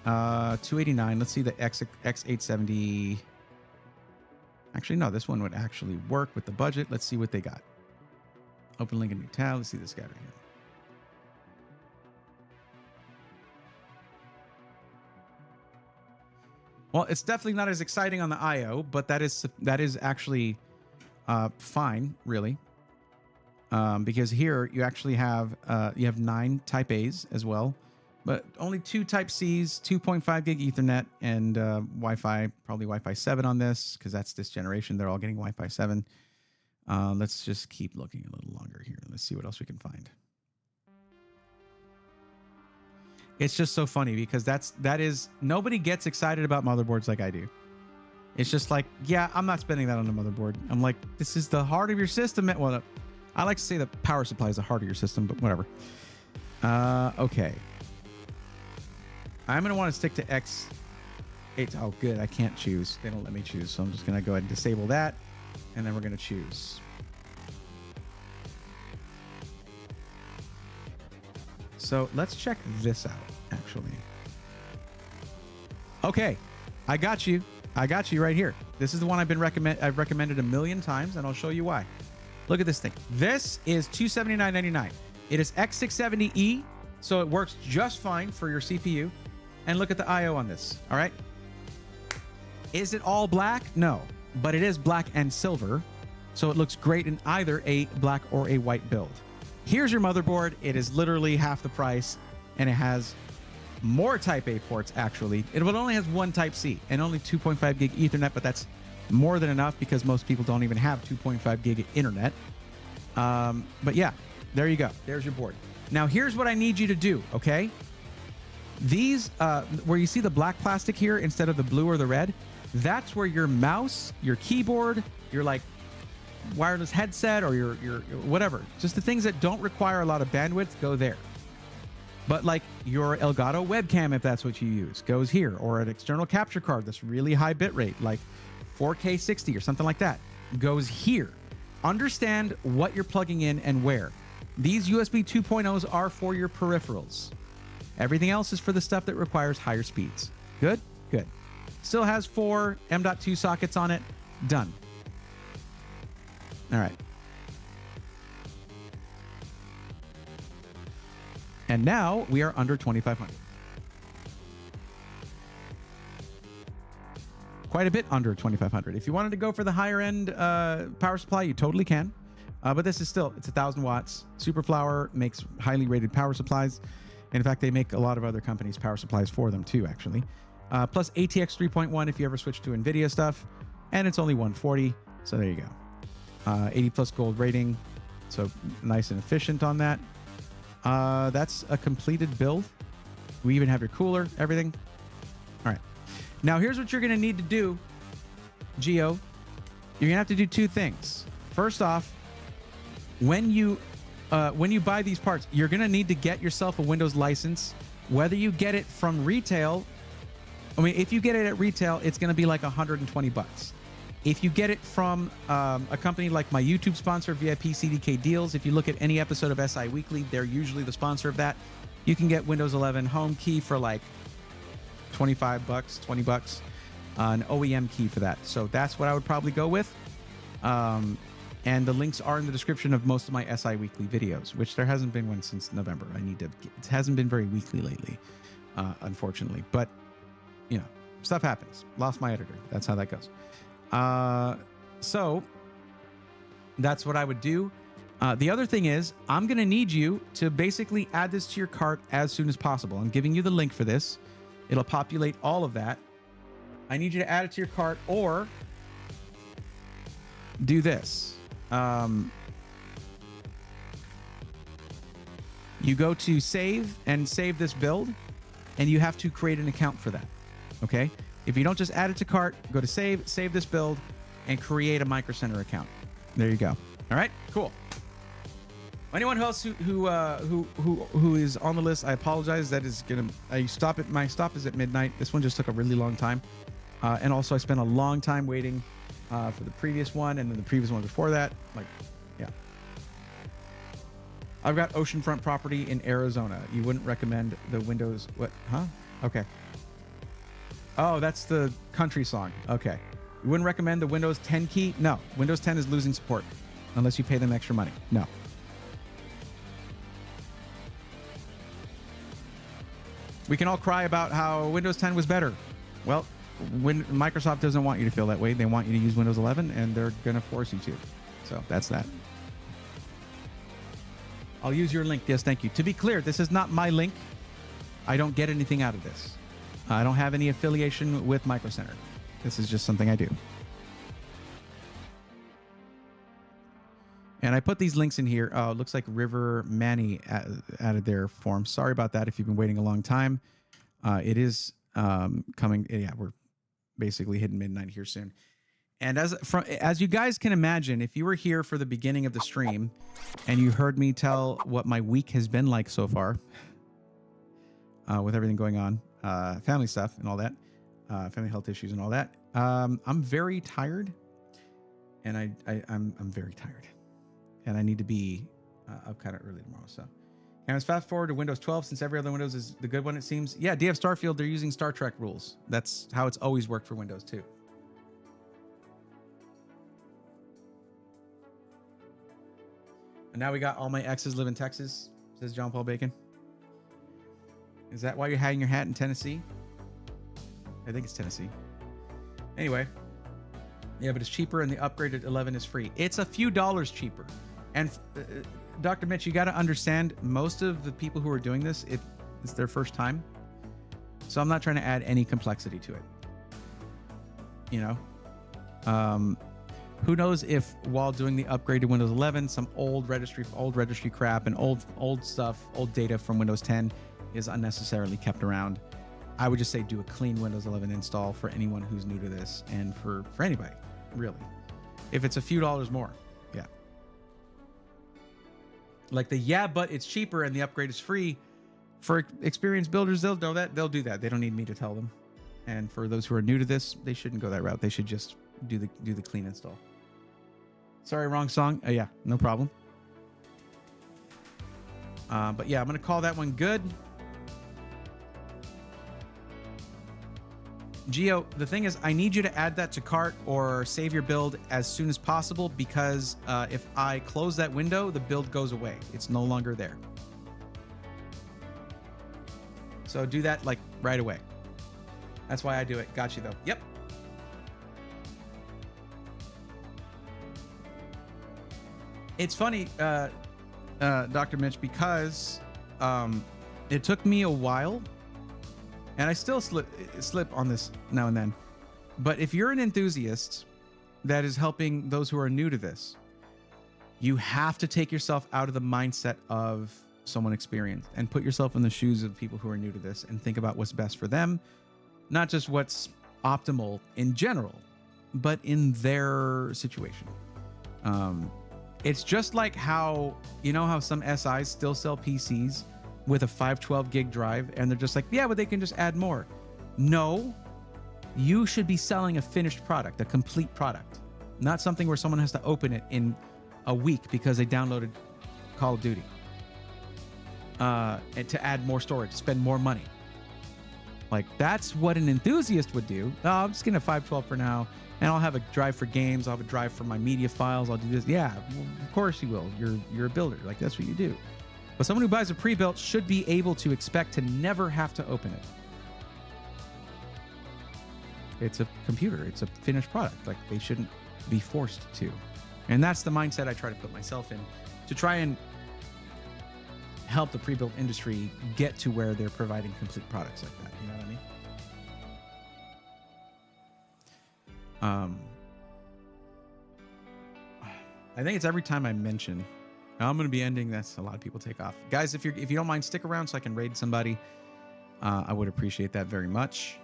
Speaker 1: 289. Let's see the X870. Actually, no, this one would actually work with the budget. Let's see what they got. Open link in new tab. Let's see this guy right here. Well, it's definitely not as exciting on the IO, but that is actually fine, really, because here you actually have 9 Type A's as well, but only 2 Type C's, 2.5 gig Ethernet, and Wi-Fi, probably Wi-Fi 7 on this, because that's this generation. They're all getting Wi-Fi 7. Let's just keep looking a little longer here. Let's see what else we can find. It's just so funny because that is nobody gets excited about motherboards like I do. It's just like, yeah, I'm not spending that on a motherboard. I'm like, this is the heart of your system. Well, I like to say the power supply is the heart of your system, but whatever. Okay. I'm going to want to stick to X8. Oh, good. I can't choose. They don't let me choose. So I'm just going to go ahead and disable that. And then we're going to choose. So let's check this out, actually. Okay, I got you. I got you right here. This is the one I've recommended a million times, and I'll show you why. Look at this thing. This is $279.99. It is X670E, so it works just fine for your CPU. And look at the I/O on this. All right. Is it all black? No, but it is black and silver, so it looks great in either a black or a white build. Here's your motherboard. It is literally half the price, and it has more Type A ports, actually. It only has 1 Type C and only 2.5 gig Ethernet, but that's more than enough because most people don't even have 2.5 gig internet. But yeah, there you go. There's your board. Now, here's what I need you to do, okay? These, where you see the black plastic here instead of the blue or the red, that's where your mouse, your keyboard, your like wireless headset or your whatever, just the things that don't require a lot of bandwidth go there. But like your Elgato webcam, if that's what you use, goes here, or an external capture card that's really high bitrate, like 4K 60 or something like that, goes here. Understand what you're plugging in and where. These USB 2.0s are for your peripherals. Everything else is for the stuff that requires higher speeds. Good? Good. Still has 4 M.2 sockets on it. Done. All right. And now we are under 2,500. Quite a bit under 2,500. If you wanted to go for the higher end power supply, you totally can. But this is still, it's 1,000 watts. Superflower makes highly rated power supplies. In fact, they make a lot of other companies' power supplies for them too, actually. Plus ATX 3.1 if you ever switch to NVIDIA stuff. And it's only 140. So there you go. 80 plus gold rating, so nice and efficient on that. That's a completed build. We even have your cooler, everything. All right. Now here's what you're going to need to do, Geo. You're going to have to do 2 things. First off, when you buy these parts, you're going to need to get yourself a Windows license, whether you get it from retail. I mean, if you get it at retail, it's going to be like $120. If you get it from a company like my YouTube sponsor, VIP CDK Deals, if you look at any episode of SI Weekly, they're usually the sponsor of that. You can get Windows 11 Home Key for like $25, $20, an OEM key for that. So that's what I would probably go with. And the links are in the description of most of my SI Weekly videos, which there hasn't been one since November. It hasn't been very weekly lately, unfortunately. But, you know, stuff happens. Lost my editor. That's how that goes. So that's what I would do. The other thing is, I'm going to need you to basically add this to your cart as soon as possible. I'm giving you the link for this. It'll populate all of that. I need you to add it to your cart or do this. You go to save and save this build, and you have to create an account for that. Okay? If you don't just add it to cart, go to save this build, and create a Micro Center account. There you go. All right, cool. Anyone else who is on the list, I apologize. That is gonna. My stop is at midnight. This one just took a really long time, and also I spent a long time waiting for the previous one, and then the previous one before that. Like, yeah. I've got oceanfront property in Arizona. You wouldn't recommend the Windows? What? Huh? Okay. Oh, that's the country song. Okay. You wouldn't recommend the Windows 10 key? No. Windows 10 is losing support unless you pay them extra money. No. We can all cry about how Windows 10 was better. Well, when Microsoft doesn't want you to feel that way, they want you to use Windows 11, and they're going to force you to. So that's that. I'll use your link. Yes, thank you. To be clear, this is not my link. I don't get anything out of this. I don't have any affiliation with Micro Center. This is just something I do. And I put these links in here. Oh, it looks like River Manny added their form. Sorry about that if you've been waiting a long time. It is coming. Yeah, we're basically hitting midnight here soon. And as you guys can imagine, if you were here for the beginning of the stream and you heard me tell what my week has been like so far, with everything going on, family stuff and all that, family health issues and all that, I'm very tired, and I'm very tired, and I need to be up kind of early tomorrow. So, and let's fast forward to Windows 12, since every other Windows is the good one, it seems. Yeah, DF Starfield, they're using Star Trek rules. That's how it's always worked for Windows 2. And now we got all my exes live in Texas, says John Paul Bacon. Is that why you're hanging your hat in Tennessee? I think it's Tennessee. Anyway. Yeah, but it's cheaper, and the upgraded 11 is free. It's a few dollars cheaper. And Dr. Mitch, you got to understand, most of the people who are doing this, it's their first time. So I'm not trying to add any complexity to it. You know? Who knows if while doing the upgrade to Windows 11, some old registry crap and old stuff, old data from Windows 10 is unnecessarily kept around. I would just say do a clean Windows 11 install for anyone who's new to this, and for anybody, really. If it's a few dollars more, yeah. Like but it's cheaper and the upgrade is free. For experienced builders, they'll know that. They'll do that. They don't need me to tell them. And for those who are new to this, they shouldn't go that route. They should just do the clean install. Sorry, wrong song. Yeah, no problem. But yeah, I'm gonna call that one good. Geo, the thing is, I need you to add that to cart or save your build as soon as possible, because if I close that window, the build goes away. It's no longer there. So do that like right away. That's why I do it. Got you though. Yep. It's funny, Dr. Mitch, because it took me a while, and I still slip on this now and then. But if you're an enthusiast that is helping those who are new to this, you have to take yourself out of the mindset of someone experienced and put yourself in the shoes of people who are new to this and think about what's best for them, not just what's optimal in general, but in their situation. It's just like how, you know how some SIs still sell PCs with a 512 gig drive, and they're just like, yeah, but they can just add more. No, you should be selling a finished product, a complete product, not something where someone has to open it in a week because they downloaded Call of Duty and to add more storage, spend more money. Like, that's what an enthusiast would do. Oh, I'm just getting a 512 for now, and I'll have a drive for games. I'll have a drive for my media files. I'll do this. Yeah, well, of course you will. You're a builder. Like, that's what you do. But someone who buys a pre-built should be able to expect to never have to open it. It's a computer. It's a finished product. Like, they shouldn't be forced to. And that's the mindset I try to put myself in, to try and help the pre-built industry get to where they're providing complete products like that. You know what I mean? I think it's every time I mention, I'm going to be ending this. A lot of people take off. Guys, if you don't mind, stick around so I can raid somebody. I would appreciate that very much.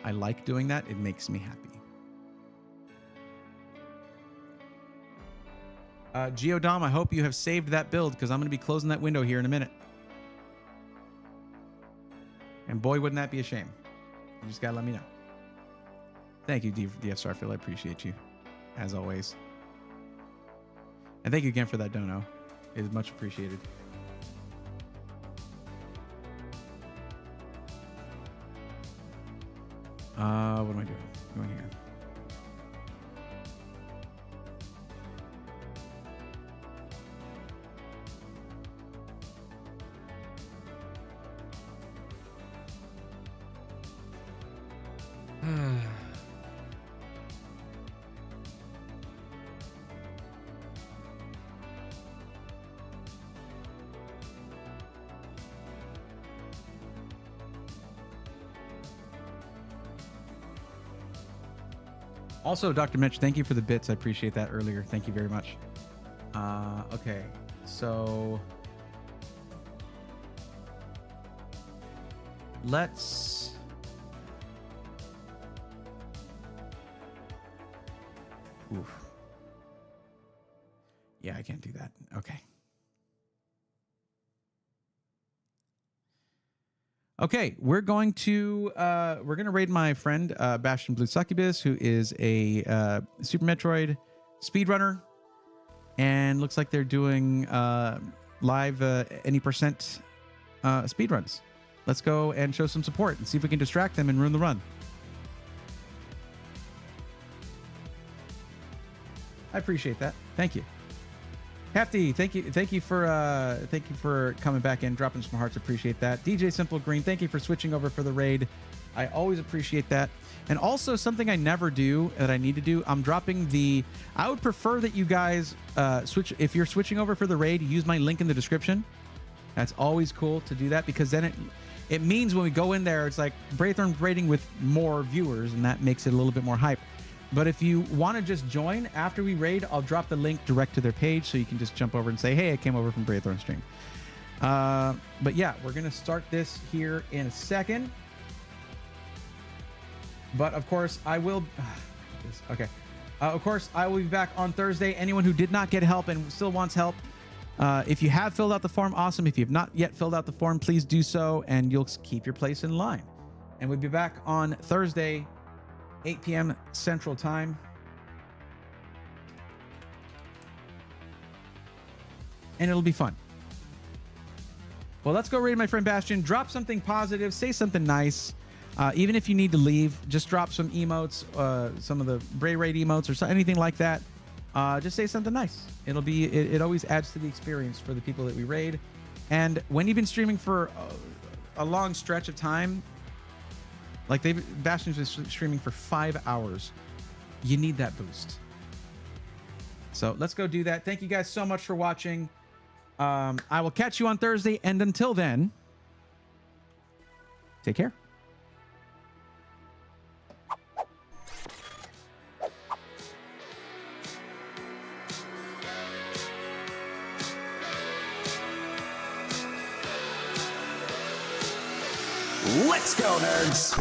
Speaker 1: I like doing that. It makes me happy. Geodom, I hope you have saved that build, because I'm going to be closing that window here in a minute. And boy, wouldn't that be a shame. You just got to let me know. Thank you, DF Starfield. I appreciate you, as always. And thank you again for that dono. It is much appreciated. What am I doing? Going here. Also, Dr. Mitch, thank you for the bits. I appreciate that earlier. Thank you very much. Okay, so let's... Oof. Yeah, I can't do that. Okay. Okay, we're going to raid my friend Bastion Blue Succubus, who is a Super Metroid speedrunner, and looks like they're doing live any percent speedruns. Let's go and show some support and see if we can distract them and ruin the run. I appreciate that. Thank you. Hefty, thank you for coming back in, dropping some hearts. Appreciate that. DJ Simple Green, thank you for switching over for the raid. I always appreciate that. And also something I never do that I need to do, I'm dropping the... I would prefer that you guys switch... If you're switching over for the raid, use my link in the description. That's always cool to do that, because then it means when we go in there, it's like Braithorn raiding with more viewers, and that makes it a little bit more hype. But if you want to just join after we raid, I'll drop the link direct to their page, so you can just jump over and say, hey, I came over from Braithorn stream. But yeah, we're going to start this here in a second. But of course, I will... Okay. Of course, I will be back on Thursday. Anyone who did not get help and still wants help, if you have filled out the form, awesome. If you have not yet filled out the form, please do so, and you'll keep your place in line. And we'll be back on Thursday, 8 p.m. Central Time. And it'll be fun. Well, let's go raid my friend Bastion. Drop something positive. Say something nice. Even if you need to leave, just drop some emotes, some of the Bray Raid emotes or anything like that. Just say something nice. It always adds to the experience for the people that we raid. And when you've been streaming for a long stretch of time, like Bastion's been streaming for 5 hours, you need that boost. So let's go do that. Thank you guys so much for watching. I will catch you on Thursday, and until then, take care.
Speaker 2: Let's go, nerds!